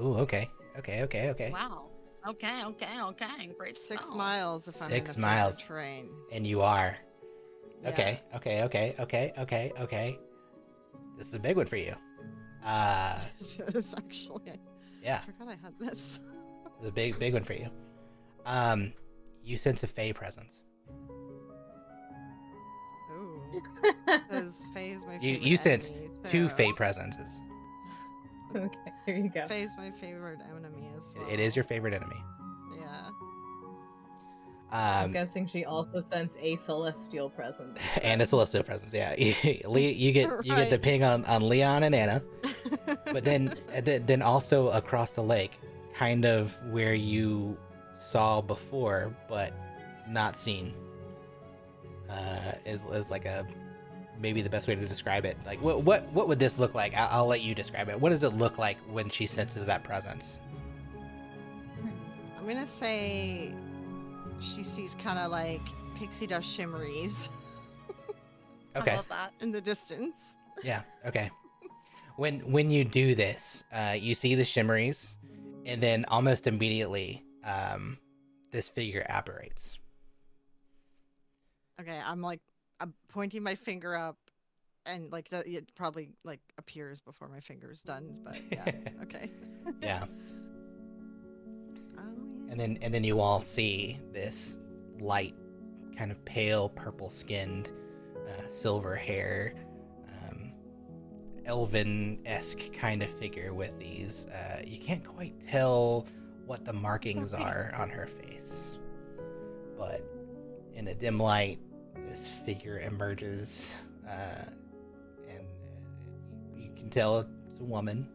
Ooh, okay. Okay. Wow. Okay. Great 6 spell. miles if I'm in 6 the miles. favorite terrain. And you are. Yeah. Okay. This is a big one for you. It's actually... Yeah, I forgot I had this. it's a big one for you. You sense a Fey presence. Ooh. Because Faye is my You favorite you sense enemy, 2 so- Fey presences. Okay, there you go. Faye's my favorite enemy as well. It is your favorite enemy. Yeah. I'm guessing she also sends a celestial presence. And a celestial presence. Yeah, you get the Right. ping on Leon and Anna, but then also across the lake, kind of where you saw before but not seen. Is like a maybe the best way to describe it. Like what would this look like? I'll let you describe it. What does it look like when she senses that presence? I'm gonna say she sees kind of like pixie dust shimmeries Okay. I love that. in the distance. Yeah. Okay. When you do this, you see the shimmeries, and then almost immediately, this figure apparates. Okay, I'm pointing my finger up, and like it probably like appears before my finger's done. But yeah, okay. Yeah. Oh yeah. And then you all see this light, kind of pale purple-skinned, silver hair, elven-esque kind of figure with these. You can't quite tell what the markings are on her face, but in the dim light, this figure emerges, and you can tell it's a woman.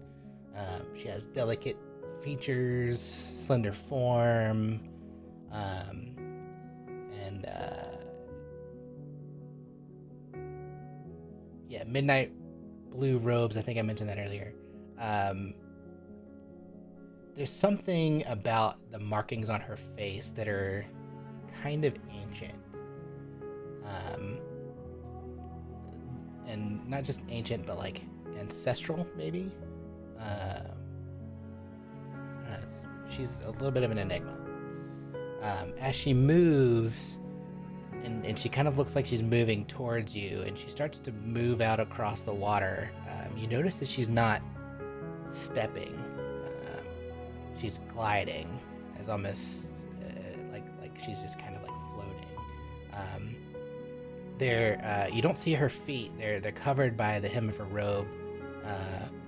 She has delicate features, slender form, and yeah, midnight blue robes. I think I mentioned that earlier. There's something about the markings on her face that are kind of ancient. And not just ancient, but like ancestral, maybe. I don't know, she's a little bit of an enigma. As she moves, and she kind of looks like she's moving towards you, and she starts to move out across the water. You notice that she's not stepping; she's gliding, as almost like she's just kind of like floating. You don't see her feet; they're covered by the hem of her robe.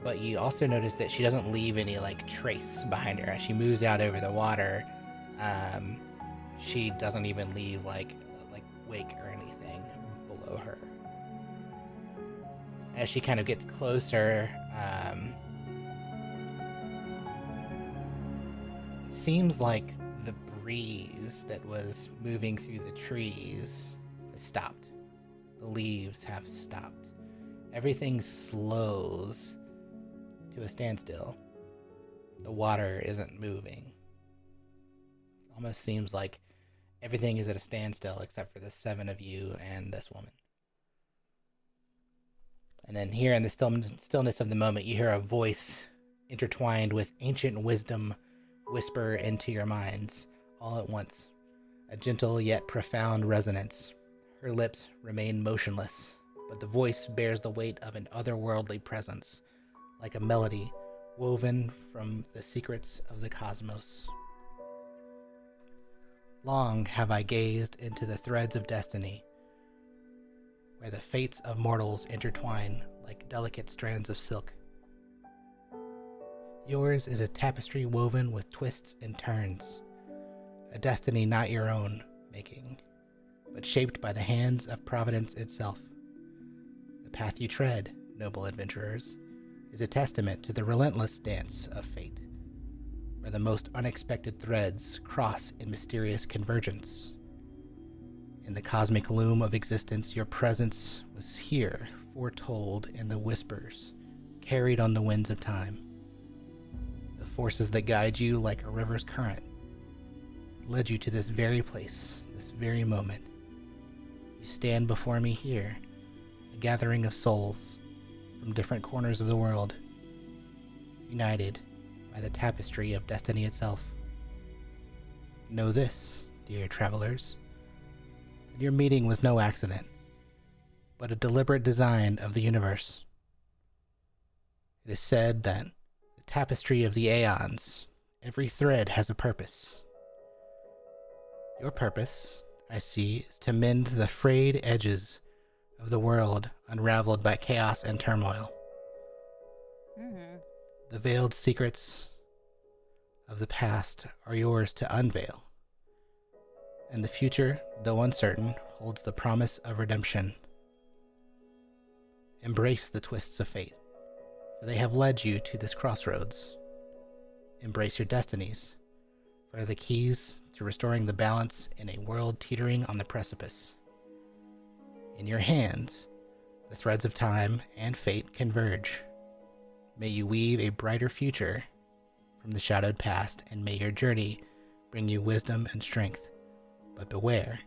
But you also notice that she doesn't leave any like trace behind her as she moves out over the water. She doesn't even leave like wake or anything below her. As she kind of gets closer, it seems like the breeze that was moving through the trees has stopped. The leaves have stopped. Everything slows to a standstill. The water isn't moving. Almost seems like everything is at a standstill except for the 7 of you and this woman. And then here in the stillness of the moment, you hear a voice intertwined with ancient wisdom whisper into your minds all at once. A gentle yet profound resonance. Her lips remain motionless, but the voice bears the weight of an otherworldly presence, like a melody woven from the secrets of the cosmos. Long have I gazed into the threads of destiny, where the fates of mortals intertwine like delicate strands of silk. Yours is a tapestry woven with twists and turns, a destiny not your own making, but shaped by the hands of Providence itself. The path you tread, noble adventurers, is a testament to the relentless dance of fate, where the most unexpected threads cross in mysterious convergence. In the cosmic loom of existence, your presence was here, foretold in the whispers, carried on the winds of time. The forces that guide you like a river's current led you to this very place, this very moment. You stand before me here, a gathering of souls from different corners of the world, united by the tapestry of destiny itself. Know this, dear travelers, that your meeting was no accident, but a deliberate design of the universe. It is said that the tapestry of the aeons, every thread has a purpose. Your purpose, I see, is to mend the frayed edges of the world unraveled by chaos and turmoil. The veiled secrets of the past are yours to unveil, and the future, though uncertain, holds the promise of redemption. Embrace the twists of fate, for they have led you to this crossroads. Embrace your destinies, for the keys to restoring the balance in a world teetering on the precipice. In your hands, the threads of time and fate converge. May you weave a brighter future from the shadowed past, and may your journey bring you wisdom and strength. But beware,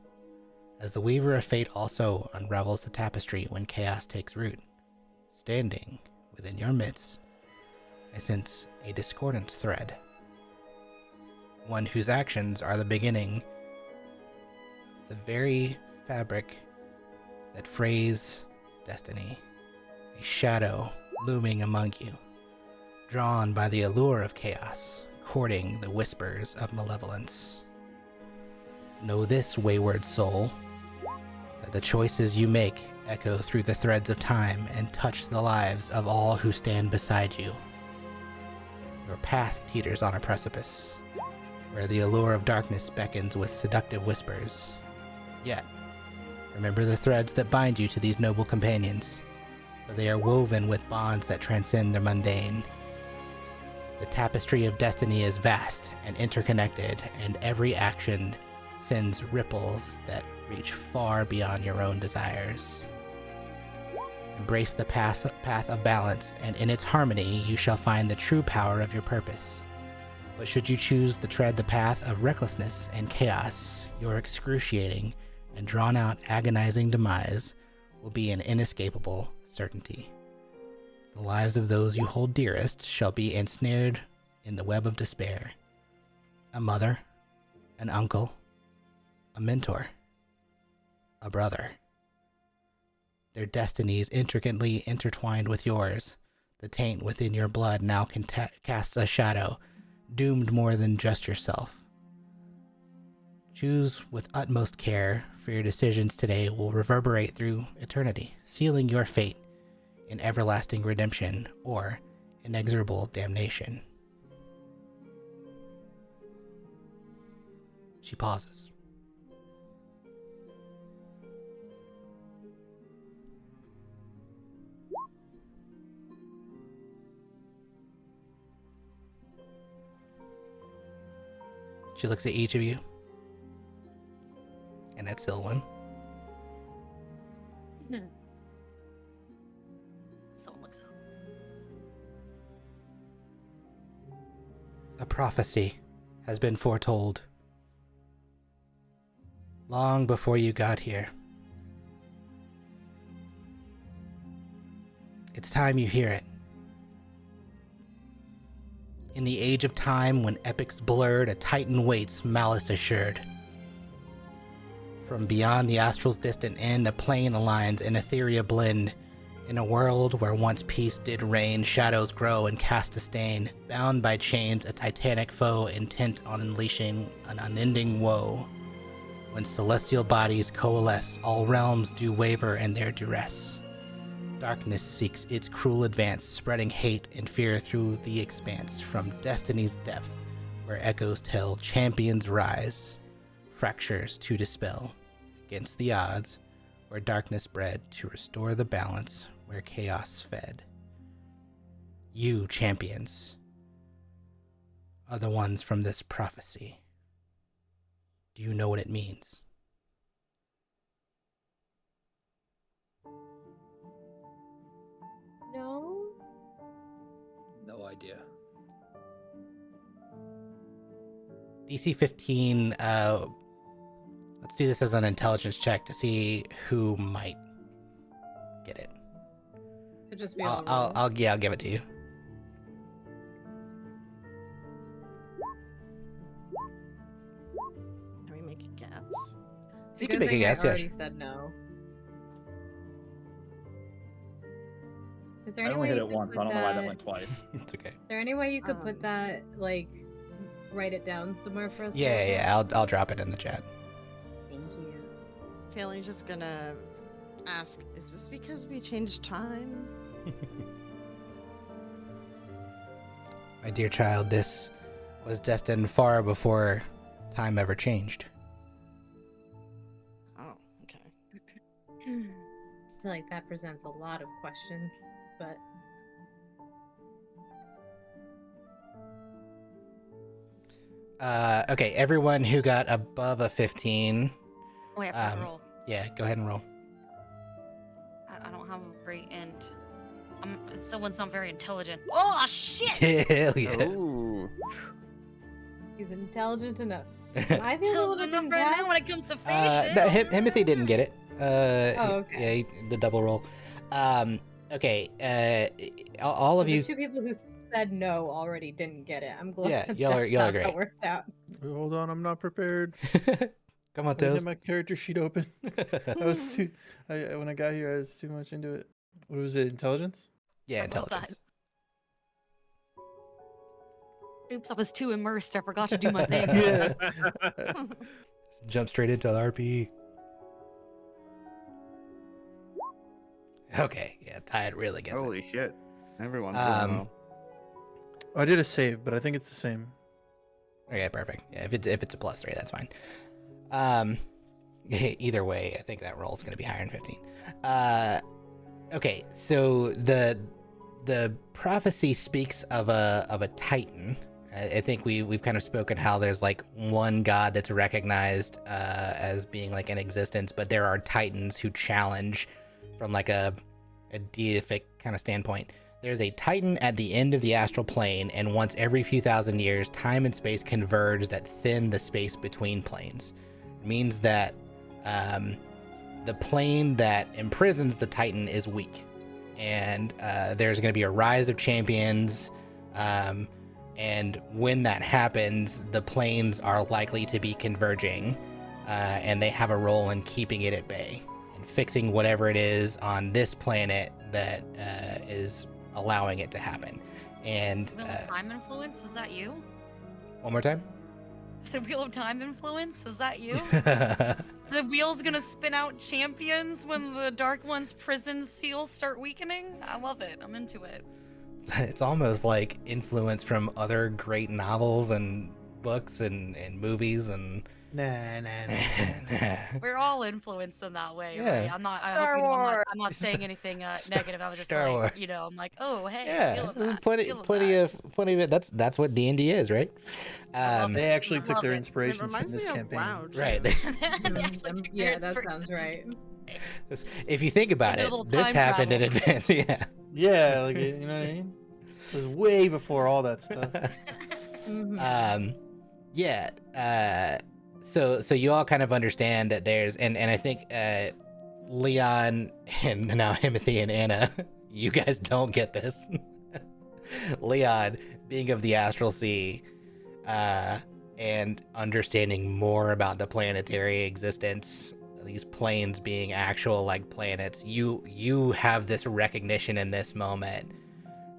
as the weaver of fate also unravels the tapestry when chaos takes root. Standing within your midst, I sense a discordant thread, one whose actions are the beginning of the very fabric that frays destiny, a shadow looming among you, drawn by the allure of chaos, courting the whispers of malevolence. Know this, wayward soul, that the choices you make echo through the threads of time and touch the lives of all who stand beside you. Your path teeters on a precipice, where the allure of darkness beckons with seductive whispers. Yet, remember the threads that bind you to these noble companions, for they are woven with bonds that transcend the mundane. The tapestry of destiny is vast and interconnected, and every action sends ripples that reach far beyond your own desires. Embrace the path of balance, and in its harmony you shall find the true power of your purpose. But should you choose to tread the path of recklessness and chaos, your excruciating and drawn-out agonizing demise will be an inescapable certainty. The lives of those you hold dearest shall be ensnared in the web of despair. A mother, an uncle, a mentor, a brother. Their destinies intricately intertwined with yours. The taint within your blood now casts a shadow, doomed more than just yourself. Choose with utmost care, for your decisions today will reverberate through eternity, sealing your fate in everlasting redemption or inexorable damnation. She pauses. She looks at each of you, and at Silwyn. Someone looks up. A prophecy has been foretold long before you got here. It's time you hear it. In the age of time when epics blurred, a titan waits, malice assured. From beyond the astral's distant end, a plane aligns and Etheria blend. In a world where once peace did reign, shadows grow and cast a stain. Bound by chains, a titanic foe intent on unleashing an unending woe. When celestial bodies coalesce, all realms do waver in their duress. Darkness seeks its cruel advance, spreading hate and fear through the expanse. From destiny's depth, where echoes tell, champions rise, fractures to dispel. Against the odds, where darkness bred, to restore the balance where chaos fed. You, champions, are the ones from this prophecy. Do you know what it means? No. No idea. DC 15, let's do this as an intelligence check to see who might get it. So just we all roll. I'll give it to you. Let me make a guess. It's a You can good make a thing guess, I yeah, already sure. said no. Is there I any only way hit you it could once. put I don't know why that went twice. It's okay. Is there any way you could put Um, that, like, write it down somewhere for us? to Yeah, look yeah, at? I'll drop it in the chat. Thank you. Failing just gonna ask, is this because we changed time? My dear child, this was destined far before time ever changed. Oh, okay. I feel like that presents a lot of questions, but Okay, everyone who got above a 15, Oh, yeah, I have to roll. yeah, go ahead and roll. I don't have a great int. Someone's not very intelligent. Oh, shit! Hell yeah. Oh. he's intelligent enough. Am I the only one that Intelligent enough didn't right now pass? when it comes to face No, shit. Himothy didn't get it. Oh, okay. Yeah, the double roll. Okay, all of The you. two people who said no already didn't get it. I'm glad Yeah, y'all are- that's y'all are how great. that worked out. Hold on, I'm not prepared. Come on, I didn't Toast. have my character sheet open. I was too. When I got here, I was too much into it. What was it? Intelligence? Yeah, I love that. intelligence. Oops, I was too immersed. I forgot to do my thing. Yeah. Jump straight into the RP. Okay, yeah, Tide really gets it. Holy shit. Everyone's doing well. I did a save, but I think it's the same. Okay, perfect. Yeah, if it's a +3, that's fine. Either way, I think that roll is going to be higher than 15. Okay, so the prophecy speaks of a titan. I think we've kind of spoken how there's like one god that's recognized as being like in existence, but there are titans who challenge from like a deific kind of standpoint. There's a titan at the end of the astral plane, and once every few thousand years, time and space converge that thin the space between planes. It means that the plane that imprisons the titan is weak, and there's going to be a rise of champions, and when that happens, the planes are likely to be converging, and they have a role in keeping it at bay and fixing whatever it is on this planet that is allowing it to happen. And Wheel of Time influence? Is that you? one more time. I said Wheel of Time influence? Is that you? The wheel's gonna spin out champions when the Dark One's prison seals start weakening? I love it. I'm into it. It's almost like influence from other great novels and books and movies and Nah. We're all influenced in that way, Yeah. right? I'm not. I Star hope you know, Wars. I'm not saying anything negative. I was just Star like, Wars. you know, I'm like, oh hey, yeah, feeling there's that, plenty feeling of it. That's what D&D is, right? love They actually took Love their it. It inspirations from reminds this me of campaign. WoW, too. Right. that. They actually took their Yeah, that sounds inspiration. right. If you think about They did a it, little this time happened in travel. advance. Yeah. Yeah, like you know what I mean. This was way before all that stuff. Mhm. Yeah. So you all kind of understand that there's and I think Leon and now Himothy and Anna, you guys don't get this. Leon, being of the Astral Sea, and understanding more about the planetary existence, these planes being actual like planets, you have this recognition in this moment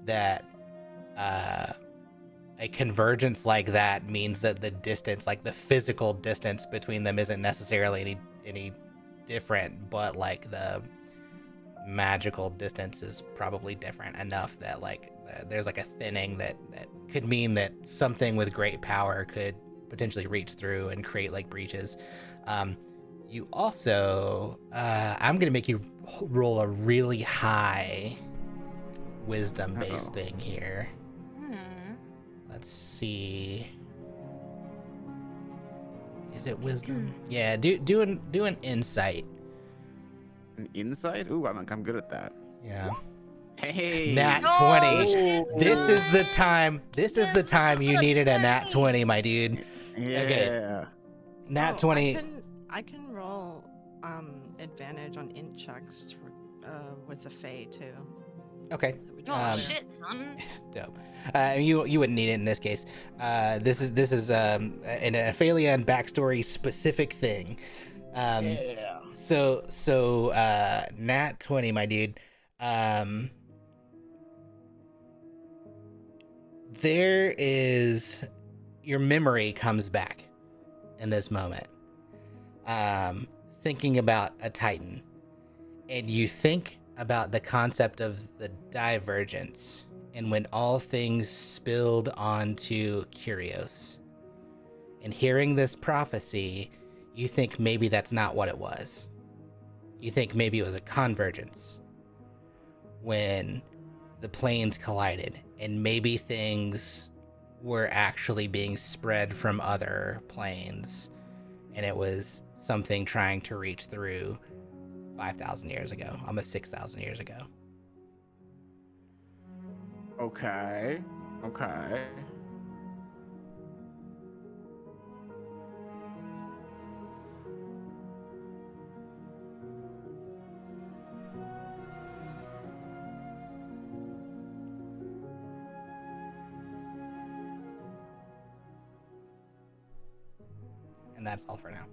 that a convergence like that means that the distance, like the physical distance between them, isn't necessarily any different, but like the magical distance is probably different enough that like there's like a thinning that could mean that something with great power could potentially reach through and create like breaches. You also, I'm gonna make you roll a really high wisdom-based Uh-oh. thing here. Hmm. let's see. Is it wisdom? Yeah, do an insight. An insight? Ooh, I'm good at that. Yeah. Hey. Nat No, 20. it's This is the not. time. This is the time you needed a nat 20, my dude. Yeah. Nat Oh, 20. I can roll advantage on int checks with the Fae too. Okay. Oh shit, son. Dope. You wouldn't need it in this case. This is an Aphelion backstory specific thing. Yeah. So nat 20, my dude. There is your memory comes back in this moment. Thinking about a Titan, and you think about the concept of the divergence and when all things spilled onto Kyrios. And hearing this prophecy, you think maybe that's not what it was. You think maybe it was a convergence when the planes collided, and maybe things were actually being spread from other planes, and it was something trying to reach through 5,000 years ago, almost 6,000 years ago. Okay. And that's all for now.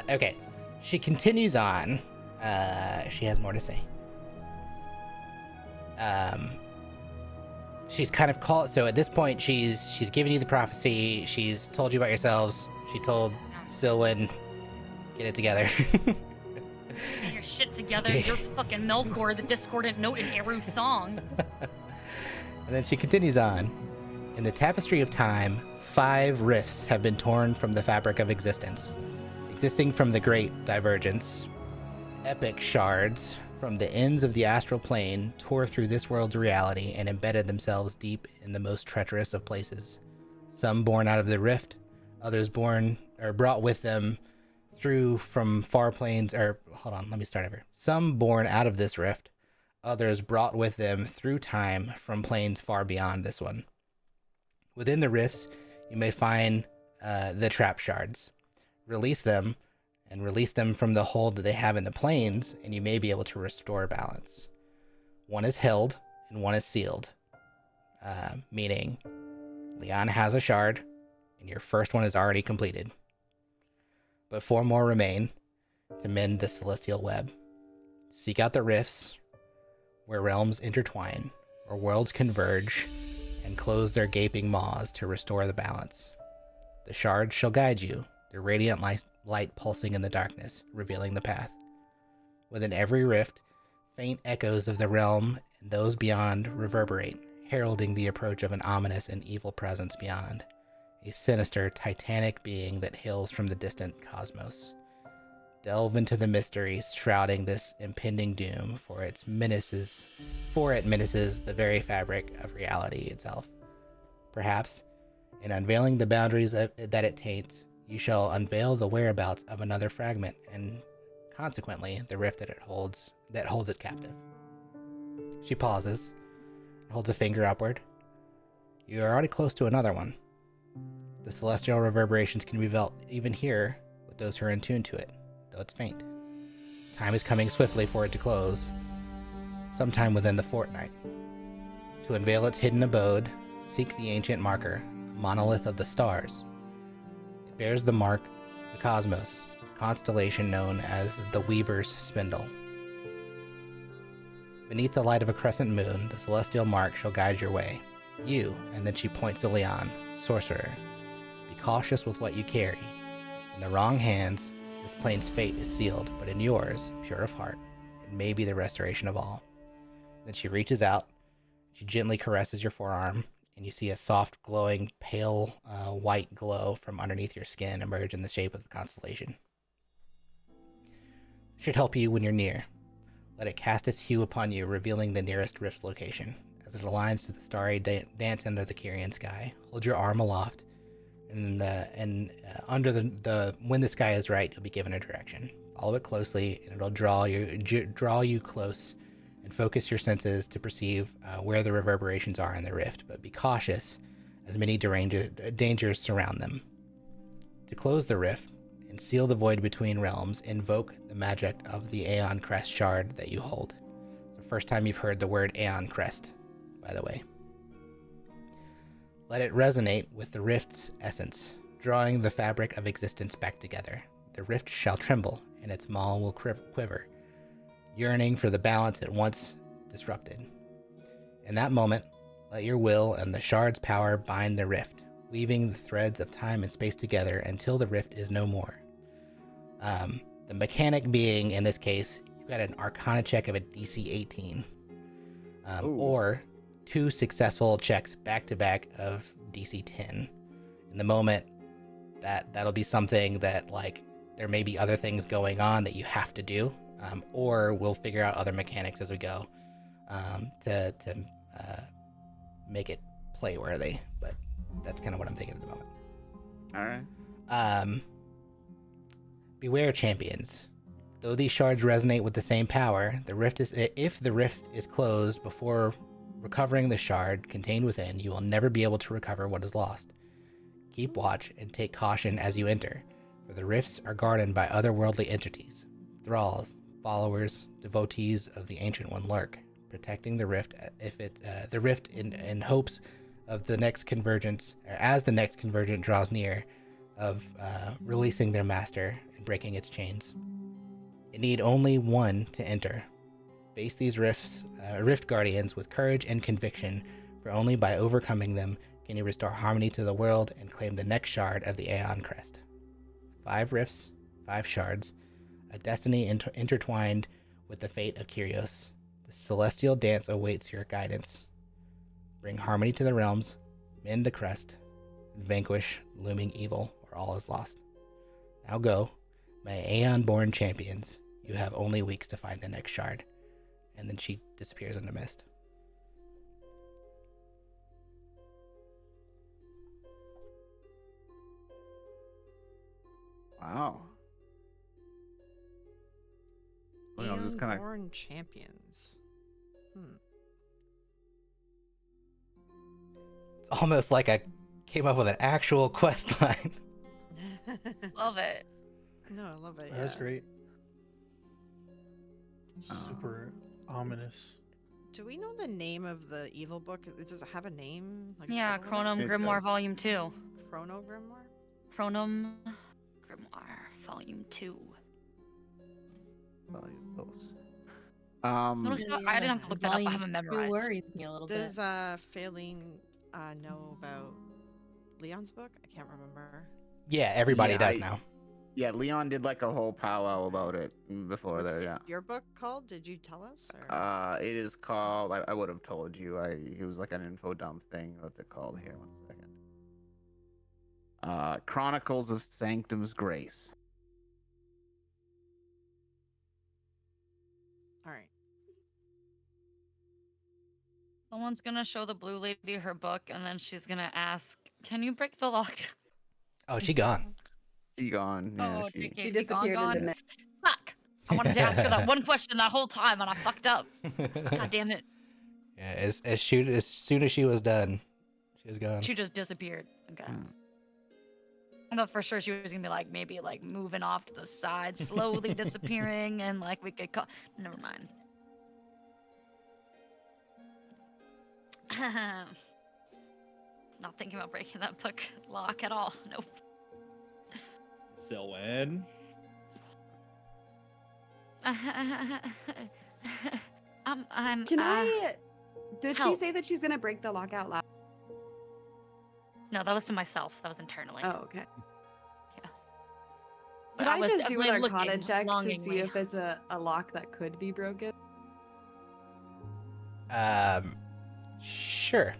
Okay. She continues on. She has more to say. She's kind of called. So at this point, she's given you the prophecy. She's told you about yourselves. She told Silwyn, get it together. Get your shit together. You're fucking Melkor, the discordant note in Eru's song. And then she continues on. In the tapestry of time, 5 rifts have been torn from the fabric of existence, existing from the great divergence. Epic shards from the ends of the astral plane tore through this world's reality and embedded themselves deep in the most treacherous of places. Some born out of the rift, others born or brought with them through from far planes. Some born out of this rift, others brought with them through time from planes far beyond this one. Within the rifts, you may find the trap shards. Release them from the hold that they have in the planes, and you may be able to restore balance. One is held, and one is sealed. Meaning, Leon has a shard, and your first one is already completed. But 4 more remain to mend the celestial web. Seek out the rifts, where realms intertwine, or worlds converge, and close their gaping maws to restore the balance. The shards shall guide you, their radiant light pulsing in the darkness, revealing the path. Within every rift, faint echoes of the realm and those beyond reverberate, heralding the approach of an ominous and evil presence beyond, a sinister, titanic being that hails from the distant cosmos. Delve into the mysteries shrouding this impending doom, for it menaces the very fabric of reality itself. Perhaps, in unveiling the boundaries that it taints, you shall unveil the whereabouts of another fragment, and consequently the rift that holds it captive. She pauses, and holds a finger upward. You are already close to another one. The celestial reverberations can be felt even here with those who are in tune to it, though it's faint. Time is coming swiftly for it to close, sometime within the fortnight. To unveil its hidden abode, seek the ancient marker, a monolith of the stars. It bears the mark, the cosmos, a constellation known as the Weaver's Spindle. Beneath the light of a crescent moon, the celestial mark shall guide your way. You, and then she points to Leon, sorcerer. Be cautious with what you carry. In the wrong hands, this plane's fate is sealed, but in yours, pure of heart, it may be the restoration of all. Then she reaches out, she gently caresses your forearm, and you see a soft, glowing, pale white glow from underneath your skin emerge in the shape of the constellation. It should help you when you're near. Let it cast its hue upon you, revealing the nearest rift's location. As it aligns to the starry dance under the Kyrian sky, hold your arm aloft, and under the when the sky is right, you'll be given a direction. Follow it closely, and it'll draw you close, and focus your senses to perceive where the reverberations are in the rift. But be cautious, as many dangers surround them. To close the rift and seal the void between realms, invoke the magic of the Aeon Crest shard that you hold. It's the first time you've heard the word Aeon Crest, by the way. Let it resonate with the rift's essence, drawing the fabric of existence back together. The rift shall tremble, and its maw will quiver, yearning for the balance it once disrupted. In that moment, let your will and the shard's power bind the rift, weaving the threads of time and space together until the rift is no more. The mechanic being, in this case, you got an Arcana check of a DC 18, or 2 successful checks back to back of DC 10. In the moment, that'll be something that, like, there may be other things going on that you have to do, or we'll figure out other mechanics as we go to make it play worthy. But that's kind of what I'm thinking at the moment. All right. Beware champions. Though these shards resonate with the same power, if the rift is closed before recovering the shard contained within, you will never be able to recover what is lost. Keep watch and take caution as you enter, for the rifts are guarded by otherworldly entities. Thralls, followers, devotees of the Ancient One lurk, protecting the rift in hopes of the next convergence, or as the next convergence draws near, of releasing their master and breaking its chains. It need only one to enter. Face these rift guardians with courage and conviction, for only by overcoming them can you restore harmony to the world and claim the next shard of the Aeon Crest. 5 rifts, 5 shards, a destiny intertwined with the fate of Kyrios. The celestial dance awaits your guidance. Bring harmony to the realms, mend the crest, and vanquish looming evil, or all is lost. Now go, my Aeon-born champions. You have only weeks to find the next shard. And then she disappears in the mist. Wow. I'm just kind of. Born champions. It's almost like I came up with an actual quest line. Love it. No, I love it. That's yeah. great. Super ominous. Do we know the name of the evil book? Does it have a name? Like a Yeah, title on it? Chronum It Grimoire does. Volume 2. Chrono Grimoire? Chronum Grimoire Volume 2. Those. Notice that? I didn't have to look that up. I have it memorized. Worries me a little Does bit. Failing know about Leon's book? I can't remember. Yeah, everybody Yeah, does now. Yeah, Leon did like a whole powwow about it before What's there. Yeah. your book called? Did you tell us? Or? It is called. I would have told you. It was like an info dump thing. What's it called? Here, 1 second. Chronicles of Sanctum's Grace. All right. Someone's gonna show the blue lady her book, and then she's gonna ask, "Can you break the lock?" Oh, she gone. She gone. Yeah, Oh, she. JK, She is disappeared in the gone? mist. Fuck! I wanted to ask her that one question that whole time, and I fucked up. God damn it! Yeah, as soon as she was done, she was gone. She just disappeared. Okay. Hmm. I thought for sure she was gonna be like maybe like moving off to the side, slowly disappearing, and like we could call. Never mind. Not thinking about breaking that book lock at all. Nope. Selwyn. I'm. Can I? Did she help. say that she's gonna break the lock out loud? No, that was to myself. That was internally. Oh, okay. But Could I was just do an definitely Arcana looking check to see longingly. if it's a lock that could be broken? Sure.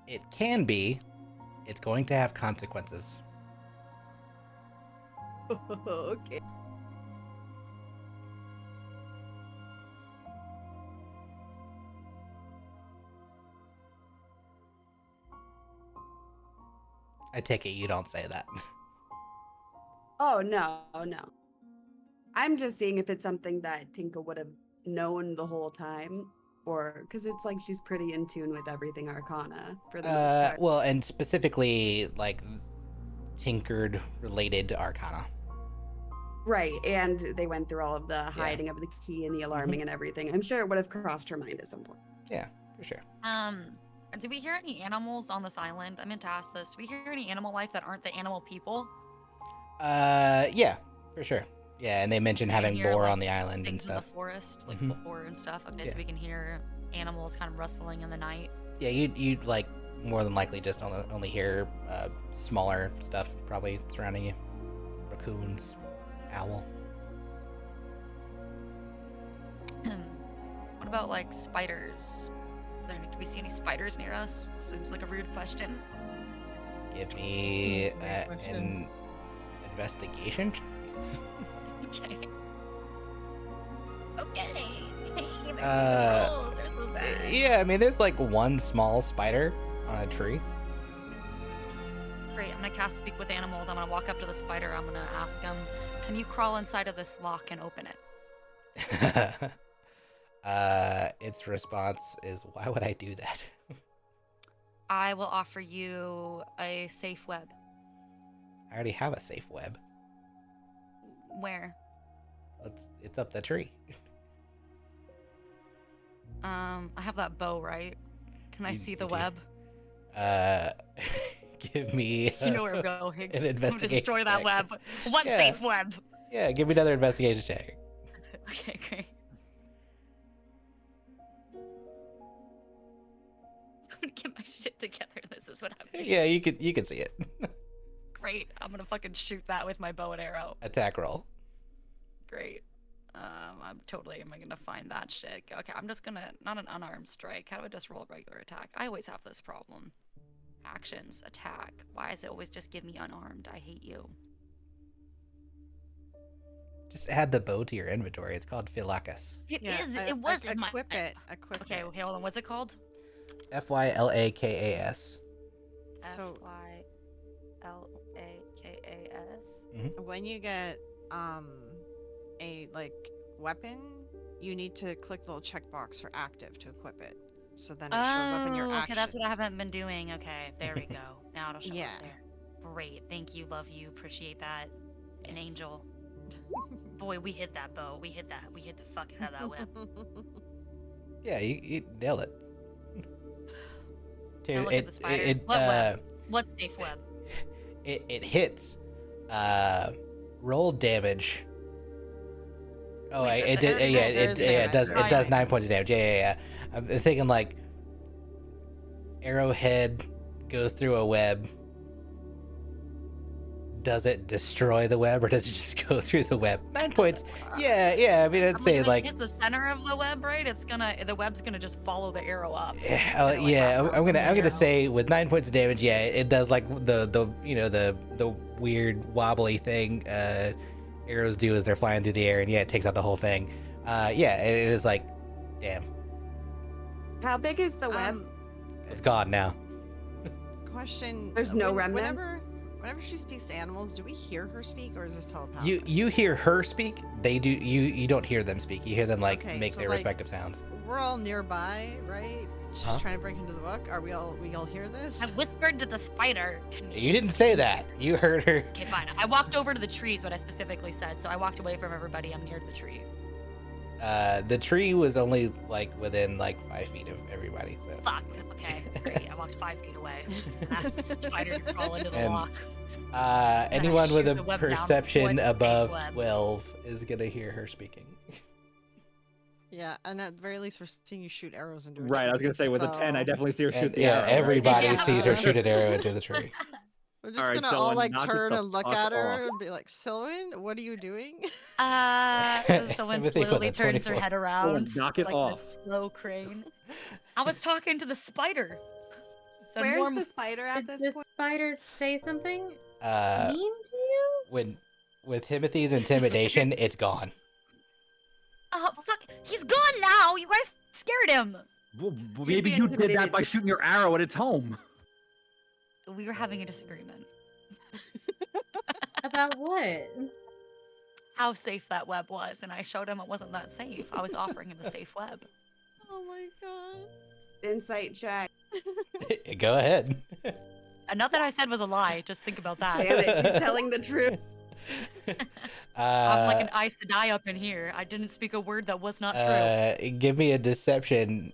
It can be. It's going to have consequences. Okay. I take it you don't say that. Oh no, no. I'm just seeing if it's something that Tinka would have known the whole time, or because it's like she's pretty in tune with everything Arcana for the most part. Well, and specifically like tinkered related arcana. Right, and they went through all of the hiding of the key and the alarming and everything. I'm sure it would have crossed her mind at some point. Yeah, for sure. Do we hear any animals on this island? I meant to ask this. Do we hear any animal life that aren't the animal people? Yeah, for sure. Yeah, and they mentioned We can having hear, boar like, on the island and things in stuff. the forest, like Mhm. boar and stuff. Okay, Yeah. so we can hear animals kind of rustling in the night. Yeah, you'd like more than likely just only hear smaller stuff probably surrounding you. Raccoons, owl. What about like spiders? Do we see any spiders near us? Seems like a rude question. Give me Great question. an investigation. Okay. Okay. Hey, there's Uh, some rolls. There's those eggs. Yeah, I mean, there's like one small spider on a tree. Great. I'm gonna cast Speak with Animals. I'm gonna walk up to the spider. I'm gonna ask him, "Can you crawl inside of this lock and open it?" Its response is, "Why would I do that?" I will offer you a safe web. I already have a safe web. Where? It's up the tree. I have that bow, right? Can I You- see you the do. web? Give me You know where I'm going. an I'm gonna investigation destroy that check. web. What Yeah. safe web? Yeah, give me another investigation check. Okay, great. I'm gonna get my shit together. This is what I'm doing. Yeah, you can see it. Great. I'm gonna fucking shoot that with my bow and arrow. Attack roll. Great. I'm totally am I gonna find that shit. Okay, I'm just gonna not an unarmed strike. How do I just roll a regular attack? I always have this problem. Actions, attack. Why does it always just give me unarmed? I hate you. Just add the bow to your inventory. It's called Phylacus. It Yeah, is. It was in my. equip it. Equip Okay, it. okay, hold on. What's it called? Fylakas. So- Fylakas. When you get a like weapon, you need to click the little checkbox for active to equip it. So then it shows up in your Oh, actions. okay, that's what I haven't been doing. Okay, there we go. Now it'll show Yeah. up there. Great, thank you, love you, appreciate that. An Yes. angel. Boy, we hit that bow. We hit that. We hit the fuck out of that web. Yeah, you nailed it. Now look at the spider. It, What web? What's safe web? it hits. Roll damage. Oh, Wait, it there- did. Yeah, there's it does. damage. It does Right. 9 points of damage. Yeah. I'm thinking like arrowhead goes through a web. Does it destroy the web or does it just go through the web? 9 points. Yeah. I mean, I'd say if like. it hits the center of the web, right? The web's gonna just follow the arrow up. Yeah, Kinda like yeah. that I'm gonna arrow. say with 9 points of damage, yeah, it does like the weird wobbly thing arrows do as they're flying through the air, and yeah, it takes out the whole thing. Yeah, it is like, damn, How big is the web? it's gone now. Question. There's no remnant? Whenever she speaks to animals, do we hear her speak, or is this telepathic? You hear her speak. They do. You don't hear them speak. You hear them like Okay, make so, their like, respective sounds. We're all nearby, right? She's Huh? trying to break into the book. Are we all hear this? I whispered to the spider. You didn't say that. You heard her. Okay, fine. I walked over to the trees, what I specifically said. So I walked away from everybody. I'm near the tree. The tree was only like within like 5 feet of everybody. So. Fuck. Okay, great. I walked 5 feet away. Asked the spider to crawl into the And- lock. Uh, Then I anyone with shoot a the web down. perception What's safe above web? 12 is gonna hear her speaking. Yeah, and at the very least, we're seeing you shoot arrows into a Right, I was gonna tree, say with a 10, I so definitely see her shoot And, the yeah, arrow. right? everybody Yeah. sees her shoot an arrow into the tree. We're just Alright, gonna all Selwyn, like knock it turn the and look fuck at her off. and be like, Selwyn, what are you doing? Someone Everything with slowly a turns her 24. head around. knock it like off. The slow crane. I was talking to the spider. So Where's Norm- the spider at Did this this point? spider say something Uh, mean to you? when with Timothy's intimidation, it's gone. Oh, fuck. He's gone now. You guys scared him. Well, You'd maybe be you did that intimidated by too. shooting your arrow at its home. We were having a disagreement. About what? How safe that web was, and I showed him it wasn't that safe. I was offering him a safe web. Oh my god. Insight check. Go ahead. And not that I said was a lie. Just think about that. Damn it, she's telling the truth. I'm like an ice to die up in here. I didn't speak a word that was not true. Give me a deception,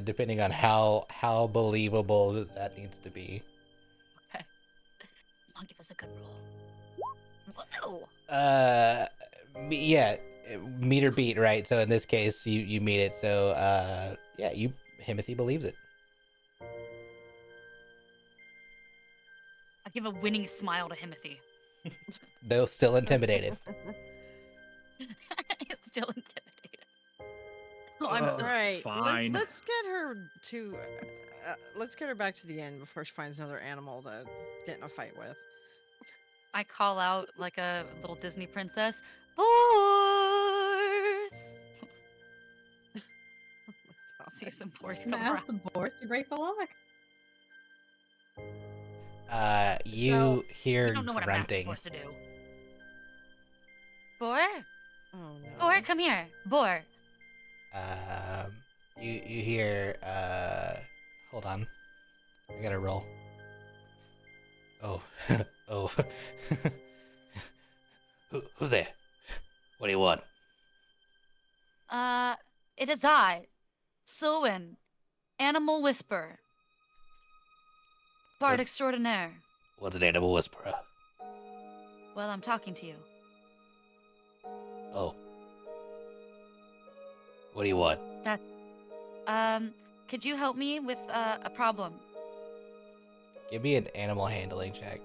depending on how believable that needs to be. Okay. Come on, give us a good roll. Whoa. Yeah, meet or beat, right? So in this case, you meet it. So yeah, Timothy believes it. I give a winning smile to Timothy. Though still intimidated. It's still intimidated. Oh, I'm Ugh. so Right. Fine. Let's get her to. Let's get her back to the inn before she finds another animal to get in a fight with. I call out like a little Disney princess. Boars! See if some boars I'm come gonna ask around. the boars to break the lock. You hear You don't know what I'm asking grunting. boars to do. Boar? Oh no. Boar, come here. Boar. You hear hold on. I gotta roll. Oh. Oh. Who's there? What do you want? It is I, Sylvan, Animal Whisperer, Bard What? Extraordinaire. What's an animal whisperer? Well, I'm talking to you. Oh. What do you want? Could you help me with a problem? Give me an animal handling check.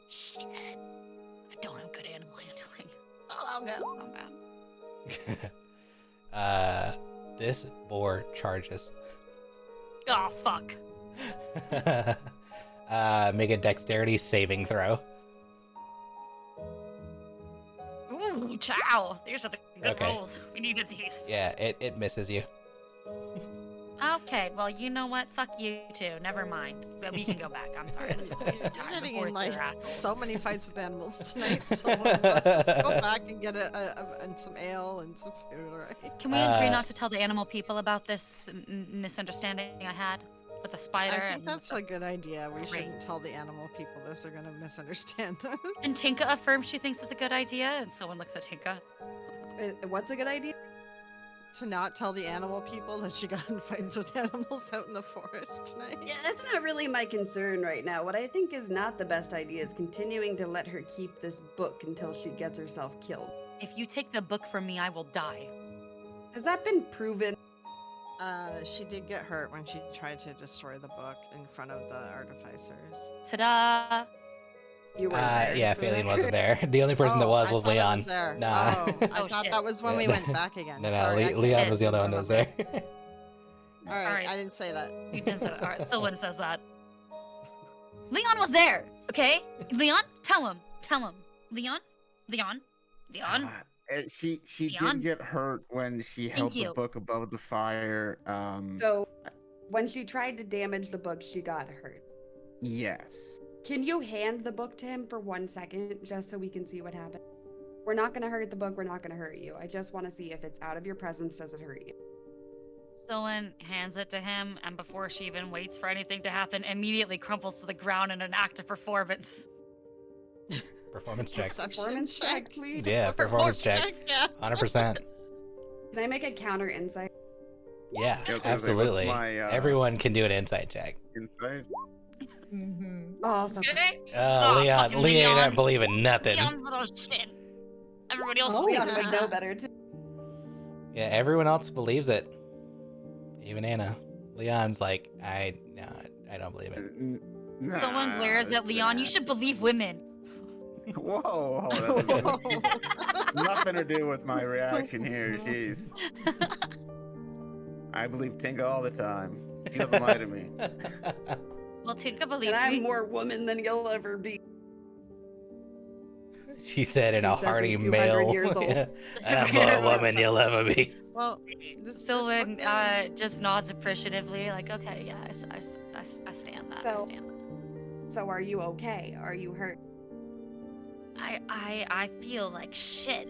Shit. I don't have good animal handling. Oh, God, so bad. This boar charges. Oh, fuck. Make a dexterity saving throw. Ooh, chow. These are the good Okay. rolls. We needed these. Yeah, it misses you. Okay, well, you know what? Fuck you too. Never mind. But we can go back. I'm sorry. This was a waste of You're time. getting The in boars like are assholes. so many fights with animals tonight. So let's just go back and get and some ale and some food, alright? Can we agree Uh, not to tell the animal people about this misunderstanding I had with the spider? I think and that's the- a good idea. We shouldn't Great. tell the animal people this. They're gonna misunderstand this. And Tinka affirms she thinks it's a good idea, and someone looks at Tinka. What's a good idea? To not tell the animal people that she got in fights with animals out in the forest tonight. Yeah, that's not really my concern right now. What I think is not the best idea is continuing to let her keep this book until she gets herself killed. If you take the book from me, I will die. Has that been proven? She did get hurt when she tried to destroy the book in front of the artificers. Ta-da! You weren't there Yeah, for Phelan that? wasn't there. The only person that Oh, was I thought it Leon. there. Nah. Oh, I Oh, thought shit. that was when we went back again. No, Sorry, I Leon can't was the only one that was there. remember. All right, Alright. I didn't say that. You didn't say that. All right, someone says that. Leon was there, okay? Leon, tell him. Tell him. Leon? Leon? Leon? She Leon? did get hurt when she held the you. book above the fire. So, when she tried to damage the book, she got hurt. Yes. Can you hand the book to him for 1 second, just so we can see what happened? We're not gonna hurt the book, we're not gonna hurt you. I just want to see if it's out of your presence, does it hurt you? Someone hands it to him, and before she even waits for anything to happen, immediately crumples to the ground in an act of performance. Performance check. Deception check. please. Yeah, performance check. Yeah. 100%. Can I make a counter insight? Yeah, I was gonna say, what's absolutely. my, Everyone can do an insight check. insight? Mm-hmm. Oh, so Okay? Oh, Leon, fucking Leon Leon. ain't believing nothing. Leon, little shit. Everybody else Oh, believes Leon it. would know better too. Yeah, everyone else believes it. Even Anna. Leon's like, I don't believe it. Someone glares at Leon. You should believe women. Whoa, hold on. Nothing to do with my reaction here. Jeez. I believe Tinka all the time. She doesn't lie to me. Well, Tinka And believes I'm me. more woman than you'll ever be. She said in She a says hearty he's 200 male. years old. Yeah. I'm a woman you'll ever be. Well, this Sylvan book is- just nods appreciatively, like, okay, yeah, I stand that. I So- stand that. So are you okay? Are you hurt? I feel like shit.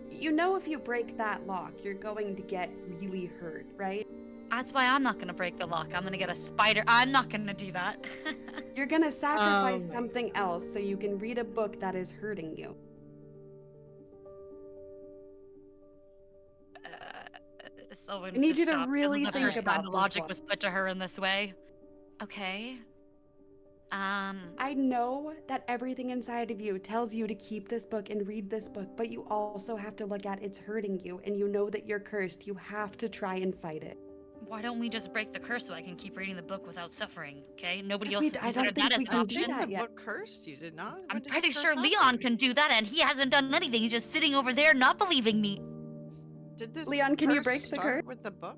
You know if you break that lock, you're going to get really hurt, right? That's why I'm not gonna break the lock. I'm gonna get a spider. I'm not gonna do that. You're gonna sacrifice my something else so you can read a book that is hurting you. Sylvan I need just you to stops. This is really the think first about time the this logic one. was put to her in this way. Okay. I know that everything inside of you tells you to keep this book and read this book, but you also have to look at it's hurting you, and you know that you're cursed. You have to try and fight it. Why don't we just break the curse so I can keep reading the book without suffering? Okay, nobody Because else has I don't considered think that as we an can do option. that the yet. book cursed. You did not. I'm When did pretty this sure curse Leon happen? can do that, and he hasn't done anything. He's just sitting over there not believing me. Did this Leon, can you curse break the start curse? with the book?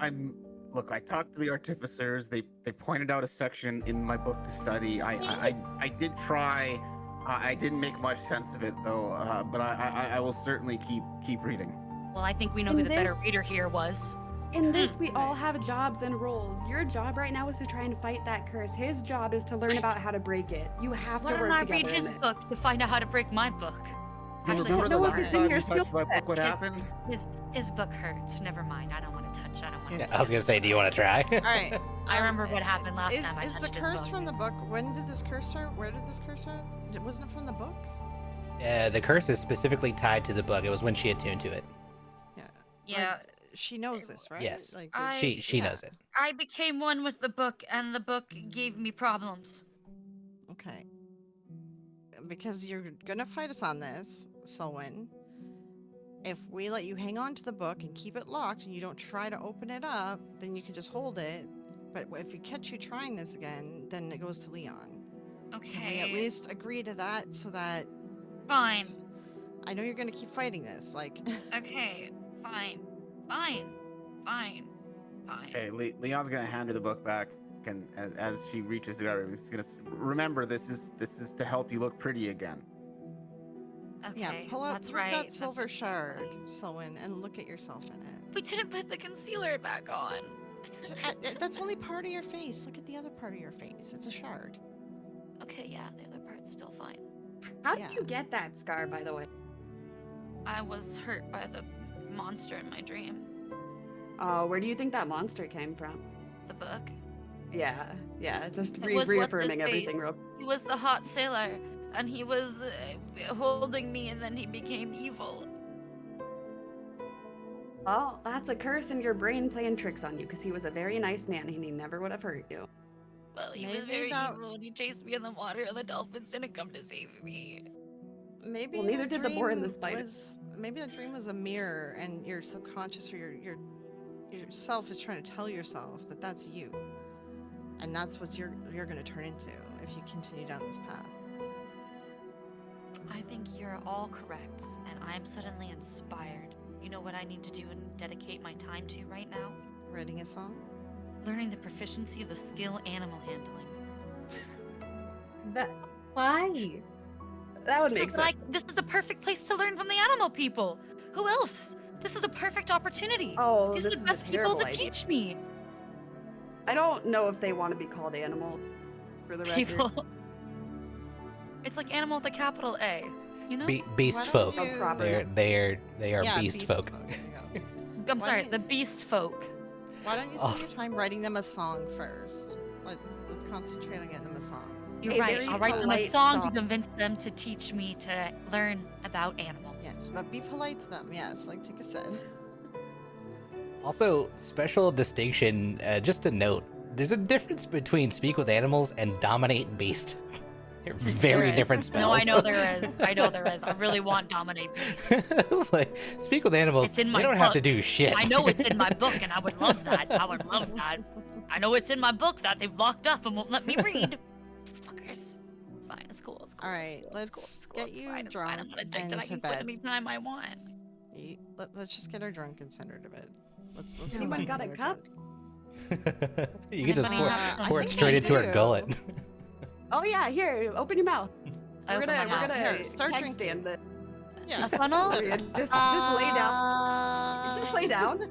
I'm look, I talked to the artificers. They pointed out a section in my book to study. I did try. I didn't make much sense of it though. But I will certainly keep reading. Well, I think we know In who the better this- reader here was. In this, we all have jobs and roles. Your job right now is to try and fight that curse. His job is to learn about how to break it. You have Why to don't work I together read his in it. book to find out how to break my book? You Actually, remember his the no, book if last it's in time your you skill touched my book? What His- happened? His book hurts. Never mind. I don't want to touch. I don't want to. Yeah, I was gonna say, do you want to try? All right. I remember what happened last is, time I Is the touched his curse book. from the book? When did this curse start? Where did this curse start? Wasn't it from the book? The curse is specifically tied to the book. It was when she attuned to it. Yeah. Yeah, Like, she knows this, right? Yes. Like, She yeah. knows it. I became one with the book, and the book gave me problems. Okay. Because you're gonna fight us on this, Selwyn. If we let you hang on to the book and keep it locked and you don't try to open it up, then you can just hold it. But if we catch you trying this again, then it goes to Leon. Okay. Can we at least agree to that so that... Fine. I know you're gonna keep fighting this, like... Okay. Fine. Okay, Leon's gonna hand her the book back, and as she reaches the garden, he's gonna remember this is to help you look pretty again. Okay. Yeah, pull out That's rip right. that silver shard, Selwyn, and look at yourself in it. We didn't put the concealer back on. That's only part of your face. Look at the other part of your face. It's a shard. Okay, yeah, the other part's still fine. How did Yeah. you get that scar, by the way? I was hurt by the monster in my dream. Where do you think that monster came from? The book. Yeah, just It was what's his reaffirming everything face. real. He was the hot sailor, and he was holding me, and then he became evil. Well, that's a curse in your brain playing tricks on you, because he was a very nice man and he never would have hurt you. Well, he was Maybe very that- evil, and he chased me in the water, and the dolphins didn't come to save me. Maybe Well, neither did the boar and the dream spider. Maybe the dream was a mirror, and your subconscious or yourself is trying to tell yourself that that's you, and that's what you're going to turn into if you continue down this path. I think you're all correct, and I'm suddenly inspired. You know what I need to do and dedicate my time to right now? Writing a song. Learning the proficiency of the skill animal handling. That why? That would So make that sense. this is the perfect place to learn from the animal people. Who else? This is a perfect opportunity. Oh, These this are the is a best people terrible to idea. teach me. I don't know if they want to be called animal, for the record. People. It's like animal with a capital A. You know? Beast Why don't folk. Oh, you- proper. They are Yeah, beast folk. There you go. I'm why sorry, don't- the beast folk. Why don't you Oh. spend your time writing them a song first? Let's concentrate on getting them a song. You're A right. very I'll write them a polite song to song. convince them to teach me to learn about animals. Yes, but be polite to them. Yes, like Tika said. Also, special distinction, just to note, there's a difference between speak with animals and dominate beast. They're very There is. different spells. No, I know there is. I know there is. I really want dominate beast. It's like, speak with animals, It's in they my don't have to book. do shit. I know it's in my book, and I would love that. I would love that. I know it's in my book that they've locked up and won't let me read. Fuckers. It's fine. It's cool. It's cool. All it's right, cool, let's it's cool, it's cool, get it's you fine, it's fine. I'm drunk not addicted. and I to can quit bed. anytime I want. Let's just get her drunk and send her to bed. Let's Anyone get got a her cup? drunk. You can just Anybody pour, have some? pour I it think straight I into her do. gullet. Oh yeah, here, open your mouth. I We're open my gonna mouth. Here, start keg drinking. stand it. Yeah. A funnel? Yeah, just lay down. Just lay down.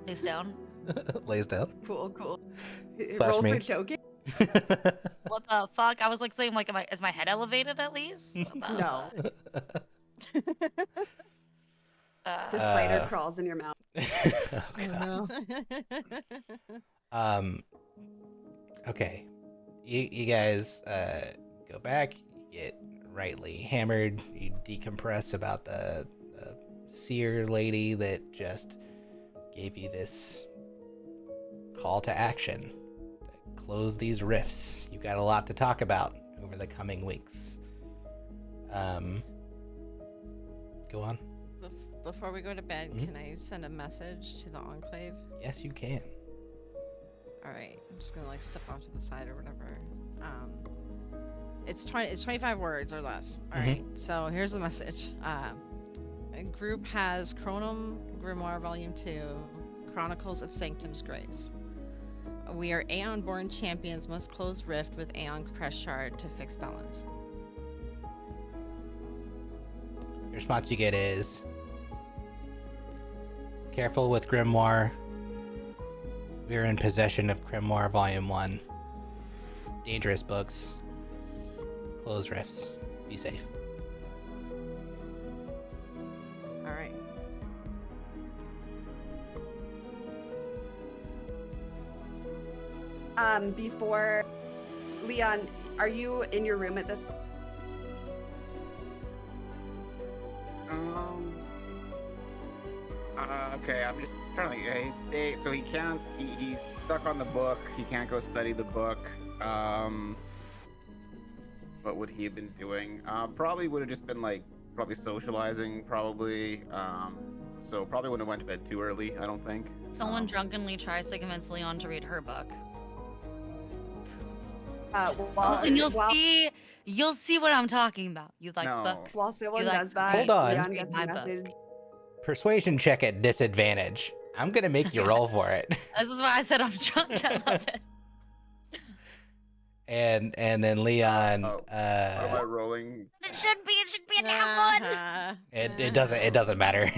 Face down. Lays down. Cool. Slash Roll me. for choking. What the fuck? I was like saying, like, is my head elevated at least? What the No. fuck? The spider Uh, crawls in your mouth. Oh, God. Okay. You guys go back, you get rightly hammered, you decompress about the seer lady that just gave you this call to action to close these rifts. You've got a lot to talk about over the coming weeks. Go on. Before we go to bed, Mhm. can I send a message to the Enclave? Yes, you can. All right, I'm just gonna like step off to the side or whatever. It's 25 words or less. All right. So here's the message. A group has Chronum Grimoire Volume 2, Chronicles of Sanctum's Grace. We are Aeon-born champions must close rift with Aeon Crush Shard to fix balance. The response you get is, careful with Grimoire. We are in possession of Grimoire Volume 1. Dangerous books. Close rifts. Be safe. All right. Before Leon, are you in your room at this point? Okay, I'm just trying to think. So he can't. He's stuck on the book. He can't go study the book. What would he have been doing? Probably would have just been like probably socializing. Probably. So probably wouldn't have went to bed too early. I don't think. Someone drunkenly tries to convince Leon to read her book. Listen, you'll see what I'm talking about. You like No. books? While someone like does that, Hold on. Leon Read gets my a book. message. Persuasion check at disadvantage. I'm gonna make you roll for it. This is why I said I'm drunk. I love it. And then Leon. What am I rolling? It should be a nat one. Uh-huh. It doesn't matter.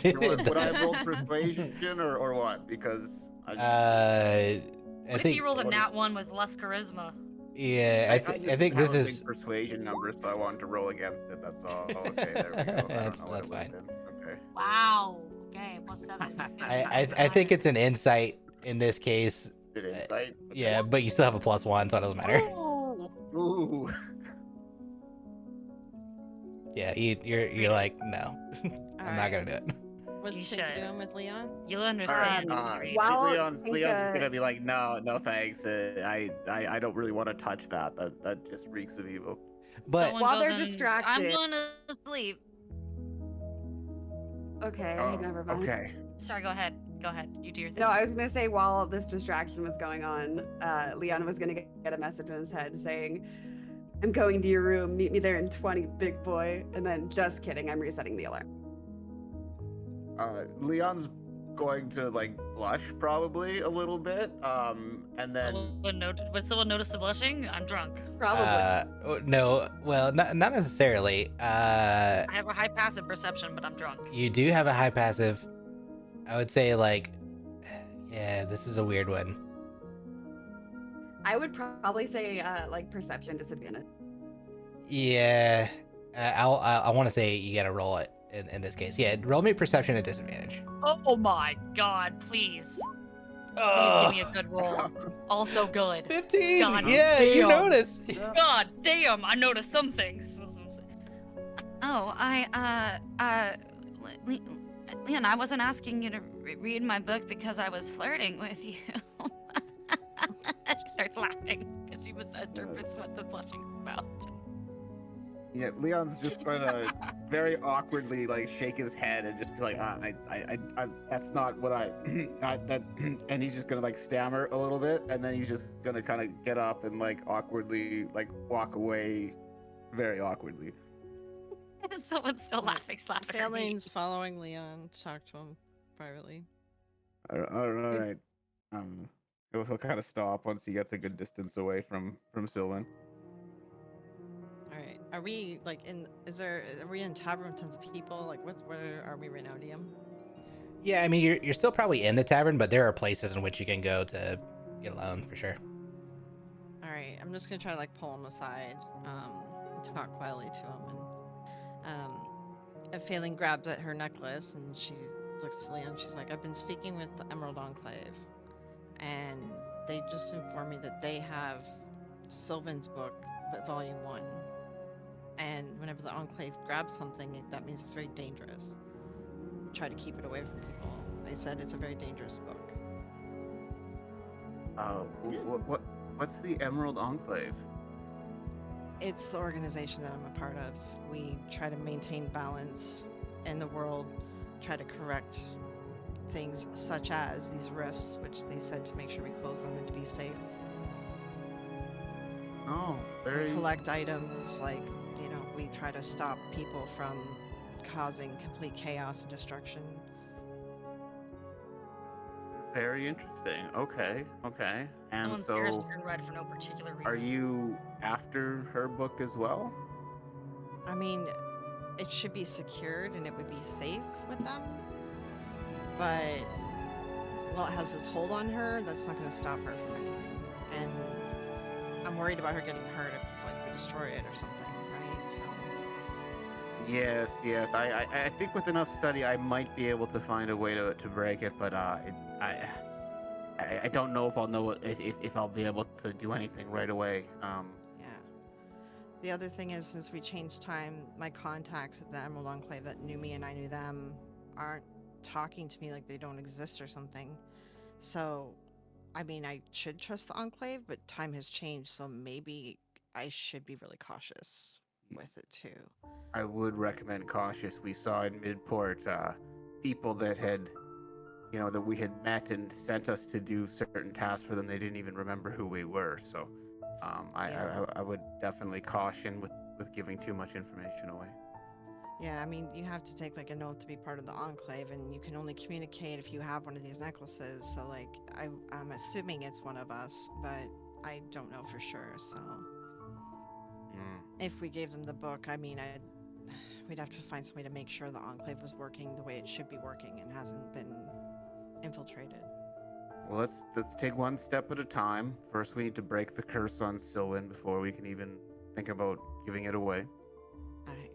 Would I have rolled persuasion or what? Because I What if think. he rolls a what nat is- one with less charisma? Yeah, I think just this have a is. big persuasion number, so I wanted to roll against it. That's all. Okay, there we go. I don't That's- know what that's it would've fine. been. Okay. Wow. Okay, plus 7. I think it's an insight in this case. Did insight? Yeah, but you still have a +1, so it doesn't matter. Ooh. Yeah, you're like, no, I'm not gonna do it. What's You Tinker should. doing with Leon? You'll understand. While Leon's just Tinka- gonna be like, no, thanks. I don't really want to touch that. That just reeks of evil. But Someone While goes they're in, distracted- I'm going to sleep. Okay, Oh, never mind. okay. Sorry, go ahead. Go ahead. You do your thing. No, I was gonna say while this distraction was going on, Leon was gonna get a message in his head saying, "I'm going to your room. Meet me there in 20, big boy." And then, just kidding, I'm resetting the alarm. Leon's going to like blush probably a little bit. And then Would someone notice the blushing? I'm drunk. Probably. no, well, not necessarily. I have a high passive perception, but I'm drunk. You do have a high passive. I would say like, yeah, this is a weird one. I would probably say like perception disadvantage. Yeah, I want to say you gotta roll it in this case. Yeah, roll me perception at disadvantage. Oh my god, please. Please give me a good roll. Also good. 15. God yeah, you damn. notice. God damn, I noticed some things. Oh, Leon, I wasn't asking you to read my book because I was flirting with you. She starts laughing because she misinterprets what the blushing's about. yeah, Leon's just gonna very awkwardly like shake his head and just be like, I that's not what that, and he's just gonna like stammer a little bit, and then he's just gonna kind of get up and like awkwardly like walk away, very awkwardly. Someone's still laughing, slapping her knee. Fairlane's following Leon to talk to him privately. All right. He'll kind of stop once he gets a good distance away from Sylvan. All right. Are we like in? Are we in tavern with tons of people? Like, where are we right now, DM? Yeah, I mean, you're still probably in the tavern, but there are places in which you can go to get alone for sure. All right. I'm just gonna try to like pull him aside, and talk quietly to him, and Phelan grabs at her necklace and she looks to Leon. She's like, I've been speaking with the Emerald Enclave, and they just informed me that they have Sylvan's book, but volume 1. And whenever the Enclave grabs something, that means it's very dangerous. Try to keep it away from people. They said it's a very dangerous book. What's the Emerald Enclave? It's the organization that I'm a part of. We try to maintain balance in the world, try to correct things such as these rifts, which they said to make sure we close them and to be safe. Oh, We very collect items, like, we try to stop people from causing complete chaos and destruction. very interesting. Okay. And Someone's ears so, turn red for no particular reason. are you after her book as well? I mean, it should be secured and it would be safe with them, but while it has this hold on her, that's not going to stop her from anything. And I'm worried about her getting hurt if we destroy it or something, right? So Yes. I think with enough study, I might be able to find a way to break it, but I don't know if I'll know if I'll be able to do anything right away. yeah. The other thing is, since we changed time, my contacts at the Emerald Enclave that knew me and I knew them aren't talking to me like they don't exist or something. So, I mean, I should trust the Enclave, but time has changed, so maybe I should be really cautious with it too. I would recommend cautious. We saw in Midport people that that we had met and sent us to do certain tasks for them. They didn't even remember who we were. So I would definitely caution with giving too much information away. Yeah, I mean, you have to take like an oath to be part of the Enclave, and you can only communicate if you have one of these necklaces. So, like, I'm assuming it's one of us, but I don't know for sure. So, if we gave them the book, I mean, we'd have to find some way to make sure the Enclave was working the way it should be working and hasn't been infiltrated. Well, let's take one step at a time. First, we need to break the curse on Sylvan before we can even think about giving it away. All right.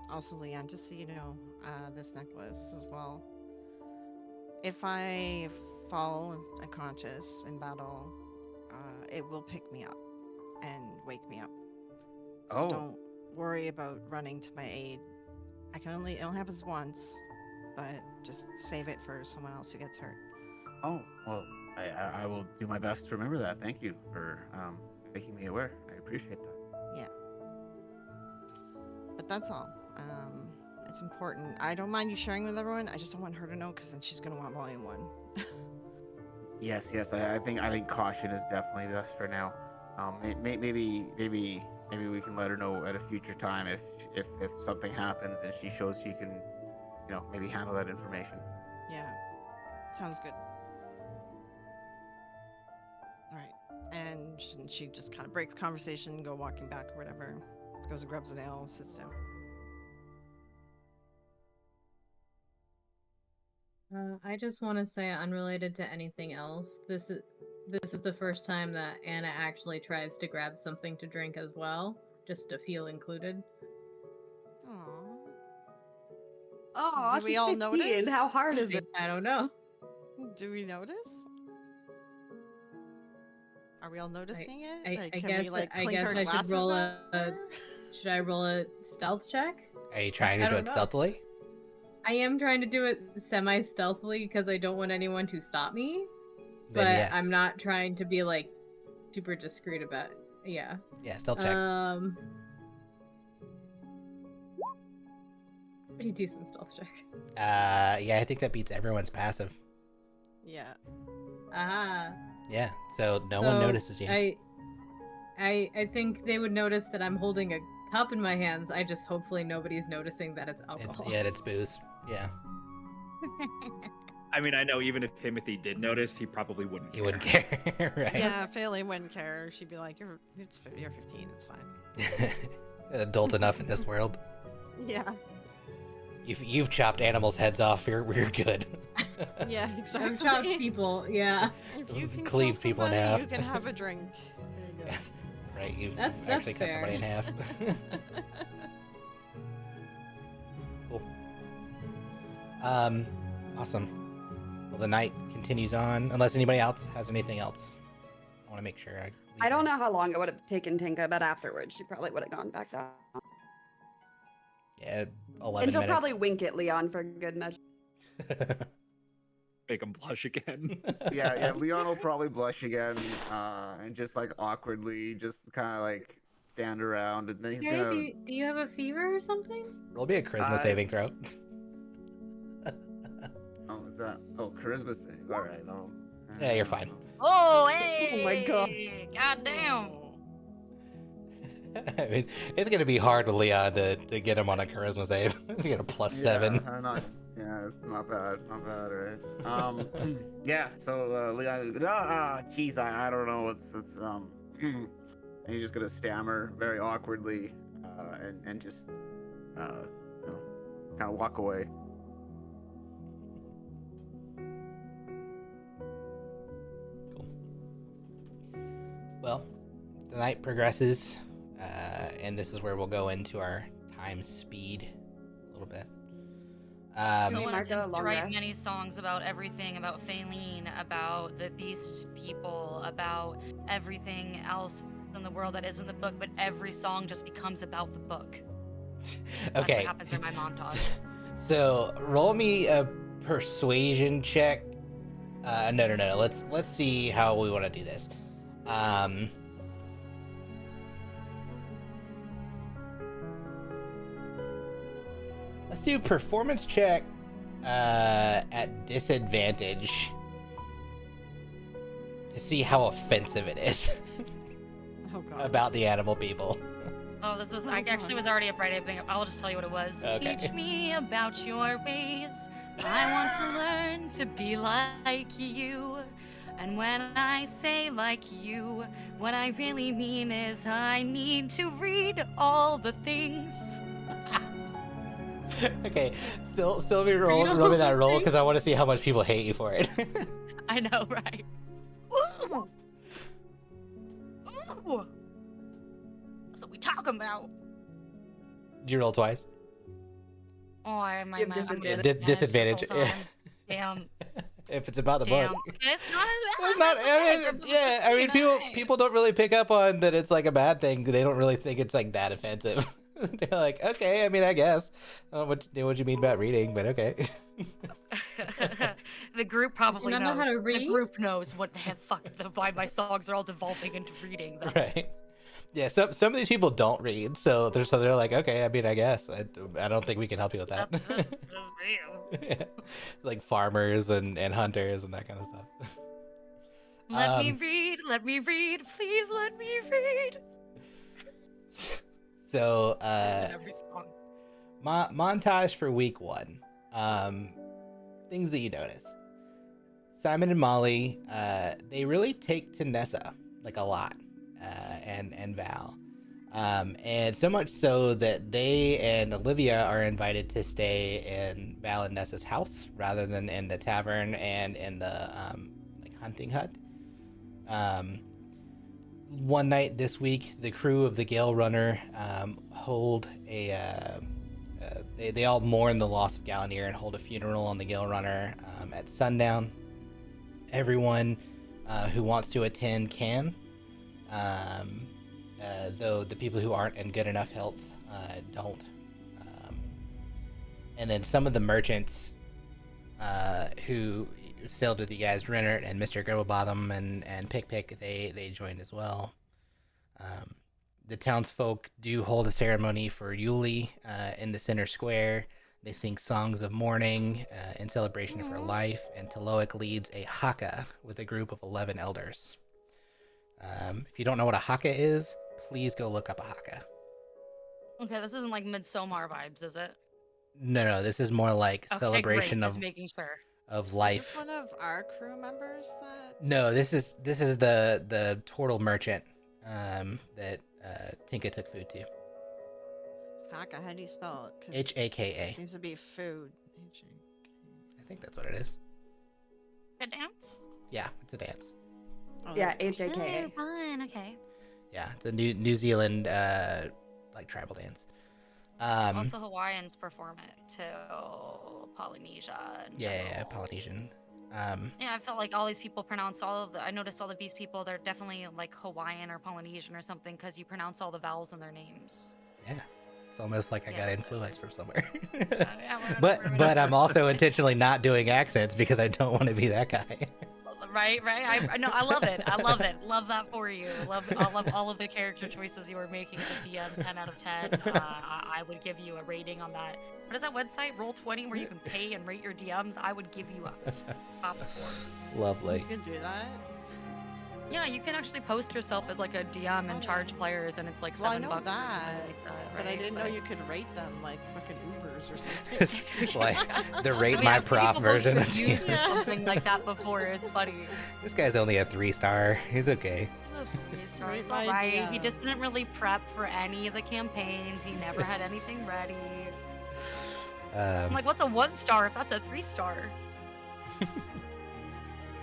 Also, Leon, just so you know, this necklace as well. If I fall unconscious in battle, it will pick me up and wake me up. So don't worry about running to my aid. It only happens once, but just save it for someone else who gets hurt. Oh, well, I will do my best to remember that. Thank you for making me aware. I appreciate that. Yeah. But that's all. It's important. I don't mind you sharing with everyone. I just don't want her to know because then she's gonna want volume 1. Yes. I think caution is definitely best for now. Maybe we can let her know at a future time if something happens and she shows she can, maybe handle that information. Yeah. Sounds good. All right. And she just kind of breaks conversation, go walking back or whatever. Goes and grabs a nail, sits down. I just want to say, unrelated to anything else, this is the first time that Anna actually tries to grab something to drink as well, just to feel included. Aww. Oh, Do we all notice? How hard is it? I don't know. Do we notice? Are we all noticing it? I Can guess we like I clink guess our I should glasses roll over? should I roll a stealth check? Are you trying to I do don't it know. stealthily? I am trying to do it semi-stealthily because I don't want anyone to stop me. Then But yes. I'm not trying to be like super discreet about it. Yeah. Yeah, stealth check. Pretty decent stealth check. Yeah, I think that beats everyone's passive. Yeah. Ah. Yeah, so no one notices you. I think they would notice that I'm holding a cup in my hands. I just hopefully nobody's noticing that it's alcohol. It's booze. Yeah. I mean, I know even if Timothy did notice, he probably wouldn't. He wouldn't care, right? Yeah, Failing wouldn't care. She'd be like, you're 15, it's fine. Adult enough in this world. Yeah. You've chopped animals' heads off. You're good. Yeah, I've exactly. chopped people. Yeah. If you can Cleave kill people in somebody, half. you can have a drink. There you go. Yes. Right. You That's actually cut fair. somebody in half. Cool. Awesome. Well, the night continues on, unless anybody else has anything else. I want to make sure I don't know how long it would have taken Tinka, but afterwards she probably would have gone back down. Yeah, 11 And she'll minutes. probably wink at Leon for good measure. Make him blush again. Yeah, Leon will probably blush again, and just like awkwardly, just kind of like stand around, and then he's Harry, gonna. do you have a fever or something? Roll me a charisma saving throw. Oh, is that? Oh, charisma save. All right. Yeah, you're fine. Oh, hey! Oh my God. God damn! I mean, it's gonna be hard with Leon to get him on a charisma save. He's got a +7. Yeah, it's not bad, right? Yeah. So Leon, geez, I don't know. It's and he's just gonna stammer very awkwardly, and just kind of walk away. Cool. Well, the night progresses, and this is where we'll go into our time speed a little bit. Someone Marco, attempts to long write rest. many songs about everything, about Faelene, about the beast people, about everything else in the world that isn't the book, but every song just becomes about the book. That's Okay. what happens during my montage. So roll me a persuasion check. No. Let's see how we want to do this. Let's do performance check at disadvantage to see how offensive it is Oh god. about the animal people. Oh, this was. I actually was already upright. I'll just tell you what it was. Okay. Teach me about your ways. I want to learn to be like you. And when I say like you, what I really mean is I need to read all the things. Okay, still be roll me that roll because I want to see how much people hate you for it. I know, right? Ooh. Ooh. That's what we talking about. Did you roll twice? Oh, I'm You have disadvantage. disadvantage. This whole time. Damn. If it's about the Damn. book. It's not as bad. It's not. I It's mean, okay. yeah. I mean, You're people don't really pick up on that. It's like a bad thing. They don't really think it's like that offensive. They're like, okay. I mean, I guess. I don't know what you mean about reading, but okay. The group probably not know knows. how to The read? group knows what the heck, why my songs are all devolving into reading. Though. Right. Yeah. Some of these people don't read, so they're like, okay. I mean, I guess. I don't think we can help you with that. That's real. Yeah. Like farmers and hunters and that kind of stuff. Let me read, please let me read. So, Every song. montage for week 1. Things that you notice. Simon and Molly, they really take to Nessa, like a lot, and Val. And so much so that they and Olivia are invited to stay in Val and Nessa's house rather than in the tavern and in the like hunting hut. One night this week, the crew of the Gale Runner hold a they all mourn the loss of Galanier and hold a funeral on the Gale Runner at sundown. Everyone who wants to attend can, though the people who aren't in good enough health don't. And then some of the merchants who sailed with you guys, Rennert and Mr. Gribblebottom and Pick, they joined as well. The townsfolk do hold a ceremony for Yuli in the center square. They sing songs of mourning in celebration of her life, and Taloic leads a haka with a group of 11 elders. If you don't know what a haka is, please go look up a haka. Okay, this isn't like Midsommar vibes, is it? No, this is more like Okay, celebration great. of Just making sure. of Is life. this one of our crew members that? No, this is the turtle merchant that Tinka took food to. Haka, how do you spell it? 'Cause Haka. it seems to be food. I think that's what it is. A dance? Yeah, it's a dance. Oh, Yeah, there we go. HAKA. Oh, fun. Okay. Yeah, it's a New Zealand like tribal dance. Also, Hawaiians perform it to Polynesia. In yeah, general. Polynesian. Yeah, I felt like all these people pronounce all of the. I noticed all the Beast people. They're definitely like Hawaiian or Polynesian or something because you pronounce all the vowels in their names. Yeah, it's almost like I got Yeah. influence from somewhere. Yeah, but I'm also intentionally not doing accents because I don't want to be that guy. Right. I know. I love it. I love it. Love that for you. I love all of the character choices you were making as a DM. 10 out of 10. I would give you a rating on that. What is that website? Roll20, where you can pay and rate your DMs. I would give you a top score. Lovely. You can do that. Yeah, you can actually post yourself as like a DM and charge players, and it's like $7 Well, I know or something that, like that. but I right? didn't know But- you could rate them like fucking Ubers or something. Like the rate I mean, my I've seen prof people post version of reviews DM. for something like that before. It's funny. This guy's only a 3-star. He's okay. It's Rate all my right. He DM. just didn't really prep for any of the campaigns. He never had anything ready. I'm like, what's a 1-star if that's a 3-star?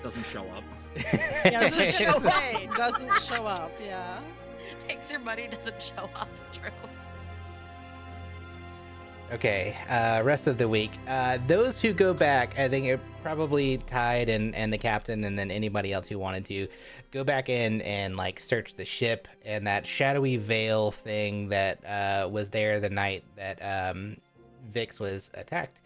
Doesn't show up. Yeah, doesn't show up. Doesn't show up. Yeah. Takes your money, doesn't show up. True. Okay, rest of the week. Those who go back, I think it probably Tide and the captain, and then anybody else who wanted to go back in and like search the ship, and that shadowy veil thing that was there the night that Vix was attacked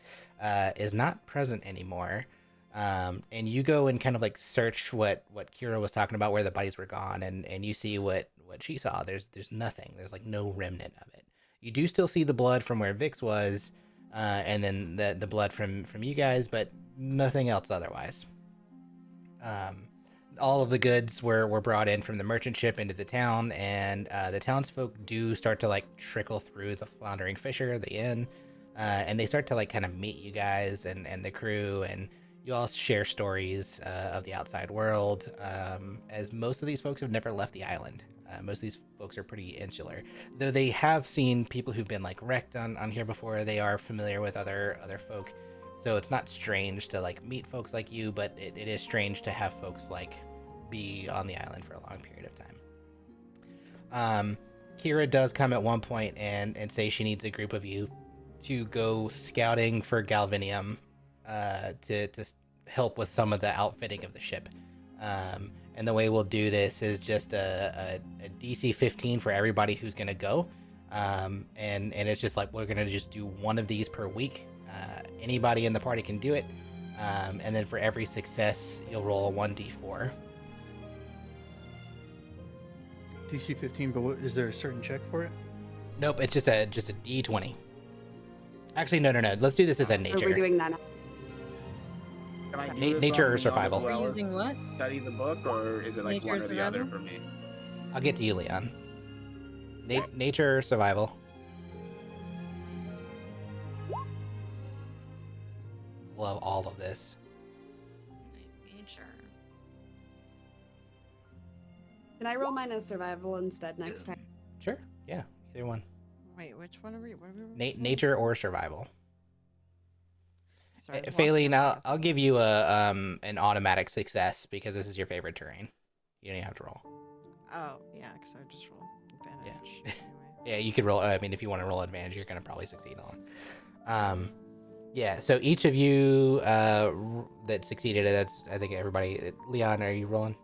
is not present anymore. And you go and kind of like search what Kira was talking about, where the bodies were gone, and you see what she saw. There's nothing. There's like no remnant of it. You do still see the blood from where Vix was, and then the blood from you guys, but nothing else otherwise. All of the goods were brought in from the merchant ship into the town, and the townsfolk do start to like trickle through the Floundering Fisher, the inn, and they start to like kind of meet you guys and the crew, and you all share stories of the outside world, as most of these folks have never left the island. Most of these folks are pretty insular, though they have seen people who've been like wrecked on here before. They are familiar with other folk, so it's not strange to like meet folks like you, but it is strange to have folks like be on the island for a long period of time. Kira does come at one point and say she needs a group of you to go scouting for galvanium, to help with some of the outfitting of the ship. And the way we'll do this is just a DC 15 for everybody who's gonna go, and it's just like we're gonna just do one of these per week. Anybody in the party can do it, and then for every success you'll roll a 1d4. DC 15, but is there a certain check for it? Nope, it's just a d20. Actually, no. Let's do this as a Are we nature. doing that now? Can I do Na- this nature on or Leon survival? as We're well as using what? Study the book, or is it like Nature or one or the other survival? for me? I'll get to you, Leon. Nature or survival? Love all of this. Nature. Can I roll mine as survival instead next time? Sure. Yeah. Either one. Wait, which one are we? What are we Nature or survival. Sorry, I lost Faylene, my I'll give you a an automatic success because this is your favorite terrain. You don't even have to roll. Oh, yeah, because I just rolled advantage. Anyway. Yeah, you could roll. I mean, if you want to roll advantage, you're gonna probably succeed on. Yeah. So each of you that succeeded, that's I think everybody. Leon, are you rolling?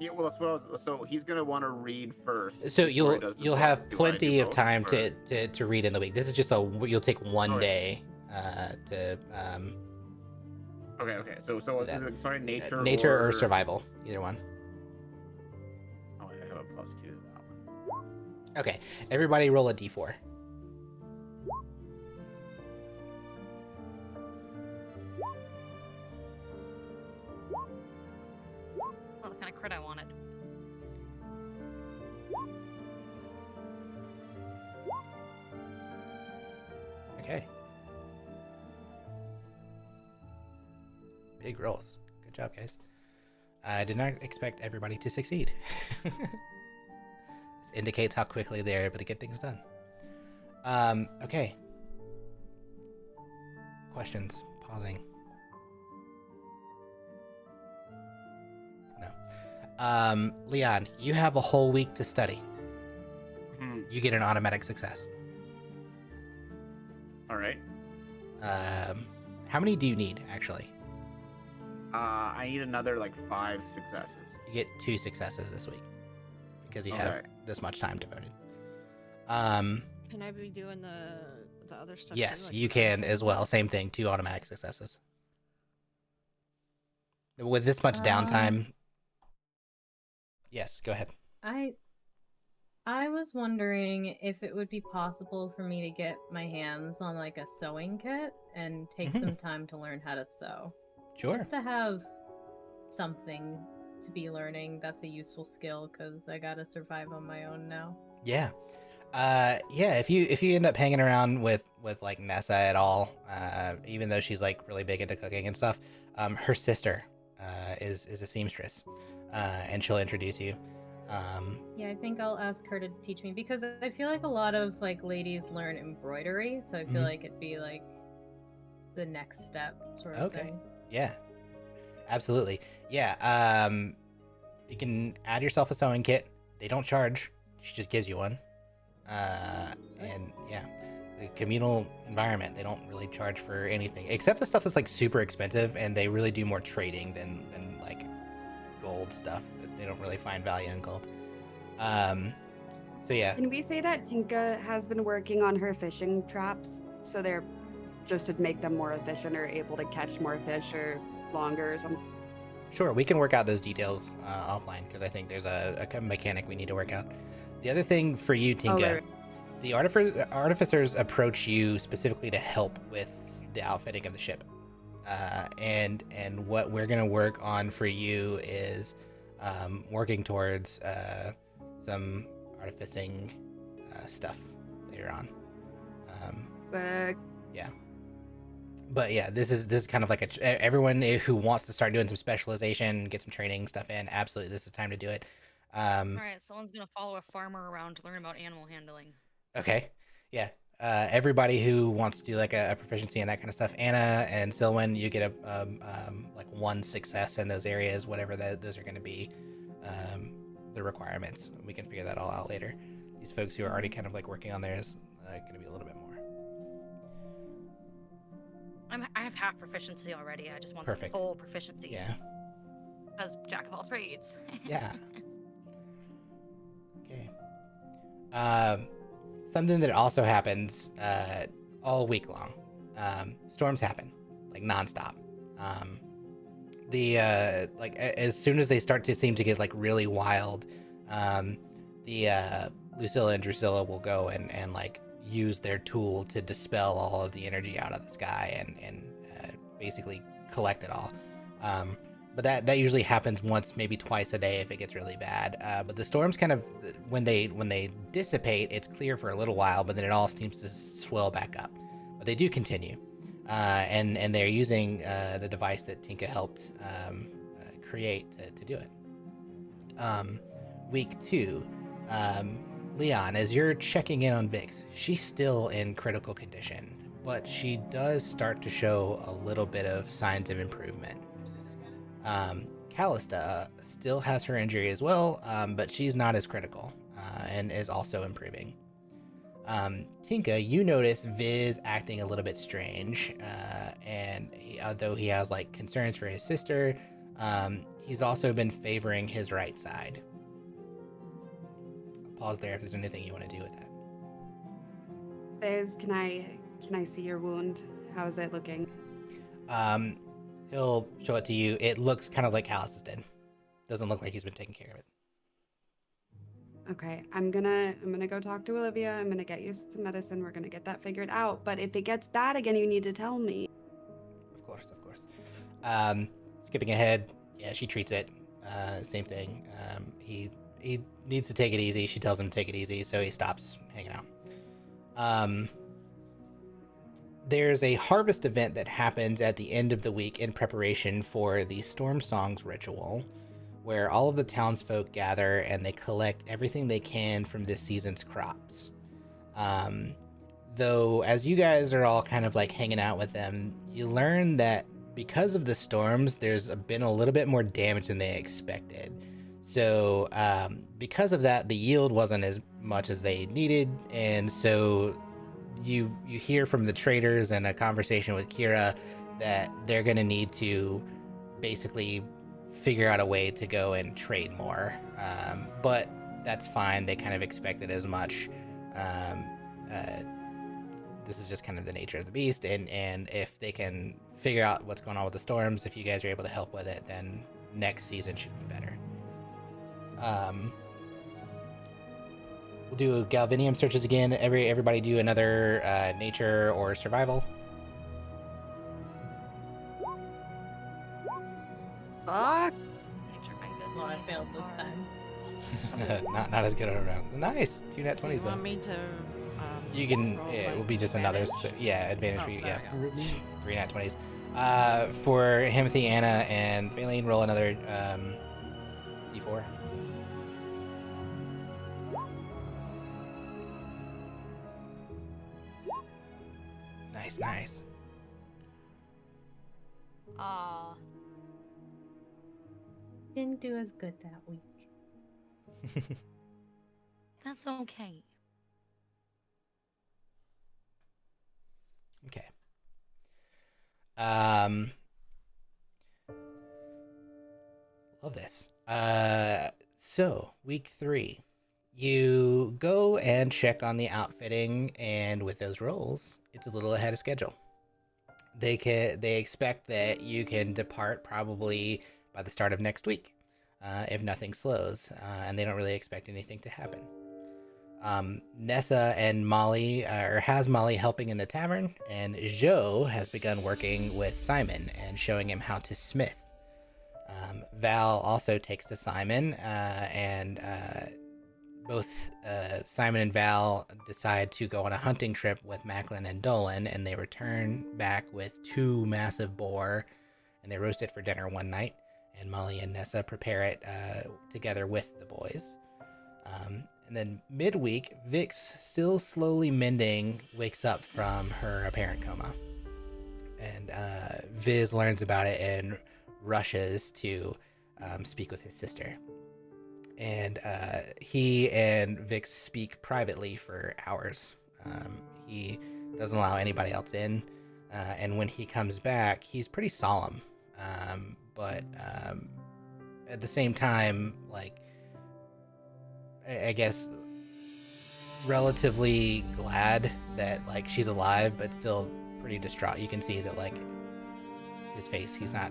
Yeah, well, that's what I was, so he's gonna want to read first. So before he does the you'll book. have Do I plenty do of both, time or- to read in the week. This is just you'll take one Okay. day to Okay. So is it, sorry, nature or survival, either one. Oh, I have a +2 to that one. Okay, everybody roll a d4. Not the kind of crit I wanted. Okay. big rolls. Good job, guys. I did not expect everybody to succeed. This indicates how quickly they're able to get things done. Okay. Questions? Pausing. No. Leon, you have a whole week to study. You get an automatic success. All right. How many do you need, actually? I need another like 5 successes. You get 2 successes this week because you have Okay. this much time devoted. Can I be doing the other stuff? too, Yes, like you the can magic? as well. Same thing, 2 automatic successes. With this much downtime. Yes, go ahead. I was wondering if it would be possible for me to get my hands on like a sewing kit and take Mhm. some time to learn how to sew. Sure. Just to have something to be learning that's a useful skill because I gotta survive on my own now. Yeah. Yeah, if you end up hanging around with like Nessa at all, even though she's like really big into cooking and stuff, her sister is a seamstress, and she'll introduce you. Yeah, I think I'll ask her to teach me because I feel like a lot of like ladies learn embroidery, so I feel Mhm. like it'd be like the next step sort of Okay. thing. Yeah, absolutely. Yeah. You can add yourself a sewing kit. They don't charge. She just gives you one. And yeah, the communal environment, they don't really charge for anything except the stuff that's like super expensive, and they really do more trading than like gold stuff. They don't really find value in gold. So yeah. Can we say that Tinka has been working on her fishing traps so they're just to make them more efficient or able to catch more fish or longer or something? Sure, we can work out those details offline because I think there's a mechanic we need to work out. The other thing for you, Tinka, right. the artificers approach you specifically to help with the outfitting of the ship, and what we're gonna work on for you is working towards some artificing stuff later on. Yeah. But yeah, this is kind of like everyone who wants to start doing some specialization, get some training stuff in. Absolutely, this is the time to do it. All right, someone's gonna follow a farmer around to learn about animal handling. Okay, yeah. Everybody who wants to do like a proficiency in that kind of stuff, Anna and Silwyn, you get a like 1 success in those areas, whatever those are going to be, the requirements. We can figure that all out later. These folks who are already kind of like working on theirs, going to be a little bit more. I have half proficiency already. I just want Perfect. the full proficiency. Yeah. As jack of all trades. Yeah. Okay. Something that also happens all week long. Storms happen, like nonstop. Like as soon as they start to seem to get like really wild, the Lucilla and Drusilla will go and like use their tool to dispel all of the energy out of the sky and basically collect it all. But that usually happens once, maybe twice a day if it gets really bad. But the storms kind of, when they dissipate, it's clear for a little while, but then it all seems to swell back up. But they do continue, and they're using the device that Tinka helped create to do it. Week 2, Leon, as you're checking in on Vix, she's still in critical condition, but she does start to show a little bit of signs of improvement. Callista still has her injury as well, but she's not as critical and is also improving. Tinka, you notice Viz acting a little bit strange, and although he has like concerns for his sister, he's also been favoring his right side. I'll pause there if there's anything you want to do with that. Biz, can I see your wound? How is it looking? He'll show it to you. It looks kind of like Callis did. Doesn't look like he's been taking care of it. Okay, I'm gonna go talk to Olivia. I'm gonna get you some medicine. We're gonna get that figured out. But if it gets bad again, you need to tell me. Of course. Skipping ahead, yeah, she treats it. Same thing. He needs to take it easy. She tells him to take it easy, so he stops hanging out. there's a harvest event that happens at the end of the week in preparation for the Storm Songs ritual, where all of the townsfolk gather and they collect everything they can from this season's crops. Though, as you guys are all kind of like hanging out with them, you learn that because of the storms, there's been a little bit more damage than they expected. So, because of that, the yield wasn't as much as they needed, and so you hear from the traders and a conversation with Kira that they're going to need to basically figure out a way to go and trade more. But that's fine. They kind of expected as much. This is just kind of the nature of the beast, and if they can figure out what's going on with the storms, if you guys are able to help with it, then next season should be better. We'll do Galvinium searches again. Everybody do another nature or survival. Fuck. Nature been good. Well, I to me failed so this far. time. not as good around. Nice. 2 nat Do you 20s though. want me to? You can. roll, It like, will be just another. advantage? Advantage Oh, for you. there Yeah. we go. 3 nat 20s. For Himothy, Anna, and Valine, roll another d4. Nice. Aw. Didn't do as good that week. That's okay. Okay. Love this. So week 3, you go and check on the outfitting, and with those rolls, it's a little ahead of schedule. They expect that you can depart probably by the start of next week, if nothing slows, and they don't really expect anything to happen. Nessa and Molly, has Molly helping in the tavern, and Jo has begun working with Simon and showing him how to smith. Val also takes to Simon, and both Simon and Val decide to go on a hunting trip with Macklin and Dolan, and they return back with 2 massive boar, and they roast it for dinner one night, and Molly and Nessa prepare it together with the boys. And then midweek, Vix, still slowly mending, wakes up from her apparent coma. And Viz learns about it and rushes to speak with his sister. And he and Vix speak privately for hours. He doesn't allow anybody else in. And when he comes back, he's pretty solemn. But at the same time, like, I guess relatively glad that like she's alive, but still pretty distraught. You can see that like his face, it's not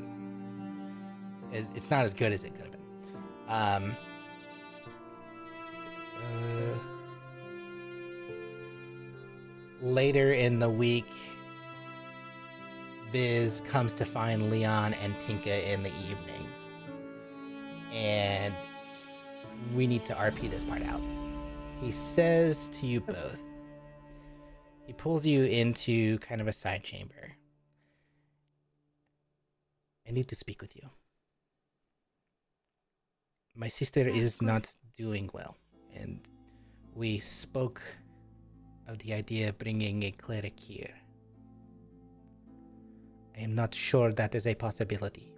as good as it could have been. Later in the week, Viz comes to find Leon and Tinka in the evening, and we need to RP this part out. He says to you both, he pulls you into kind of a side chamber. I need to speak with you. My sister is not doing well, and we spoke of the idea of bringing a cleric here. I am not sure that is a possibility.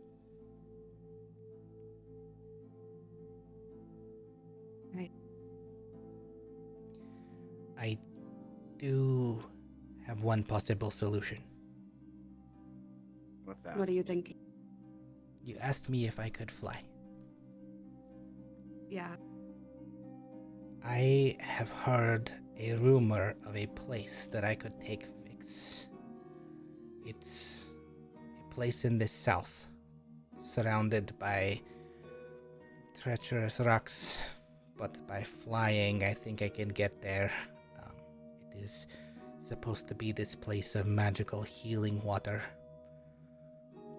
Right. I do have one possible solution. What's that? What do you think? You asked me if I could fly. Yeah. I have heard a rumor of a place that I could take Vix. It's a place in the south, surrounded by treacherous rocks, but by flying, I think I can get there. It is supposed to be this place of magical healing water,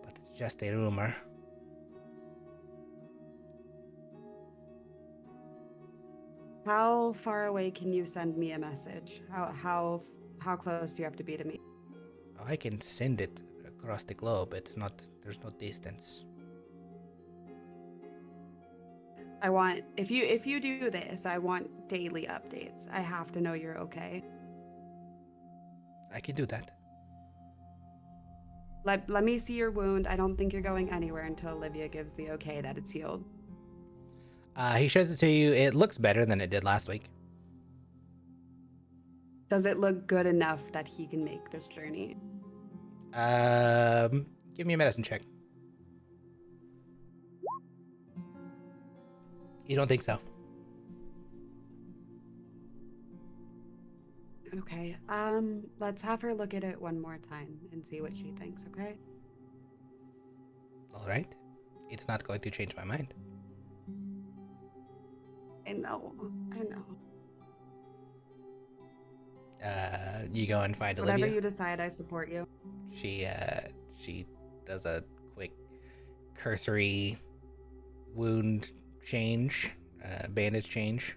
but it's just a rumor. How far away can you send me a message? How close do you have to be to me? I can send it across the globe. It's not. There's no distance. I want if you do this, I want daily updates. I have to know you're okay. I can do that. Let me see your wound. I don't think you're going anywhere until Olivia gives the okay that it's healed. He shows it to you. It looks better than it did last week. Does it look good enough that he can make this journey? Give me a medicine check. You don't think so? Okay. Let's have her look at it one more time and see what she thinks, okay? All right. It's not going to change my mind. I know. You go and find Whatever Olivia. you decide, I support you. She does a quick cursory wound change, bandage change.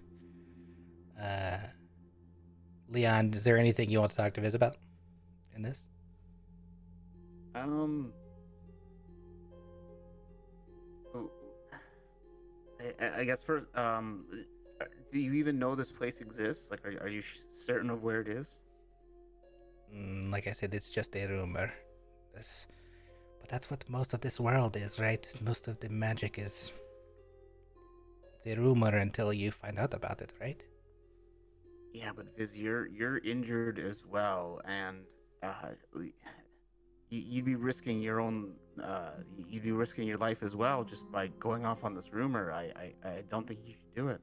Leon, is there anything you want to talk to Viz about in this? Oh, I guess first, do you even know this place exists? Like, are you certain of where it is? Like I said, it's just a rumor. But that's what most of this world is, right? Most of the magic is a rumor until you find out about it, right? Yeah, but Viz, you're injured as well, and you'd be risking your own, you'd be risking your life as well just by going off on this rumor. I don't think you should do it.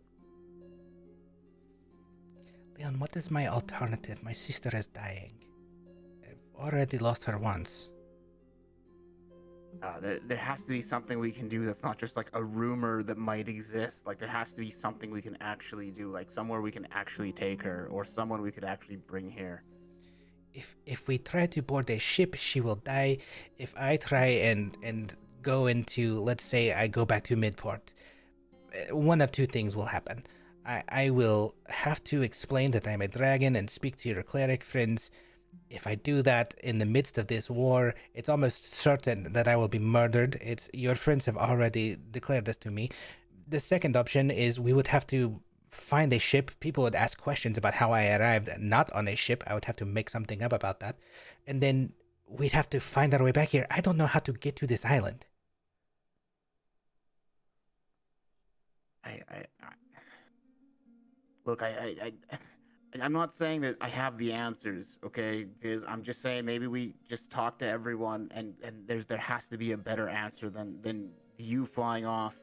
Leon, what is my alternative? My sister is dying. I've already lost her once. There has to be something we can do that's not just like a rumor that might exist. Like, there has to be something we can actually do, like somewhere we can actually take her, or someone we could actually bring here. If we try to board a ship, she will die. If I try and go into, let's say I go back to Midport, one of two things will happen. I will have to explain that I'm a dragon and speak to your cleric friends. If I do that in the midst of this war, it's almost certain that I will be murdered. Your friends have already declared this to me. The second option is we would have to find a ship. People would ask questions about how I arrived not on a ship. I would have to make something up about that. And then we'd have to find our way back here. I don't know how to get to this island. Look, I'm not saying that I have the answers, okay? Because I'm just saying maybe we just talk to everyone, and there has to be a better answer than you flying off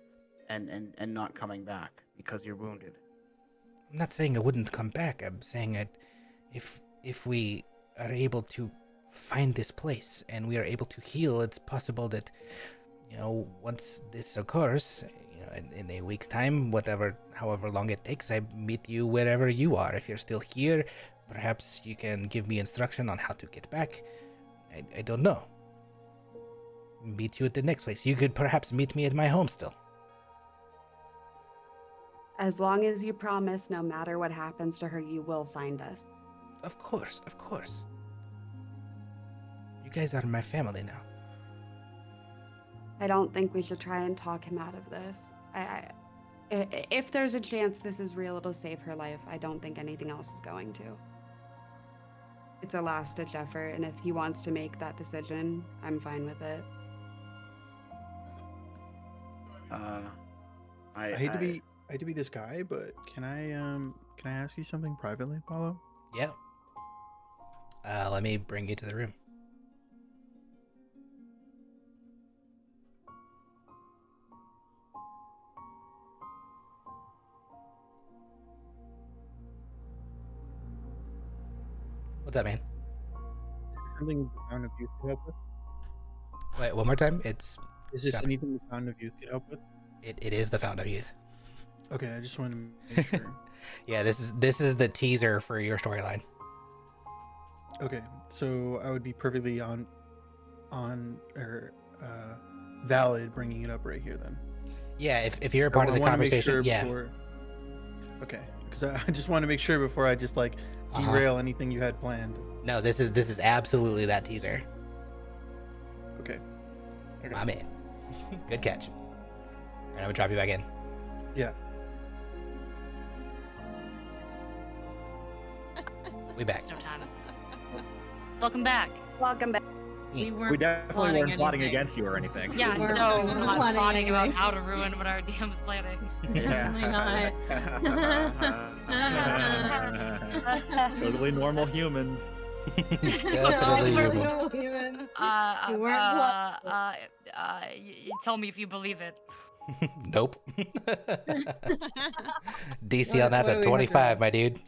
and not coming back because you're wounded. I'm not saying I wouldn't come back. I'm saying that if we are able to find this place and we are able to heal, it's possible that, once this occurs, in a week's time, however long it takes, I meet you wherever you are. If you're still here, perhaps you can give me instruction on how to get back. I don't know. Meet you at the next place. You could perhaps meet me at my home still. As long as you promise, no matter what happens to her, you will find us. Of course. You guys are my family now. I don't think we should try and talk him out of this. If there's a chance this is real, it'll save her life. I don't think anything else is going to. It's a last-ditch effort, and if he wants to make that decision, I'm fine with it. I hate to be this guy, but can I ask you something privately, Paulo? Yeah. Let me bring you to the room. What's up, man? Something the Fountain of Youth could help with? Wait, one more time. Is this Fountain. anything the Fountain of Youth could help with? It is the Fountain of Youth. Okay, I just wanted to make sure. Yeah, this is the teaser for your storyline. Okay, so I would be perfectly valid bringing it up right here then. Yeah, if you're a part of the I wanna make conversation, sure yeah. Okay, because I just want to make sure before I just like derail anything you had planned. No, this is absolutely that teaser. Okay. My man. Good catch. All right, I'm gonna drop you back in. Yeah. We back. No time. Welcome back. Welcome back. We We definitely weren't plotting anything. against you or anything. Yeah, We're no, not we're not plotting plotting about anyway. how to ruin what our DM's planning. Definitely not. Totally normal humans. Definitely No, human. no, human. Uh, We weren't tell me if you believe it. Nope. DC What- on that's what a do we have to 25, my dude.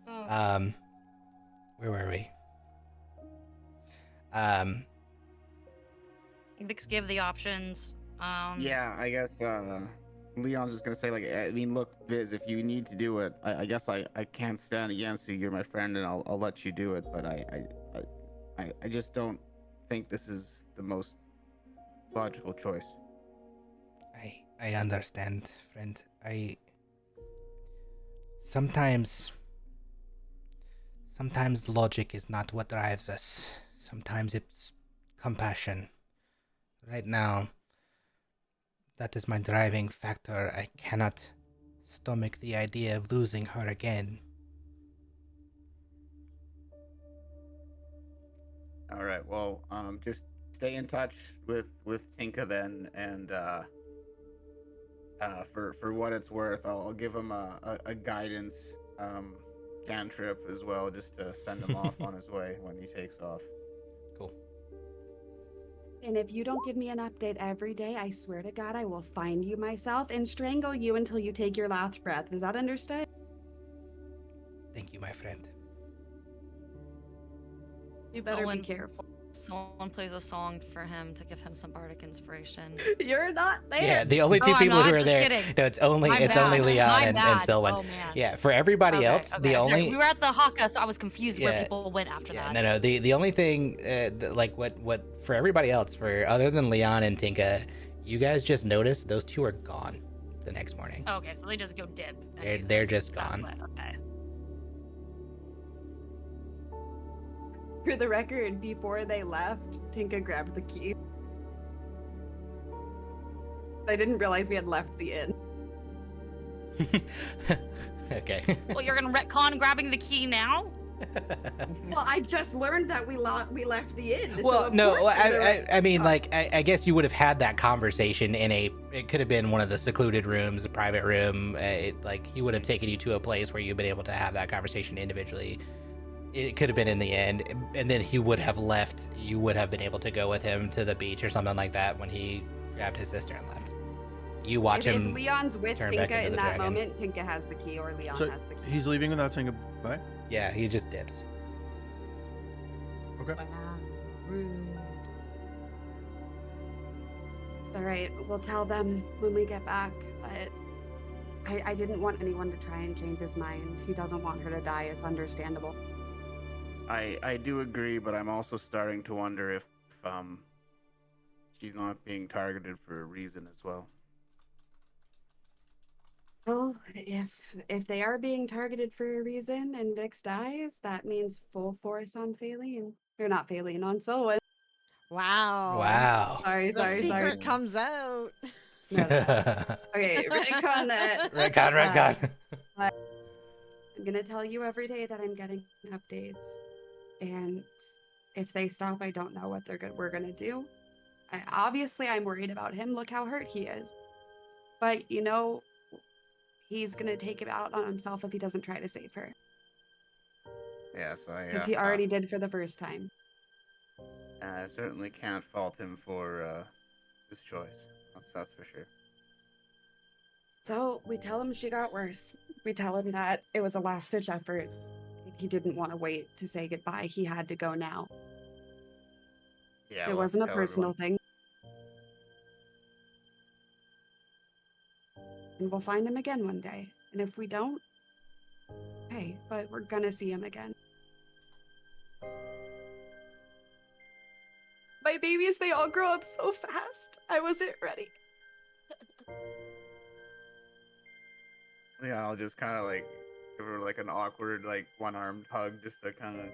Oh. Where were we? Vix gave the options. Yeah, I guess Leon's just gonna say, like, I mean, look, Viz, if you need to do it, I guess I can't stand against you. You're my friend, and I'll let you do it. But I just don't think this is the most logical choice. I understand, friend. Sometimes logic is not what drives us. Sometimes it's compassion. Right now, that is my driving factor. I cannot stomach the idea of losing her again. All right. Well, just stay in touch with Tinka then, and for what it's worth, I'll give him a guidance cantrip as well, just to send him off on his way when he takes off. Cool. And if you don't give me an update every day, I swear to God, I will find you myself and strangle you until you take your last breath. Is that understood? Thank you, my friend. You better be Someone- careful. Someone plays a song for him to give him some bardic inspiration. You're not there. Yeah, the only two Oh, I'm people not, who are just there. kidding. No, it's only My bad. Leon My and bad. Sylvan. Oh, man. Yeah, for everybody Okay, else, okay. the only We were at the Haka, so I was confused where Yeah. people went after that. No. The only thing, like what for everybody else, for other than Leon and Tinka, you guys just noticed those two are gone the next morning. Okay, so they just go dip. and They're- do they're this just that gone. way, Okay. For the record, before they left, Tinka grabbed the key. I didn't realize we had left the inn. Okay. Well, you're gonna retcon grabbing the key now? Well, I just learned that we left the inn. so Well, of no, course they're the I mean, retcon. like, I guess you would have had that conversation in it could have been one of the secluded rooms, a private room. Like, he would have taken you to a place where you've been able to have that conversation individually. It could have been in the end, and then he would have left. You would have been able to go with him to the beach or something like that when he grabbed his sister and left. You watch if him. Leon's with turn back Tinka into in the that dragon. moment, Tinka has the key or Leon So has the key. he's leaving without saying goodbye? Yeah, he just dips. Okay. Wow, rude. All right, we'll tell them when we get back, but I didn't want anyone to try and change his mind. He doesn't want her to die. It's understandable. I do agree, but I'm also starting to wonder if she's not being targeted for a reason as well. Well, if they are being targeted for a reason and Vix dies, that means full force on Faline. Or not Faline, on Selwyn. Wow. Wow. Sorry, The sorry, sorry. secret comes out. No, no. Okay, retcon that. Retcon. I'm gonna tell you every day that I'm getting updates, and if they stop, I don't know what we're gonna do. Obviously, I'm worried about him. Look how hurt he is. But you know, he's gonna take it out on himself if he doesn't try to save her, Yes, because he already did for the first time. I certainly can't fault him for his choice. That's for sure. So we tell him she got worse. We tell him that it was a last-ditch effort. He didn't want to wait to say goodbye. He had to go now. Yeah, It we'll wasn't a tell personal everyone. thing. And we'll find him again one day. And if we don't, hey, but we're gonna see him again. My babies, they all grow up so fast. I wasn't ready. Yeah, I'll just kind of like give her like an awkward like one-armed hug just to kind of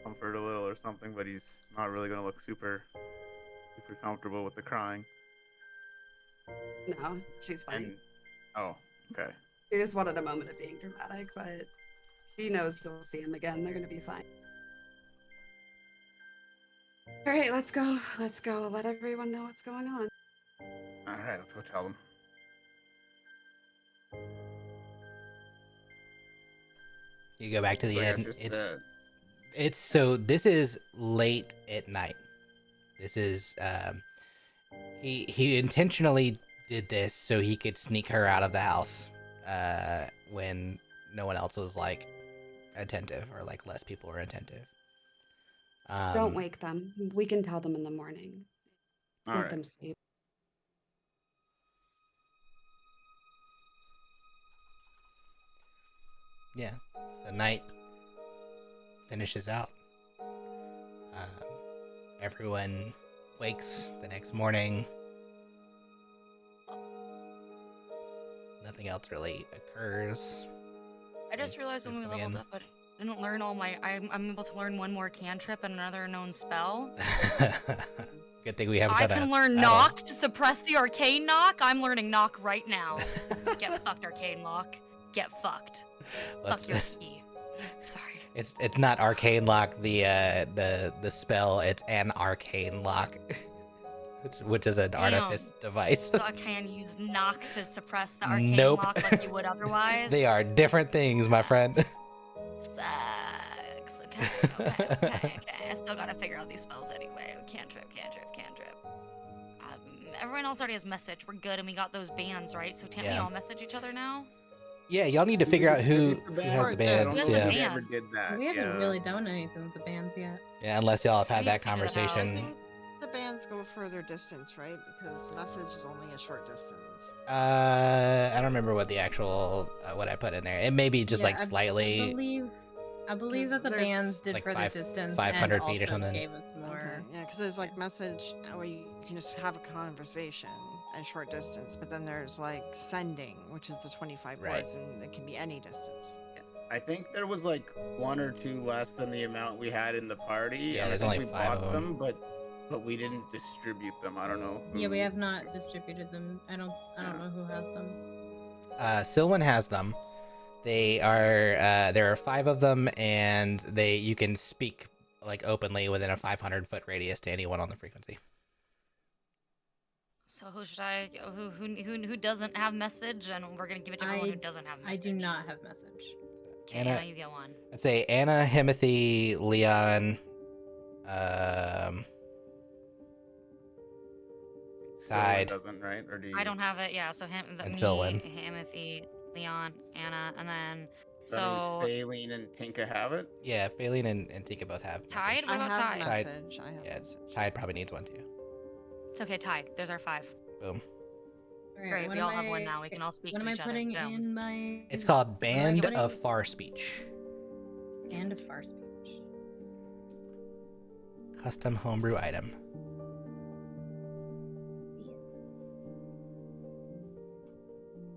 comfort a little or something. But he's not really gonna look super comfortable with the crying. No, she's fine. And oh, okay. She just wanted a moment of being dramatic, but she knows she'll see him again. They're gonna be fine. All right, let's go. Let's go. Let everyone know what's going on. All right, let's go tell them. You go back to the So, yeah, inn. just, It's so this is late at night. This is he intentionally did this so he could sneak her out of the house when no one else was like attentive, or like less people were attentive. Don't wake them. We can tell them in the morning. all Let right. them sleep. Yeah. So night finishes out. Everyone wakes the next morning. Nothing else really occurs. I just realized when we Coming leveled in. up, but I didn't learn all my. I'm able to learn one more cantrip and another known spell. Good thing we haven't I done can a learn battle. knock to suppress the arcane knock. I'm learning knock right now. Get fucked, arcane lock. Get fucked. Let's- Fuck your key. Sorry. It's not arcane lock, the spell. It's an arcane lock, which is an Damn. artifice device. So I can use knock to suppress the arcane Nope. lock like you would otherwise. They are different things, my friend. Sucks. Okay. I still gotta figure out these spells anyway. Cantrip. Everyone else already has message. We're good, and we got those bands, right? So can't we Yeah. all message each other now? Yeah, y'all need to figure out who Distribute the has the bands. bands. I don't Who know has if the we Yeah, ever bands? did that. We haven't yeah. really done anything with the bands yet. yeah. Unless y'all have had We that figured it out. I conversation. think the bands go further distance, right? Because message is only a short distance. I don't remember what the actual what I put in there. It may be just Yeah, like slightly. I believe that the 'Cause there's, bands did like, further distance 500 and feet or also something. gave us more. Okay, yeah, because there's like message where you can just have a conversation at short distance, but then there's like sending, which is the 25 Right. words, and it can be any distance. I think there was like one or two less than the amount we had in the party. Yeah, and I there's think only we 5 bought of 'em. but we didn't distribute them. I don't know. Yeah, we who- have not distributed them. I don't know who has them. Silwan has them. They are there are 5 of them, and you can speak like openly within a 500-foot radius to anyone on the frequency. So who should I? Who doesn't have message? And we're gonna give it to everyone who doesn't have I message. do not have message. Okay, Anna- Anna, you get one. I'd say Anna, Himothy, Leon, Sylvan Side. doesn't, right? Or do you? I don't have it. Yeah. So And me, Sylvan. Timothy, Leon, Anna, and then That means so Faylene and Tinka have it. Yeah, Faylene and Tika both have message. Tide? What I about have Tide? Tide. message. I have Yeah, message. Tide probably needs one too. it's okay. Tide. There's our 5. Boom. All Great, what we am all have one I- now. We can all speak What to am I each other. putting Boom. in my? It's called what am I Band putting? of Far Speech. Band of Far Speech. Custom homebrew item.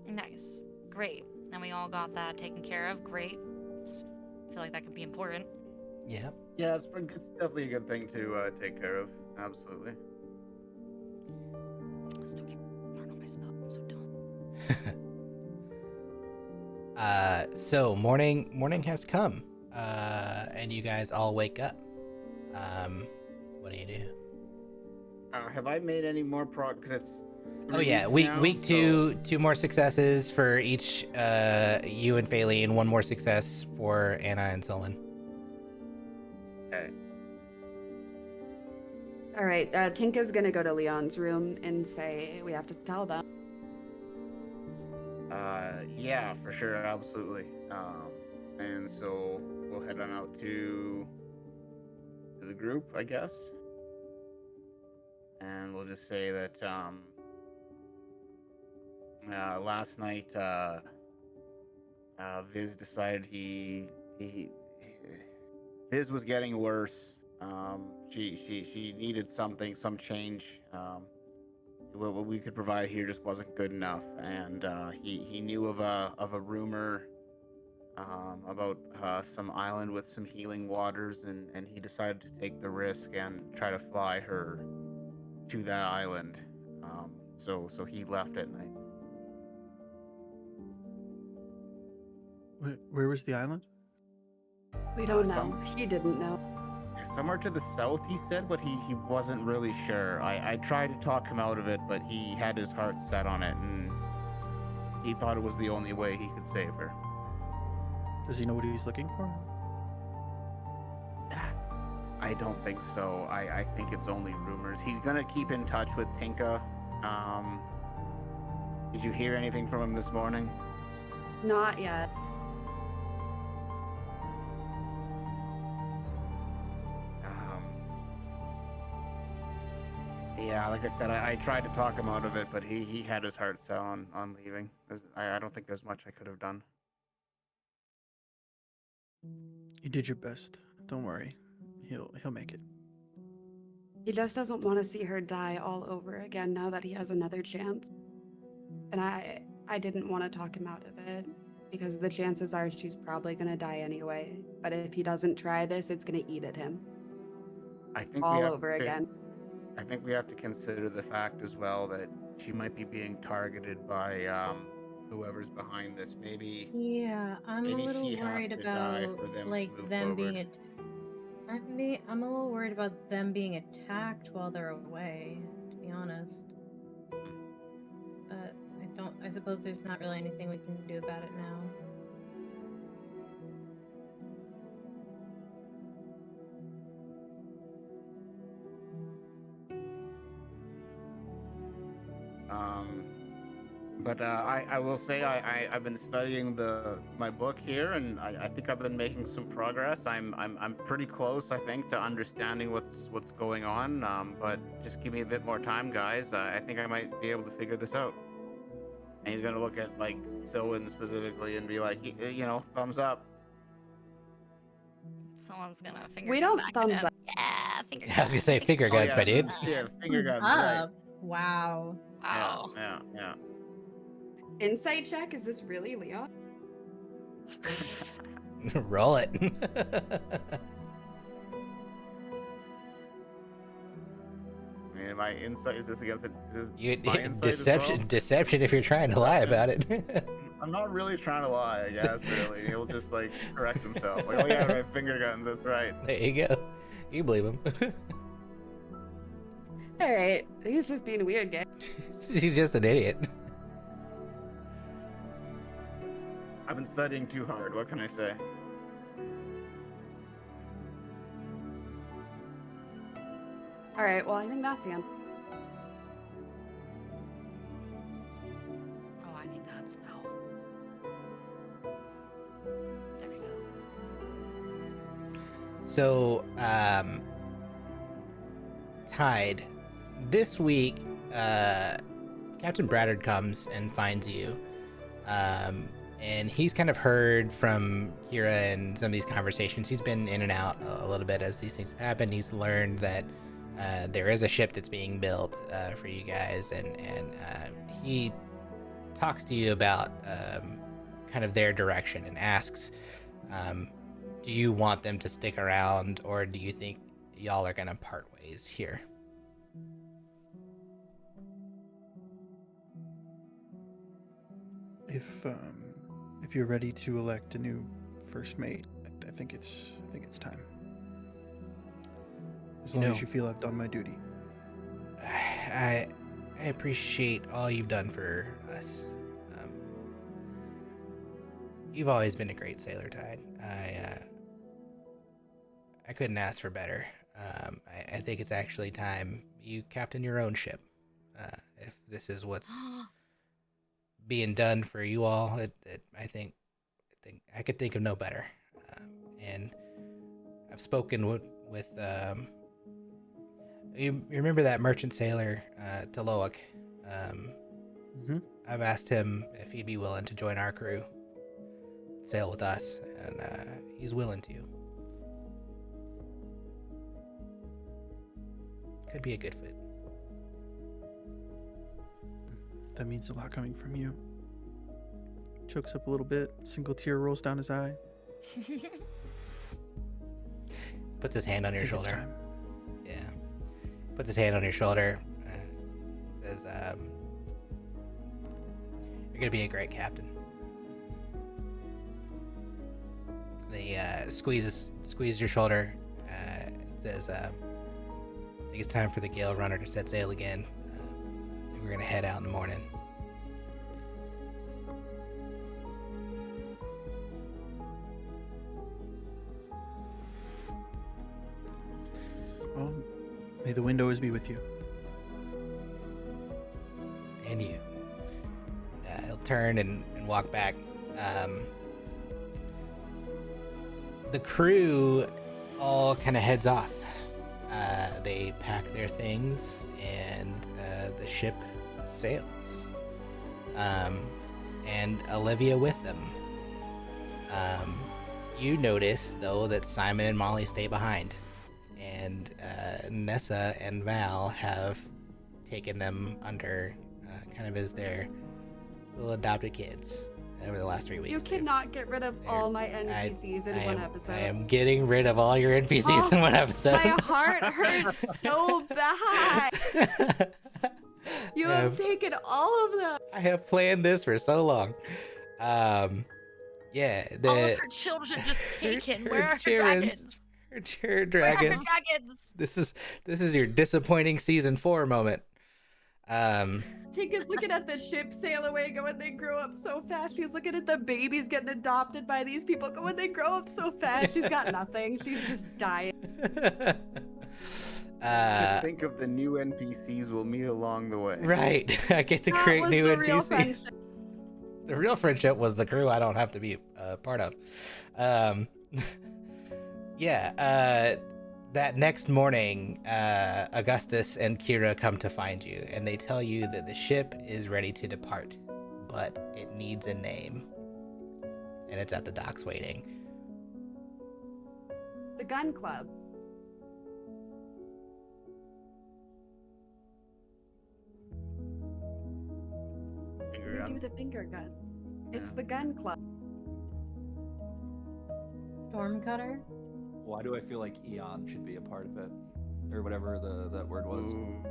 Nice. Great. Then we all got that taken care of. Great. Just feel like that could be important. Yep. Yeah, it's definitely a good thing to take care of. Absolutely. I still can't learn all my spells. I'm so dumb. So morning has come, and you guys all wake up. What do you do? Have I made any more progress? Because it's. Oh yeah, threes week now, week so- 2 more successes for each you and Faylene, and 1 more success for Anna and Sylvan. Okay. All right, Tinka's gonna go to Leon's room and say we have to tell them. Yeah, for sure, absolutely. And so we'll head on out to the group, I guess. And we'll just say that last night Viz decided he Viz was getting worse. She needed some change. What we could provide here just wasn't good enough, and he knew of a rumor about some island with some healing waters, and he decided to take the risk and try to fly her to that island. So he left at night. Where was the island? We don't know. Some He didn't know. somewhere to the south, he said, but he wasn't really sure. I tried to talk him out of it, but he had his heart set on it, and he thought it was the only way he could save her. Does he know what he's looking for? I don't think so. I think it's only rumors. He's gonna keep in touch with Tinka. Did you hear anything from him this morning? Not yet. Yeah, like I said, I tried to talk him out of it, but he had his heart set on leaving. I don't think there's much I could have done. You did your best. Don't worry. He'll make it. He just doesn't want to see her die all over again now that he has another chance. And I didn't want to talk him out of it because the chances are she's probably going to die anyway. But if he doesn't try this, it's going to eat at him I think we all have over to, again. I think we have to consider the fact as well that she might be being targeted by whoever's behind this. Maybe Yeah, I'm a maybe little she has worried to die about for them like to move them being forward. I'm a little worried about them being attacked while they're away, to be honest. But I suppose there's not really anything we can do about it now. But I will say I've been studying my book here, and I think I've been making some progress. I'm pretty close, I think, to understanding what's going on. But just give me a bit more time, guys. I think I might be able to figure this out. And he's gonna look at like Sylvan specifically and be like, thumbs up. Someone's gonna finger We gun don't back thumbs at him. up. Yeah, finger I was gonna say finger guns, yeah, my dude. yeah, finger Thumbs guns, right? up. Wow. Wow. Yeah. Insight check? Is this really Leon? Roll it. I mean, my insight is this against it. Is this You my insight deception, as well? deception. If you're trying to lie about it. I'm not really trying to lie, I guess. Really, he'll just like correct himself. Like, oh yeah, right, finger guns. That's right. There you go. You believe him. All right. He's just being weird, guy. He's just an idiot. I've been studying too hard. What can I say? All right. Well, I think that's the end. Oh, I need that spell. There we go. So, Tide, this week, Captain Braddard comes and finds you. And he's kind of heard from Kira and some of these conversations. He's been in and out a little bit as these things have happened. He's learned that there is a ship that's being built for you guys, and he talks to you about kind of their direction and asks, do you want them to stick around, or do you think y'all are going to part ways here? If you're ready to elect a new first mate, I think it's time. As long as you feel I've done my duty. I appreciate all you've done for us. You've always been a great sailor, Tide. I couldn't ask for better. I think it's actually time you captain your own ship. If this is what's being done for you all, I think I could think of no better. And I've spoken with you remember that merchant sailor, Taloak? I've asked him if he'd be willing to join our crew, sail with us, and he's willing to. Could be a good fit. That means a lot coming from you. chokes up a little bit. Single tear rolls down his eye. Puts his hand on I your think it's shoulder. time. Yeah. Puts his hand on your shoulder. Says, "You're gonna be a great captain." They squeezes your shoulder. Says, "I think it's time for the Gale Runner to set sail again. I think we're gonna head out in the morning." Well, may the wind always be with you. And you. He'll turn and walk back. The crew all kind of heads off. They pack their things and the ship sails. And Olivia with them. You notice, though, that Simon and Molly stay behind. And Nessa and Val have taken them under kind of as their little adopted kids over the last 3 weeks. You They've- cannot get rid of all my NPCs in one episode. I am getting rid of all your NPCs in one episode. My heart hurts so bad. You have taken all of them. I have planned this for so long. Yeah, All of her children just taken. Where are her children's- dragons? her Where are dragons. her dragons? This is your disappointing season 4 moment. Tinka's looking at the ship sail away, going, they grow up so fast. She's looking at the babies getting adopted by these people, going, they grow up so fast. She's got nothing. She's just dying. Just think of the new NPCs we'll meet along the way. Right. I get to That create was new the real NPCs. friendship. The real friendship was the crew I don't have to be part of. Yeah. That next morning, Augustus and Kira come to find you, and they tell you that the ship is ready to depart, but it needs a name. And it's at the docks waiting. The gun club. Finger We do guns. the finger gun. It's Yeah. the gun club. Stormcutter? Why do I feel like Eon should be a part of it? Or whatever that word was. Ooh.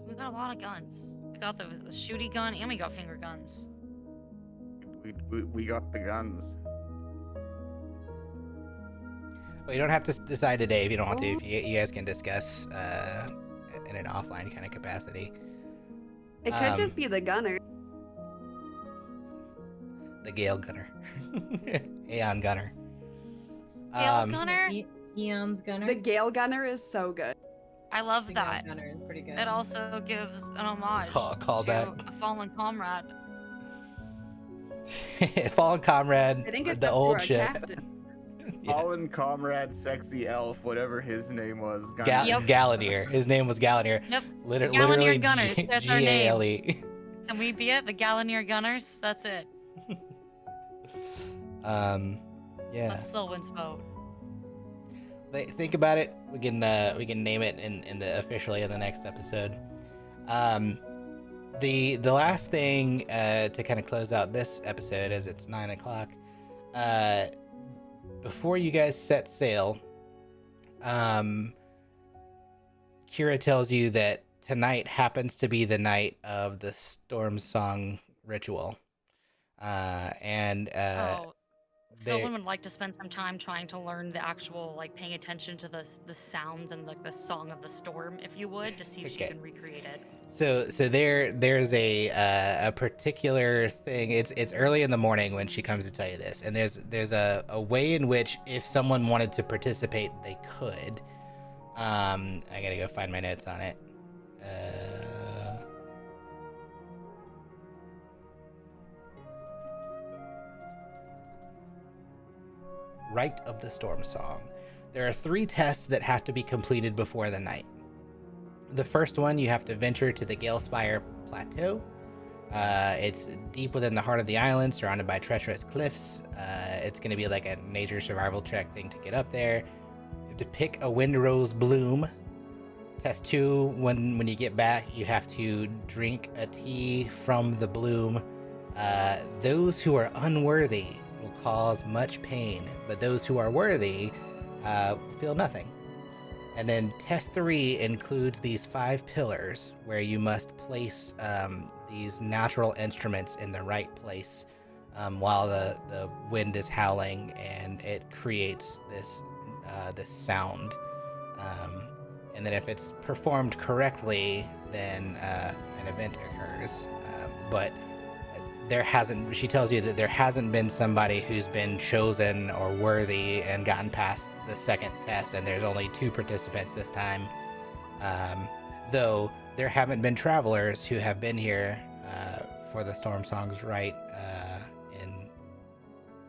We got a lot of guns. We got the shooty gun and we got finger guns. We got the guns. Well, you don't have to decide today if you don't want to. You guys can discuss in an offline kind of capacity. It could just be the gunner. The Gale Gunner. Aeon Gunner. Gale Gunner? Eon's Gunner? The Gale gunner is so good. I love The Gale that. Gunner is pretty good. It also gives an homage Call to back. a fallen comrade. Fallen Comrade, I think it's the up to old our ship. captain. Yeah. Fallen comrade, sexy elf, whatever his name was. Yep. Gallanier. His name was Gallanier. Yep. Literally Gallanier Gunners, G- that's our name. G-A-L-E. Can we be it? The Gallanier Gunners? That's it. Yeah. That's Sylvan's vote. Think about it. We can name it in the officially in the next episode. The last thing to kind of close out this episode, as it's 9:00, before you guys set sail, Kira tells you that tonight happens to be the night of the Storm Song ritual, and Sylvan would like to spend some time trying to learn the actual, like, paying attention to the sounds and like the song of the storm, if you would, to see if she Okay. can recreate it. So there's a particular thing. It's early in the morning when she comes to tell you this, and there's a way in which if someone wanted to participate, they could. I gotta go find my notes on it. Rite of the Storm Song. There are 3 tests that have to be completed before the night. The first one, you have to venture to the Galespire Plateau. It's deep within the heart of the island, surrounded by treacherous cliffs. It's going to be like a nature survival check thing to get up there. To pick a Windrose bloom Test 2, when you get back, you have to drink a tea from the bloom. Those who are unworthy will cause much pain, but those who are worthy feel nothing. And then test 3 includes these 5 pillars where you must place these natural instruments in the right place while the wind is howling, and it creates this sound. And then if it's performed correctly, then an event occurs. But she tells you that there hasn't been somebody who's been chosen or worthy and gotten past the second test, and there's only 2 participants this time. Though there haven't been travelers who have been here for the Storm Songs Rite in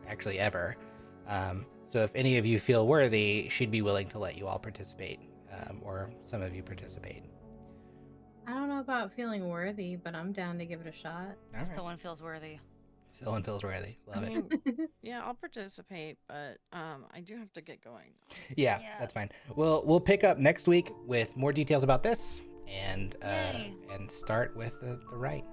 actually ever. So if any of you feel worthy, she'd be willing to let you all participate, or some of you participate. I don't know about feeling worthy, but I'm down to give it a shot. All right. Still one feels worthy. Still one feels worthy. Love I it. mean, yeah, I'll participate, but I do have to get going. Yeah, that's fine. We'll pick up next week with more details about this and start with the rite.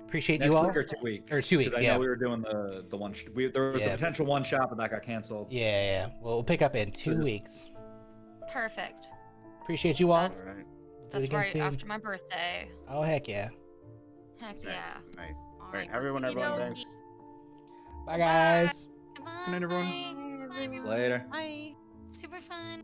Appreciate Next you all. week or 2 weeks? Or 2 weeks, 'Cause I yeah. know we were doing the one. There was the potential one shot, but that got canceled. Yeah. We'll pick up in 2 weeks. Perfect. Appreciate you all. That's, All right. Do it that's again right soon. after my birthday. Oh, heck yeah. Heck yeah. Nice. All All right. Everyone, Okey everyone, dokey. thanks. Bye, guys. Goodbye. Good night, everyone. Bye, everyone. Later. Bye. Super fun.